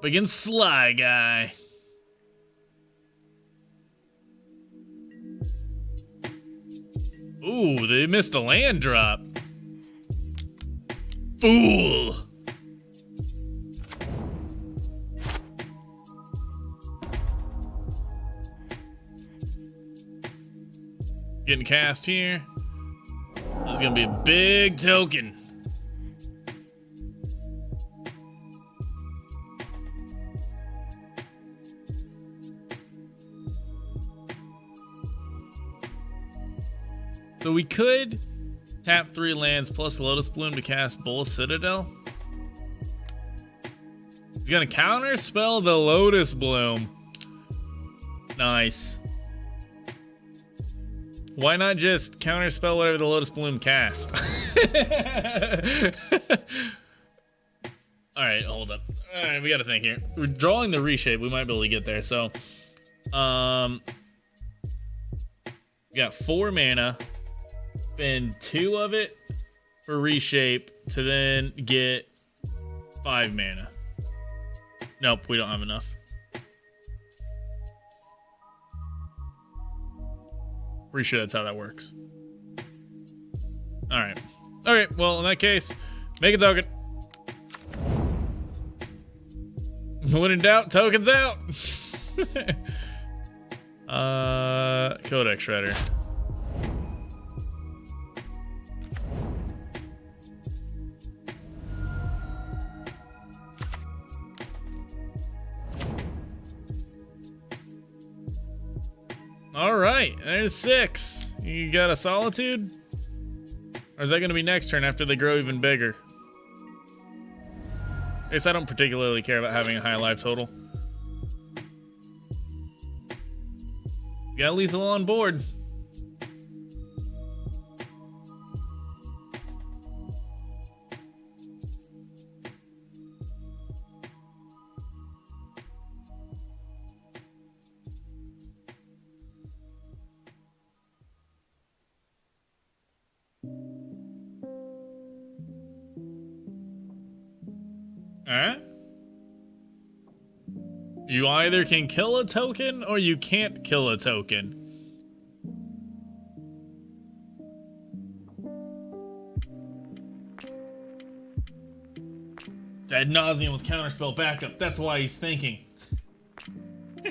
Against Sly Guy. Ooh, they missed a land drop. Fool. Getting cast here. This is gonna be a big token. So we could tap 3 lands plus Lotus Bloom to cast Bull Citadel. He's gonna counter spell the Lotus Bloom. Nice. Why not just counter spell whatever the Lotus Bloom cast? Alright, hold up. Alright, we gotta think here. We're drawing the reshape, we might be able to get there. So we got 4 mana. Spend 2 of it for reshape to then get 5 mana. Nope, we don't have enough. Pretty sure that's how that works. Alright. Okay, well, in that case, make a token. When in doubt, tokens out. Codex Shredder. All right, there's 6. You got a Solitude? Or is that going to be next turn after they grow even bigger? I guess I don't particularly care about having a high life total. You got lethal on board. Alright. You either can kill a token or you can't kill a token. It's ad nauseam with counterspell backup. That's why he's thinking. Do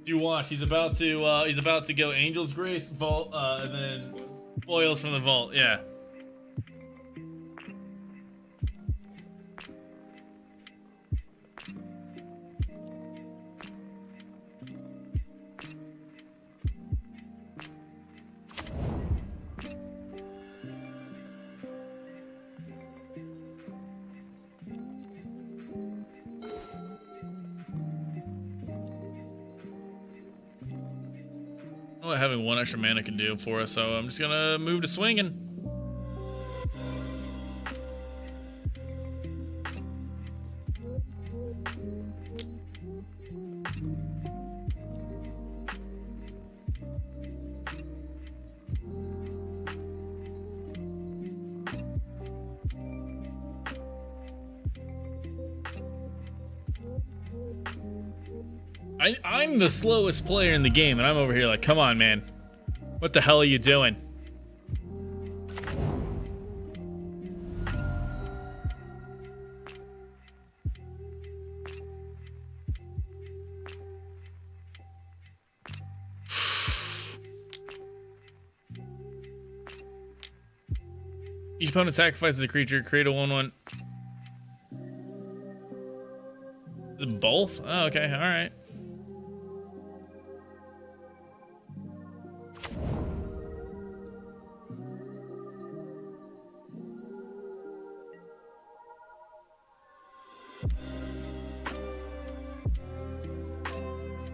you watch? He's about to go Angel's Grace, Vault, and then Foils from the Vault. Yeah. What having 1 extra mana can do for us, so I'm just gonna move to swinging. I'm the slowest player in the game, and I'm over here like, come on, man. What the hell are you doing? Each opponent sacrifices a creature, create a 1/1. Is it both? Oh, okay, alright.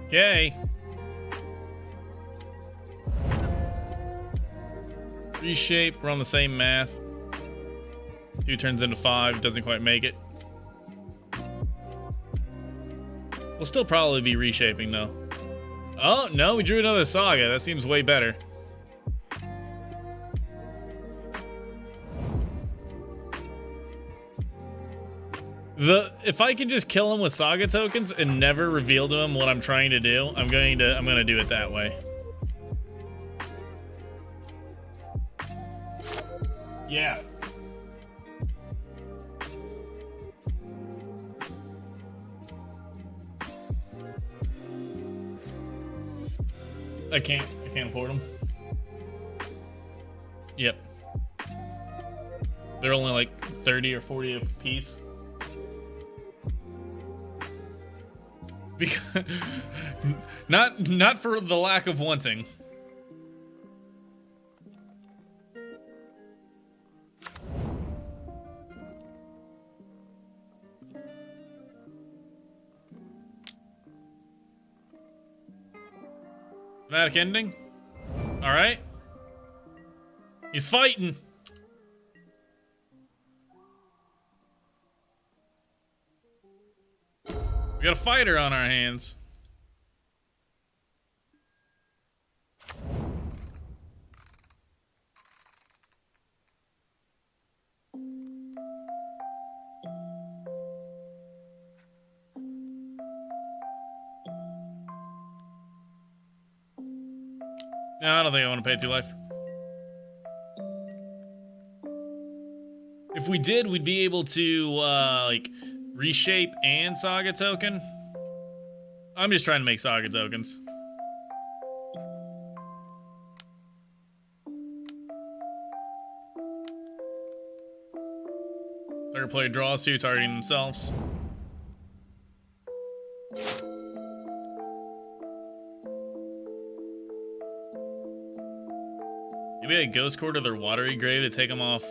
Okay. Reshape, we're on the same math. 2 turns into 5, doesn't quite make it. We'll still probably be reshaping though. Oh, no, we drew another Saga. That seems way better. If I can just kill him with Saga tokens and never reveal to him what I'm trying to do, I'm gonna do it that way. Yeah. I can't afford them. Yep. They're only like 30 or 40 a piece. Because not for the lack of wanting. Dramatic ending? Alright. He's fighting. We got a fighter on our hands. No, I don't think I want to pay 2 life. If we did, we'd be able to, like, reshape and Saga token. I'm just trying to make Saga tokens. Third player draws 2, targeting themselves. Maybe a Ghost Court or their Watery Grave to take them off.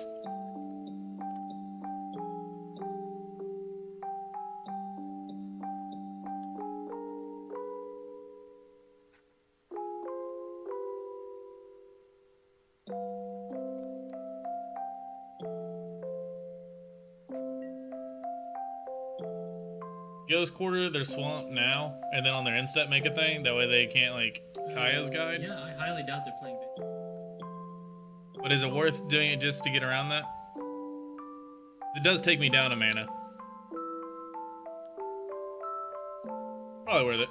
Ghost Quarter their swamp now, and then on their end step make a thing. That way they can't, like, Kaya's Guide. Yeah, I highly doubt they're playing this. But is it worth doing it just to get around that? It does take me down a mana. Probably worth it.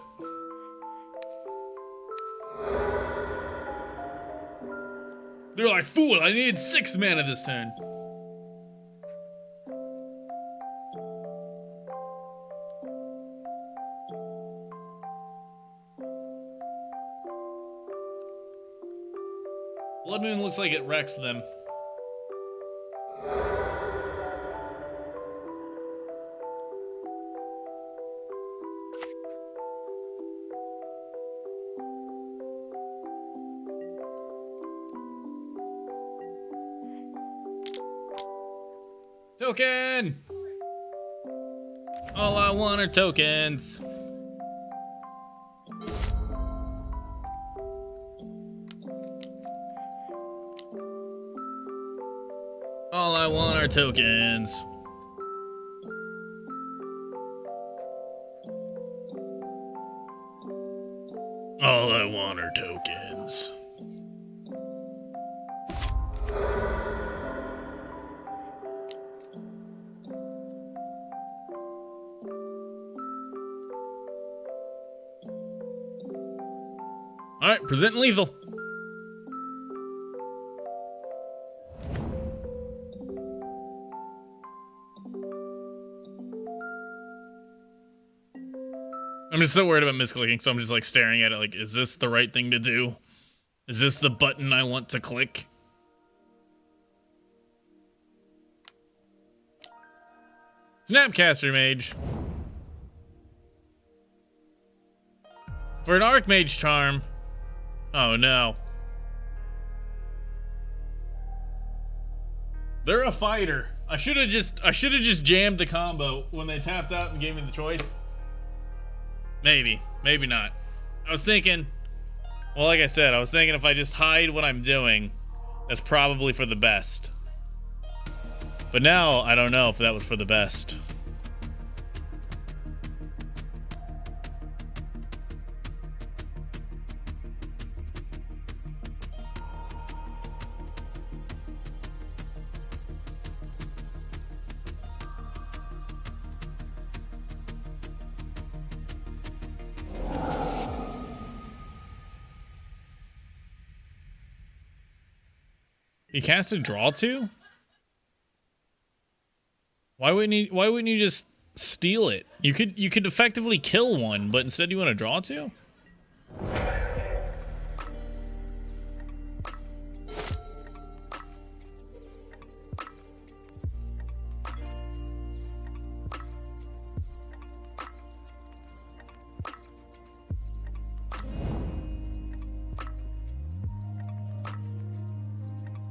They're like, fool, I needed 6 mana this turn. Blood Moon looks like it wrecks them. Token! All I want are tokens. All I want are tokens. All I want are tokens. All right, present lethal. I'm just so worried about misclicking, so I'm just like staring at it like, is this the right thing to do? Is this the button I want to click? Snapcaster Mage. For an Archmage Charm. Oh no. They're a fighter. I should have just jammed the combo when they tapped out and gave me the choice. Maybe, maybe not. I was thinking, well, like I said, I was thinking if I just hide what I'm doing, that's probably for the best. But now, I don't know if that was for the best. He cast a draw 2? Why wouldn't you just steal it? You could effectively kill one, but instead you want to draw 2?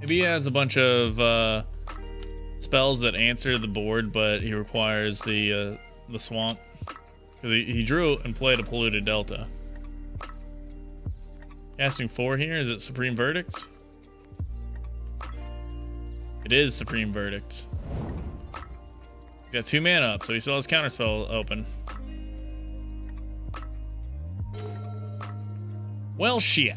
Maybe he has a bunch of spells that answer the board, but he requires the swamp. Because he drew and played a Polluted Delta. Casting 4 here, is it Supreme Verdict? It is Supreme Verdict. He's got 2 mana up, so he still has Counterspell open. Well, shit.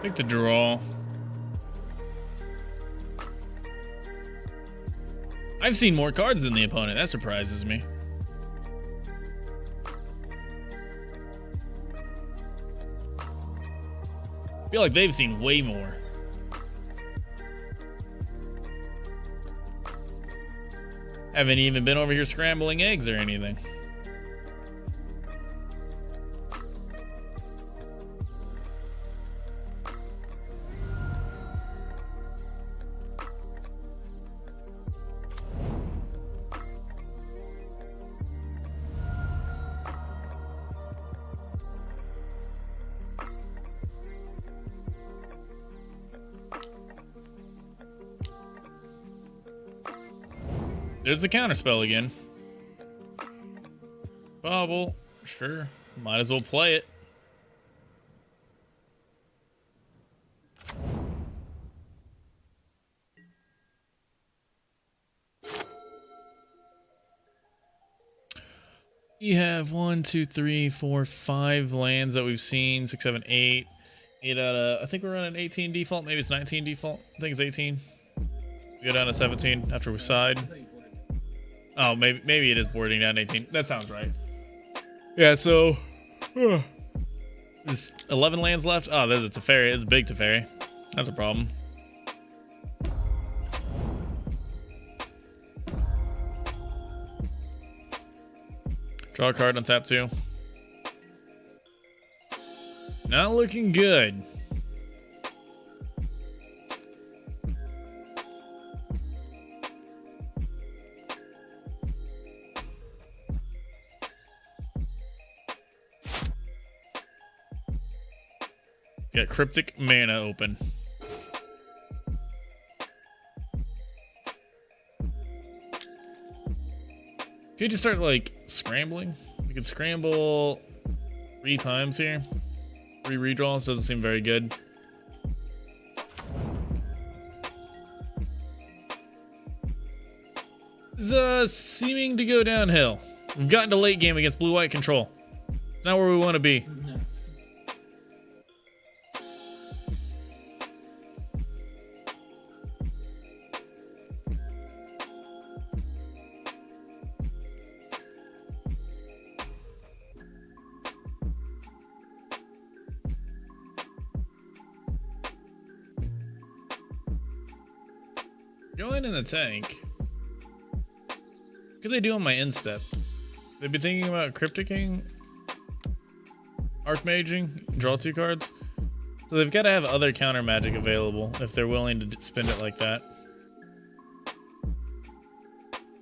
Take the draw. I've seen more cards than the opponent. That surprises me. I feel like they've seen way more. Haven't even been over here scrambling eggs or anything. There's the counterspell again. Bubble, sure. Might as well play it. We have 1, 2, 3, 4, 5 lands that we've seen. 6, 7, 8. 8 out of, I think we're running 18 default. Maybe it's 19 default. I think it's 18. We go down to 17 after we side. Oh, maybe it is boarding down 18. That sounds right. Yeah, so there's 11 lands left. Oh, there's a Teferi. It's a big Teferi. That's a problem. Draw a card on tap 2. Not looking good. Got Cryptic Mana open. Could you just start like scrambling? We could scramble 3 times here. 3 redraws doesn't seem very good. Is seeming to go downhill. We've gotten to late game against blue-white control. It's not where we want to be. Going in the tank. What could they do on my instep? They'd be thinking about Crypticking, Archmaging, draw 2 cards. So they've got to have other counter magic available if they're willing to spend it like that.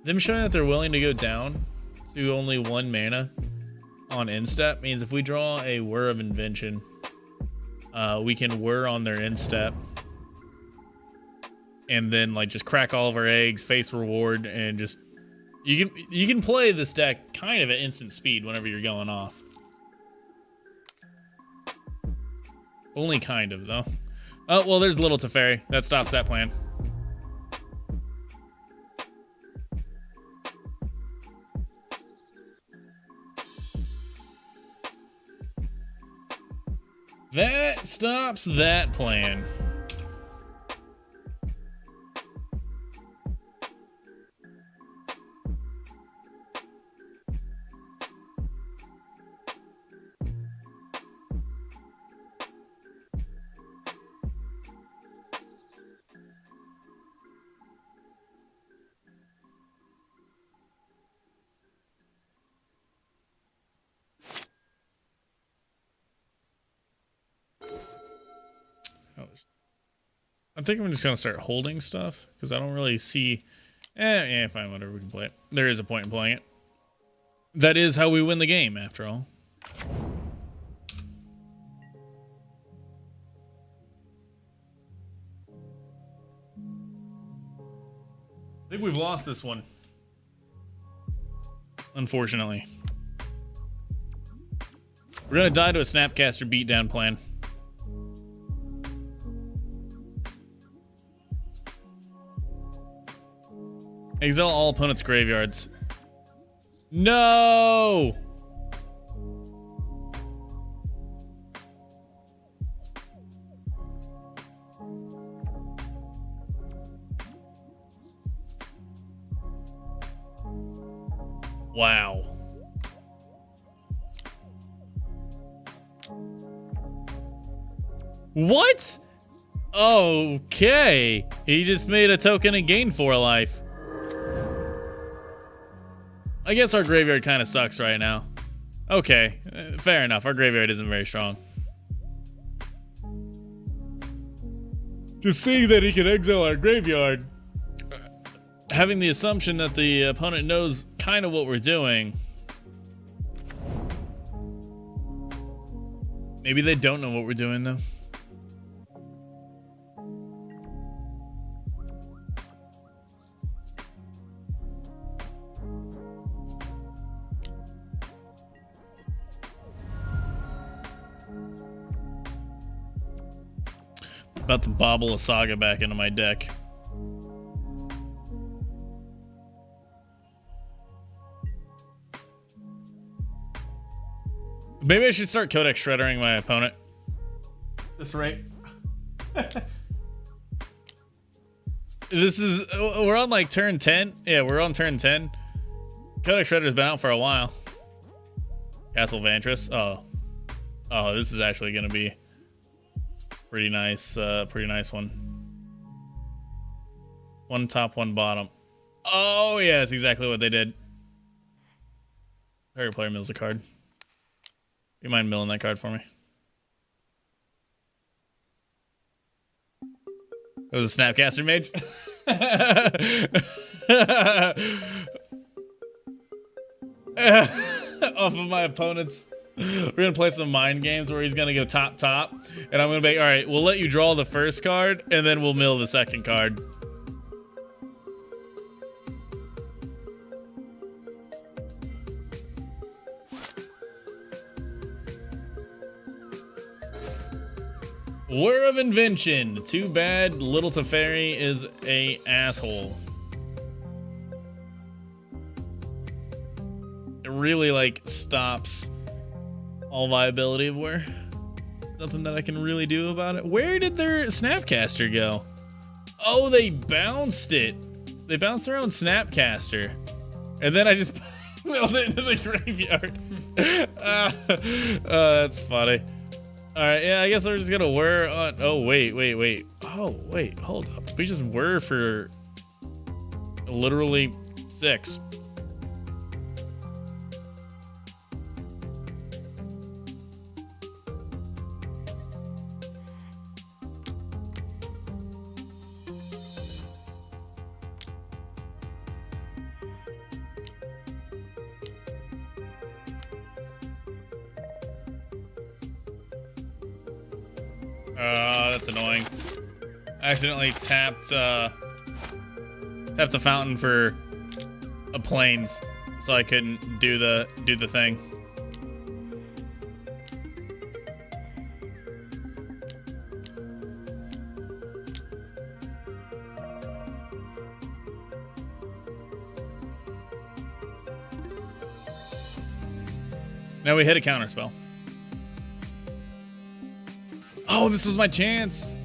Them showing that they're willing to go down to only 1 mana on instep means if we draw a Whir of Invention, we can Whir on their instep. And then like just crack all of our eggs, face reward, and just you can play this deck kind of at instant speed whenever you're going off. Only kind of though. Oh, well, there's Little Teferi. That stops that plan. That stops that plan. I think I'm just gonna start holding stuff because I don't really see. Yeah, fine, whatever. We can play it. There is a point in playing it. That is how we win the game, after all. I think we've lost this one, unfortunately. We're gonna die to a Snapcaster beatdown plan. Exile all opponents' graveyards. No! Wow. What? Okay. He just made a token and gained 4 life. I guess our graveyard kind of sucks right now. Okay, fair enough. Our graveyard isn't very strong. Just seeing that he can exile our graveyard, having the assumption that the opponent knows kind of what we're doing. Maybe they don't know what we're doing, though. About to bobble a Saga back into my deck. Maybe I should start Codex Shreddering my opponent. This rate. We're on like turn 10. Yeah, we're on turn 10. Codex Shredder's been out for a while. Castle Vantress. Oh, this is actually gonna be pretty nice one. One top, one bottom. Oh yeah, that's exactly what they did. Target player mills a card. You mind milling that card for me? It was a Snapcaster Mage. Off of my opponent's. We're gonna play some mind games where he's gonna go top, and I'm gonna be all right. We'll let you draw the first card, and then we'll mill the second card. Whir of Invention. Too bad Little Teferi is a asshole. It really like stops all viability of Whir. Nothing that I can really do about it. Where did their Snapcaster go? Oh, they bounced it. They bounced their own Snapcaster. And then I just milled it into the graveyard. That's funny. Alright, yeah, I guess we're just gonna whir on. Oh, wait. Oh, wait, hold up. We just whir for literally 6. That's annoying. I accidentally tapped the fountain for a plains, so I couldn't do the thing. Now we hit a counterspell. Oh, this was my chance.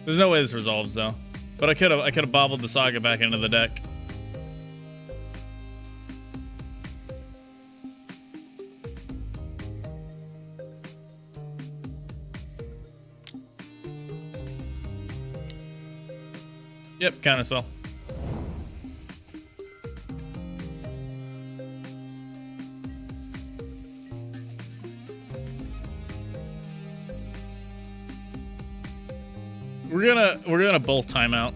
There's no way this resolves though. But I could have bobbled the Saga back into the deck. Yep, counterspell. We're gonna both timeout.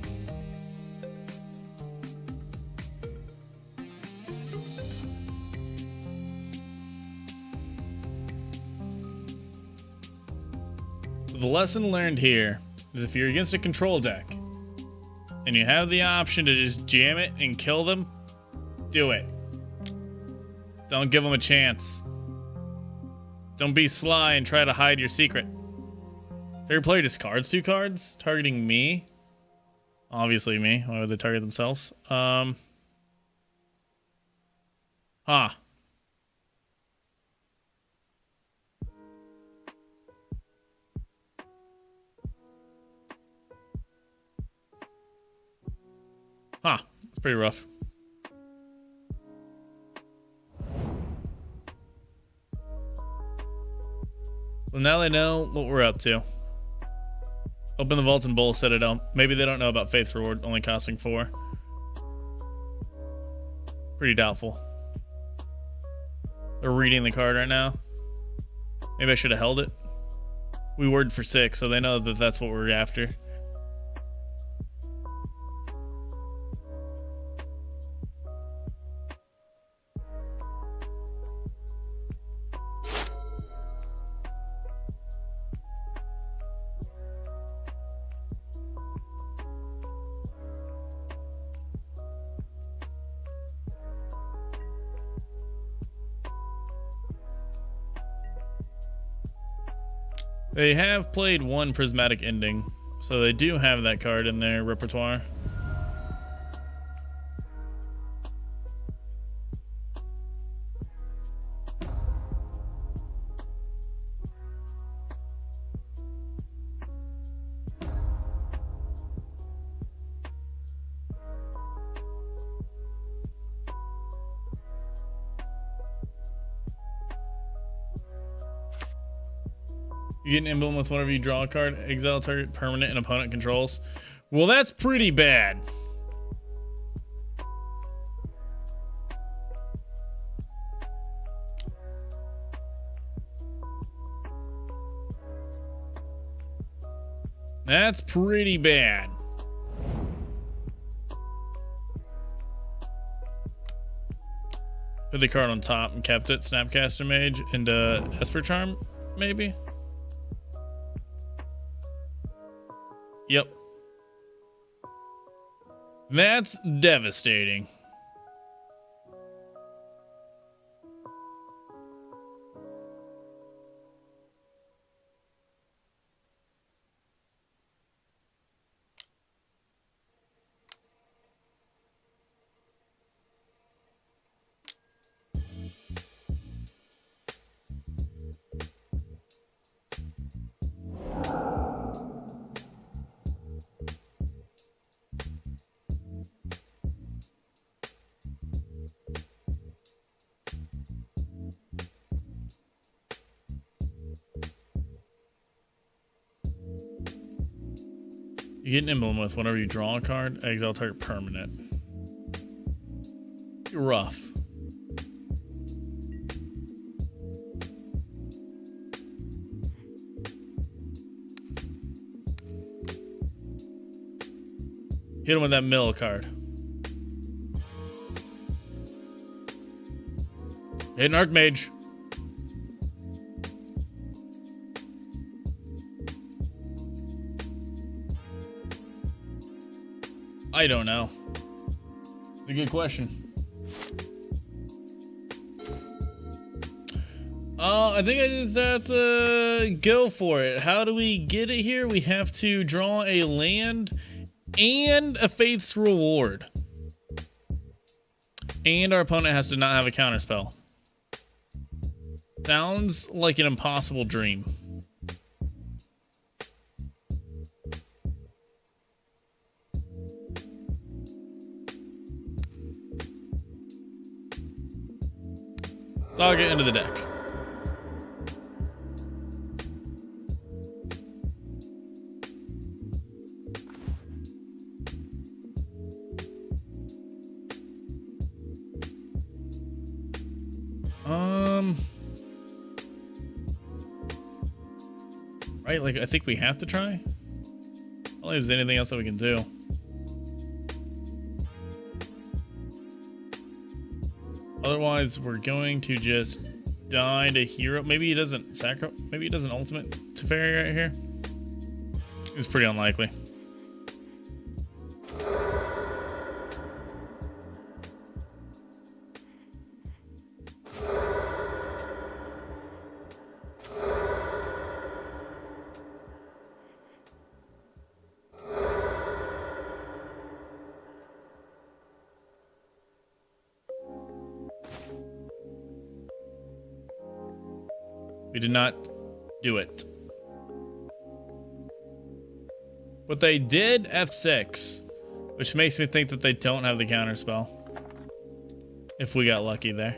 So the lesson learned here is if you're against a control deck and you have the option to just jam it and kill them, do it. Don't give them a chance. Don't be sly and try to hide your secret. Their player discards 2 cards, targeting me. Obviously me. Why would they target themselves? Huh. Huh. It's pretty rough. Well, now they know what we're up to. Open the vaults and bowl Citadel. Maybe they don't know about Faith's Reward only costing 4. Pretty doubtful. They're reading the card right now. Maybe I should have held it. We word for 6, so they know that that's what we're after. They have played 1 Prismatic Ending, so they do have that card in their repertoire. You get an emblem with whenever you draw a card, exile target permanent and opponent controls. Well, that's pretty bad. That's pretty bad. Put the card on top and kept it. Snapcaster Mage and Esper Charm, maybe? Yep. That's devastating. You get an emblem with whenever you draw a card, exile target permanent. Rough. Hit him with that mill card. Hit an Archmage. I don't know. It's a good question. I think I just have to go for it. How do we get it here? We have to draw a land and a Faith's Reward. And our opponent has to not have a counterspell. Sounds like an impossible dream. So I'll get into the deck. Right, like I think we have to try. I don't think there's anything else that we can do. Otherwise, we're going to just die to hero. Maybe he doesn't sacrifice. Maybe he doesn't ultimate Teferi right here. It's pretty unlikely. We did not do it. But they did F6, which makes me think that they don't have the counterspell. If we got lucky there.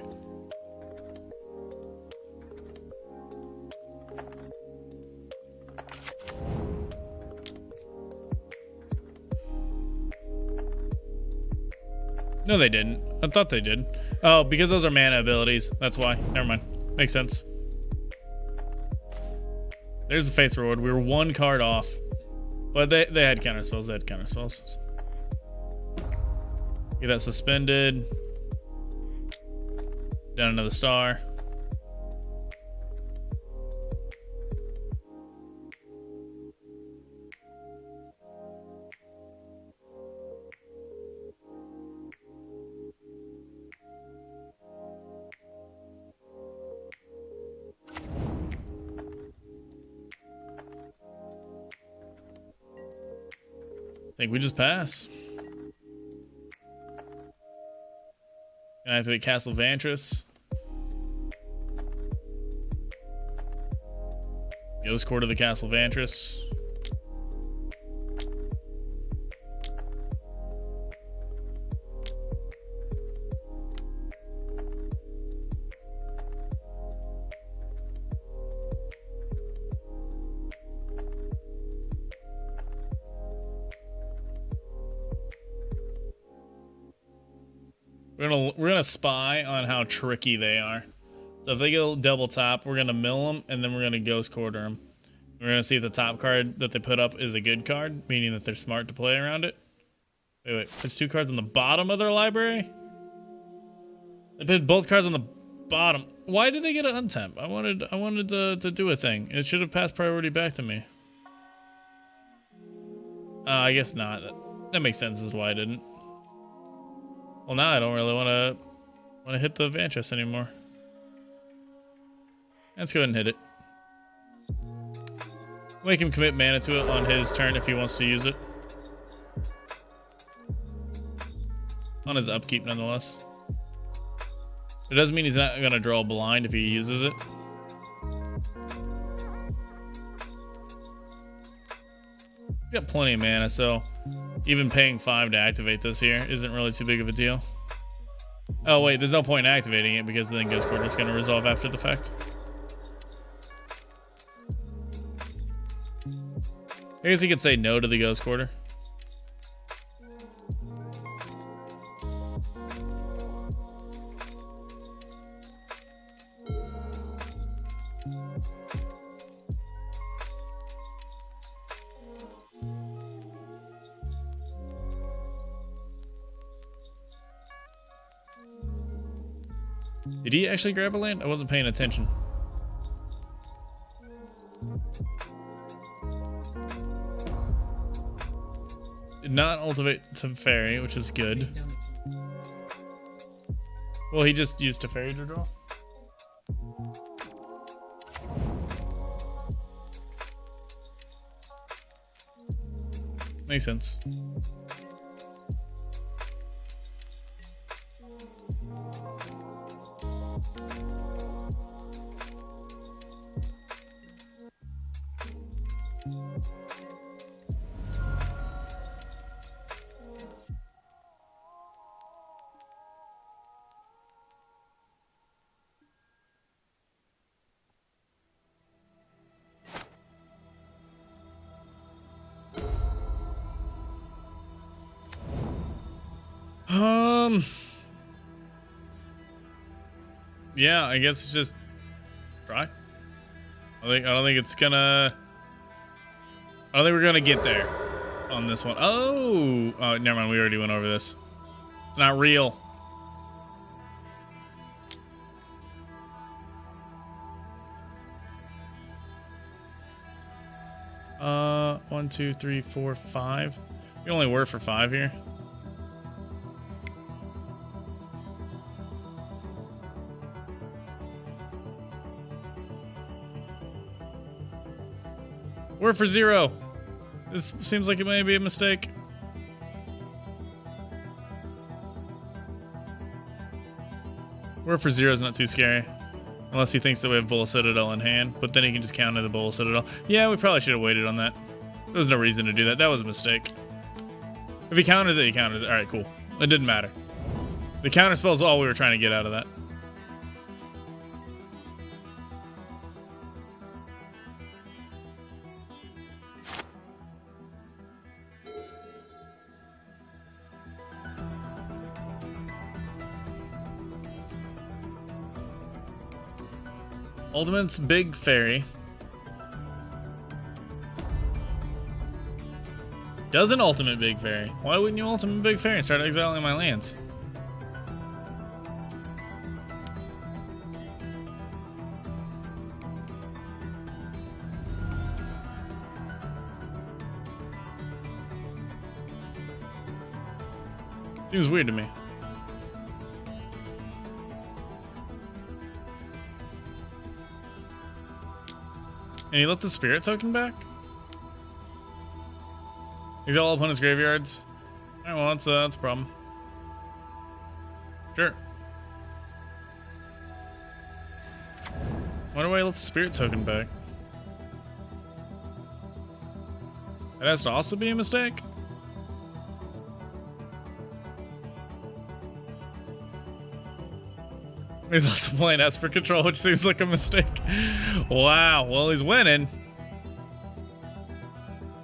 No, they didn't. I thought they did. Oh, because those are mana abilities. That's why. Never mind. Makes sense. There's the Faith Reward. We were one card off. But they had counterspells. They had counterspells. Get that suspended. Down another star. I think we just pass. Gonna activate Castle Vantress. Ghost Court of the Castle Vantress. We're gonna spy on how tricky they are. So if they go double top, we're gonna mill them, and then we're gonna ghost quarter them. We're gonna see if the top card that they put up is a good card, meaning that they're smart to play around it. Wait, there's two cards on the bottom of their library. They put both cards on the bottom. Why did they get an untap? I wanted to do a thing. It should have passed priority back to me. I guess not. That makes sense as why I didn't. Well, now I don't really want to hit the Vantress anymore. Let's go ahead and hit it. Make him commit mana to it on his turn if he wants to use it. On his upkeep, nonetheless. It doesn't mean he's not going to draw blind if he uses it. He's got plenty of mana, so even paying 5 to activate this here isn't really too big of a deal. Oh wait, there's no point in activating it because then Ghost Quarter is going to resolve after the fact. I guess he could say no to the Ghost Quarter. Did he actually grab a land? I wasn't paying attention. Did not ultimate Teferi, which is good. Well, he just used Teferi to draw. Makes sense. Yeah, I guess it's just try. I don't think it's gonna. I don't think we're gonna get there on this one. Oh, never mind. We already went over this. It's not real. One, two, three, four, five. We only were for 5 here. We're for 0. This seems like it may be a mistake. We're for 0 is not too scary. Unless he thinks that we have Bull Citadel in hand. But then he can just counter the Bull Citadel. Yeah, we probably should have waited on that. There was no reason to do that. That was a mistake. If he counters it, he counters it. Alright, cool. It didn't matter. The counter spell is all we were trying to get out of that. Ultimate's Big Fairy. Does an ultimate Big Fairy. Why wouldn't you ultimate Big Fairy and start exiling my lands? Seems weird to me. And he left the spirit token back? Exile all opponents' graveyards. Alright, well, that's a problem. Sure. Wonder why he left the spirit token back. That has to also be a mistake? He's also playing Esper Control, which seems like a mistake. Wow, well, he's winning.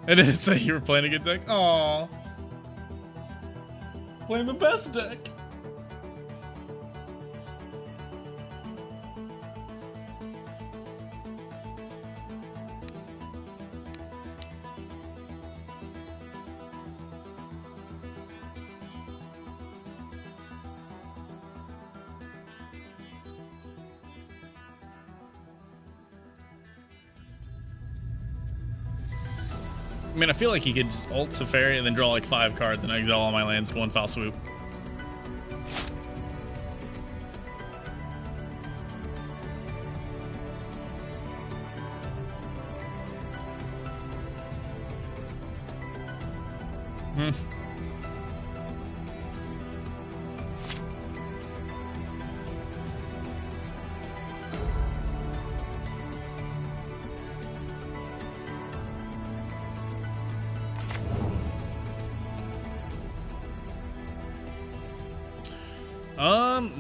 It didn't say you were playing a good deck. Aww. Playing the best deck. I mean, I feel like he could just ult Safari and then draw like 5 cards and exile all my lands in one foul swoop.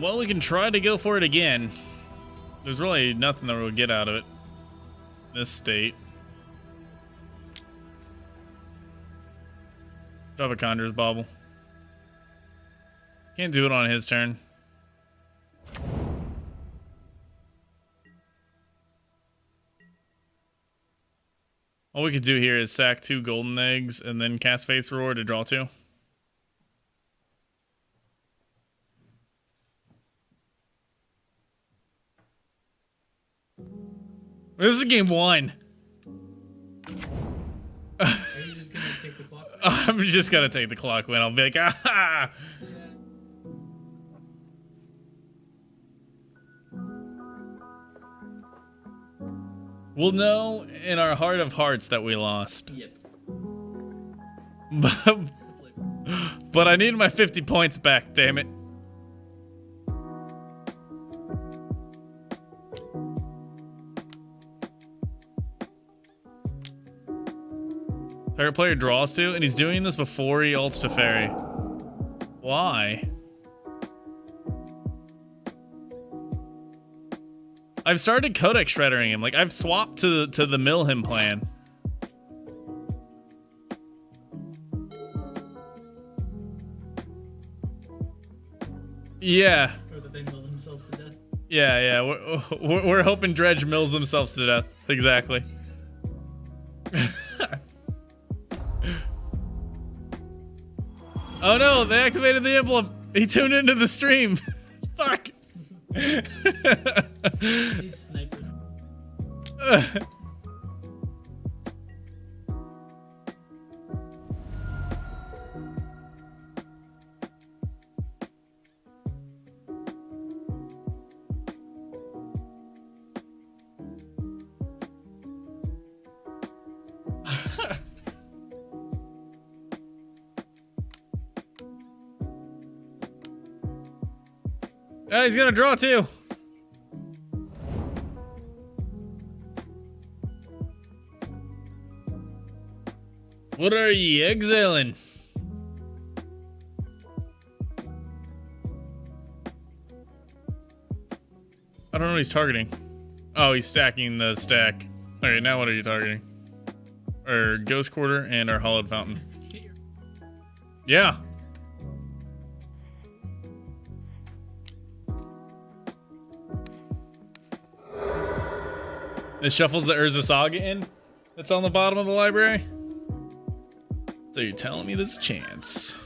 Well, we can try to go for it again. There's really nothing that we'll get out of it. This state. Drop a Conjurer's Bauble. Can't do it on his turn. All we could do here is sack 2 golden eggs and then cast Fate's Reward to draw 2. This is game 1. Are you just gonna take the clock? I'm just gonna take the clock win. I'll be like, ah! Yeah. We'll know in our heart of hearts that we lost. Yep. But I need my 50 points back, damn it. Target player draws 2, and he's doing this before he ults to Fairy. Why? I've started Codex Shreddering him. Like, I've swapped to the mill him plan. Yeah. Or that they mill themselves to death. Yeah. We're hoping Dredge mills themselves to death. Exactly. Oh no, they activated the emblem. He tuned into the stream. Fuck. He's sniping. He's gonna draw too. What are ye exiling? I don't know what he's targeting. Oh, he's stacking the stack. Alright, now what are you targeting? Our Ghost Quarter and our Hollowed Fountain. Yeah. It shuffles the Urza Saga in that's on the bottom of the library. So you're telling me there's a chance.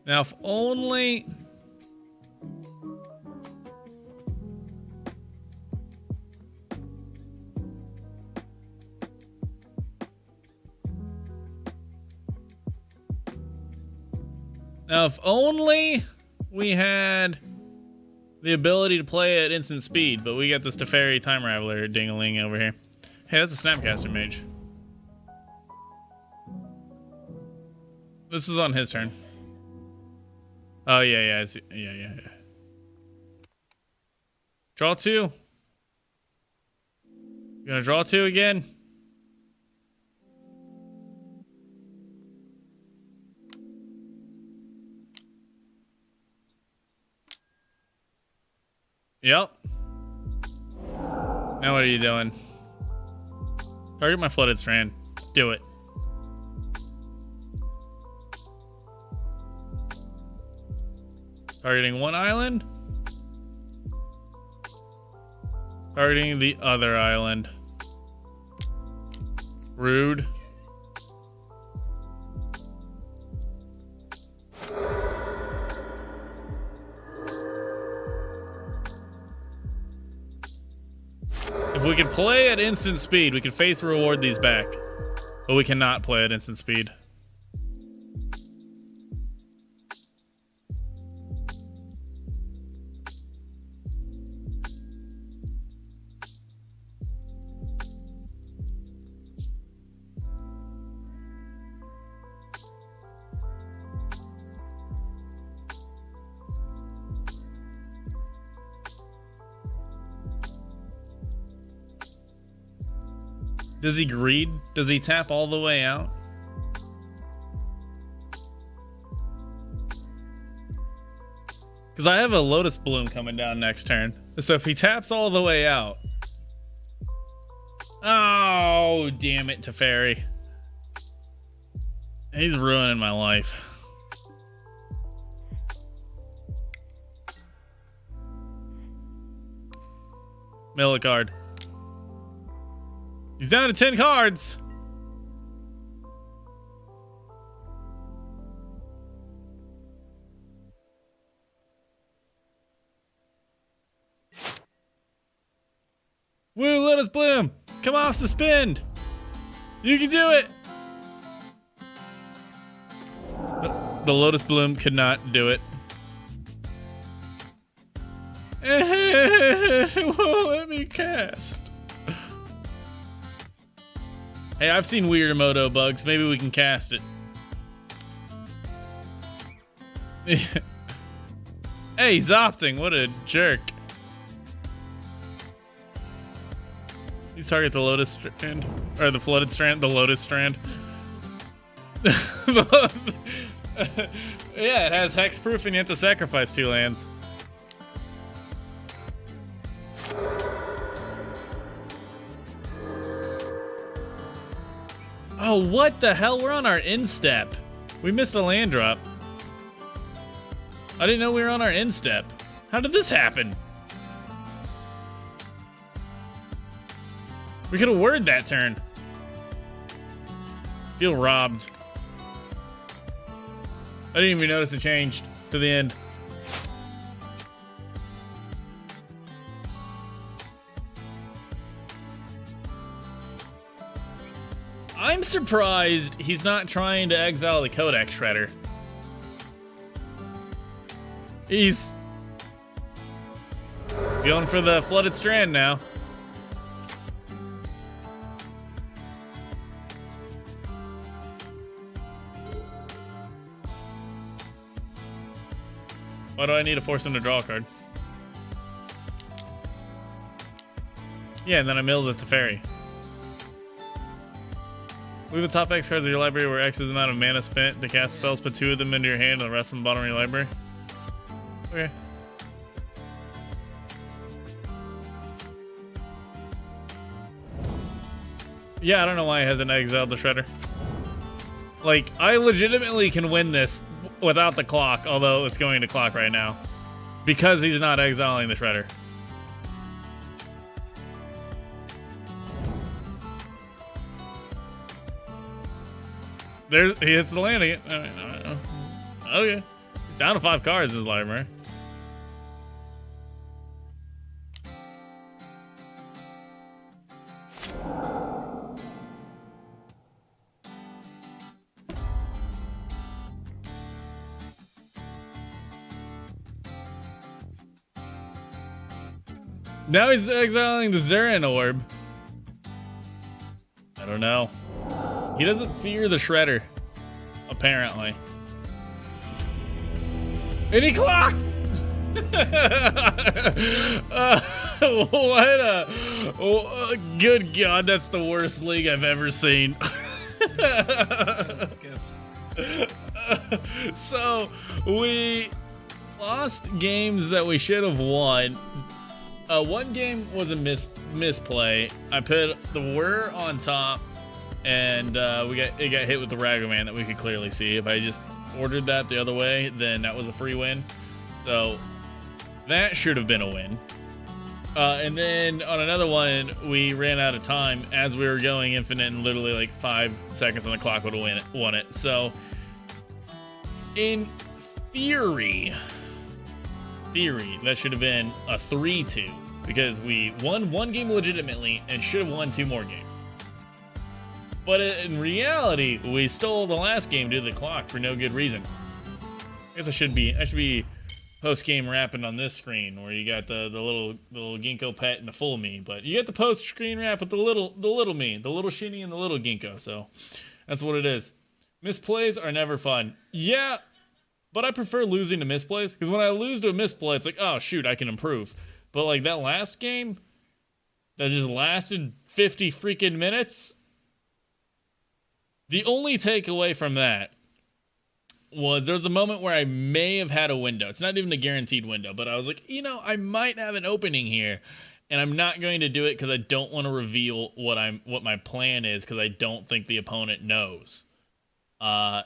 Now, if only... Now, if only we had the ability to play at instant speed, but we got this Teferi Time Raveler ding-a-ling over here. Hey, that's a Snapcaster Mage. This is on his turn. Oh, yeah, I see. Yeah. Draw 2. You gonna draw 2 again? Yep. Now what are you doing? Target my Flooded Strand. Do it. Targeting one island. Targeting the other island. Rude. If we could play at instant speed, we could face reward these back. But we cannot play at instant speed. Does he greed? Does he tap all the way out? Because I have a Lotus Bloom coming down next turn. So if he taps all the way out... Oh, damn it, Teferi. He's ruining my life. Mill a card. He's down to 10 cards. Woo, Lotus Bloom. Come off suspend. You can do it. The Lotus Bloom could not do it. It won't let me cast. Hey, I've seen weird Emoto bugs. Maybe we can cast it. Hey, he's opting. What a jerk. He's target the Lotus Strand. Or the Flooded Strand. The Lotus Strand. Yeah, it has hexproof and you have to sacrifice 2 lands. Oh, what the hell? We're on our instep. We missed a land drop. I didn't know we were on our instep. How did this happen? We could have worded that turn. Feel robbed. I didn't even notice it changed to the end. I'm surprised he's not trying to exile the Codex Shredder. He's going for the Flooded Strand now. Why do I need to force him to draw a card? Yeah, and then I milled it to Fairy. Leave the top X cards of your library where X is the amount of mana spent to cast spells. Put 2 of them into your hand and the rest on the bottom of your library. Okay. Yeah, I don't know why he hasn't exiled the Shredder. Like, I legitimately can win this without the clock, although it's going to clock right now. Because he's not exiling the Shredder. He hits the land again. Okay. He's down to 5 cards in his library. Now he's exiling the Zeren Orb. I don't know. He doesn't fear the Shredder, apparently. And he clocked! What a... Oh, good God, that's the worst league I've ever seen. So, we lost games that we should have won. One game was a misplay. I put the Whir on top, and it got hit with the Ragavan that we could clearly see. If I just ordered that the other way, then that was a free win. So that should have been a win. And then on another one, we ran out of time as we were going infinite, and literally like 5 seconds on the clock would have won it. So in theory, that should have been a 3-2 because we won 1 game legitimately and should have won 2 more games. But in reality, we stole the last game due to the clock for no good reason. I guess I should be post-game rapping on this screen where you got the little Ginkgo pet and the full me, but you get the post-screen rap with the little me, the little Shinny and the little Ginkgo. So that's what it is. Misplays are never fun. Yeah, but I prefer losing to misplays because when I lose to a misplay, it's like, oh shoot, I can improve. But like that last game that just lasted 50 freaking minutes. The only takeaway from that was there was a moment where I may have had a window. It's not even a guaranteed window, but I was like, I might have an opening here, and I'm not going to do it because I don't want to reveal what my plan is because I don't think the opponent knows. I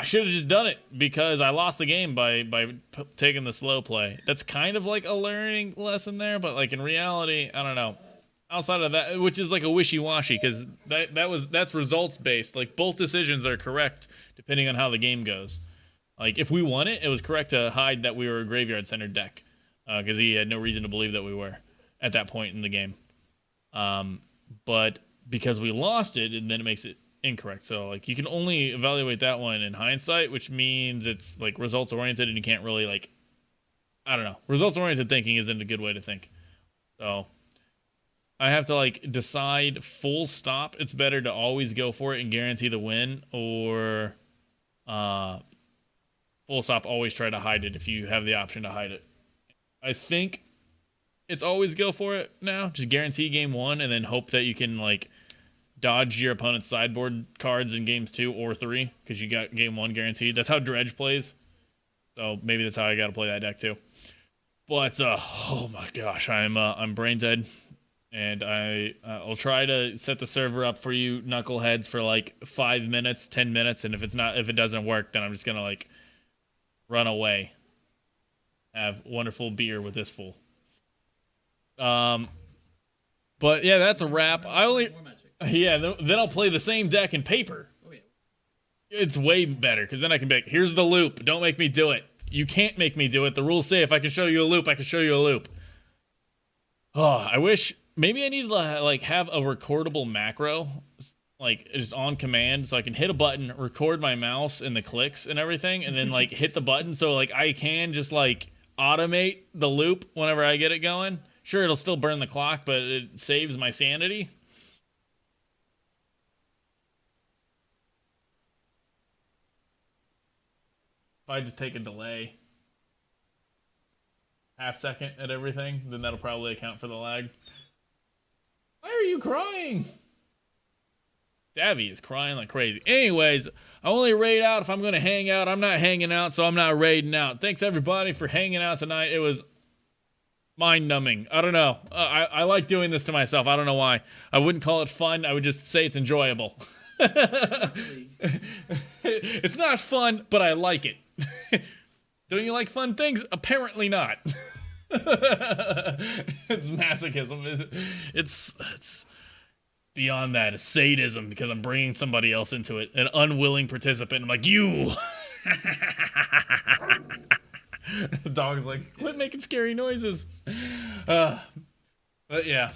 should have just done it because I lost the game by taking the slow play. That's kind of like a learning lesson there, but like in reality, I don't know. Outside of that, which is like a wishy-washy because that's results based. Like both decisions are correct depending on how the game goes. Like if we won it, it was correct to hide that we were a graveyard centered deck because he had no reason to believe that we were at that point in the game. But because we lost it, and then it makes it incorrect. So like you can only evaluate that one in hindsight, which means it's like results oriented, and you can't really like, I don't know. Results oriented thinking isn't a good way to think. So I have to like decide full stop. It's better to always go for it and guarantee the win, or full stop, always try to hide it if you have the option to hide it. I think it's always go for it now. Just guarantee game 1 and then hope that you can like dodge your opponent's sideboard cards in games 2 or 3 because you got game 1 guaranteed. That's how Dredge plays. So maybe that's how I got to play that deck too. But oh my gosh, I'm brain dead. and I'll try to set the server up for you knuckleheads for like 5 minutes, 10 minutes, and if it doesn't work, then I'm just gonna like run away. Have wonderful beer with this fool. But yeah, that's a wrap. Then I'll play the same deck in paper. Oh yeah. It's way better because then I can be like, here's the loop. Don't make me do it. You can't make me do it. The rules say if I can show you a loop, I can show you a loop. Oh, I wish maybe I need to like have a recordable macro, like just on command, so I can hit a button, record my mouse and the clicks and everything, and then like hit the button so like I can just like automate the loop whenever I get it going. Sure, it'll still burn the clock, but it saves my sanity. If I just take a delay, half second at everything, then that'll probably account for the lag. Why are you crying? Davy is crying like crazy. Anyways, I only raid out if I'm going to hang out. I'm not hanging out, so I'm not raiding out. Thanks, everybody, for hanging out tonight. It was mind-numbing. I don't know. I like doing this to myself. I don't know why. I wouldn't call it fun. I would just say it's enjoyable. It's not fun, but I like it. Don't you like fun things? Apparently not. It's masochism. It's beyond that. It's sadism because I'm bringing somebody else into it. An unwilling participant. I'm like, you! The dog's like, quit making scary noises. But yeah.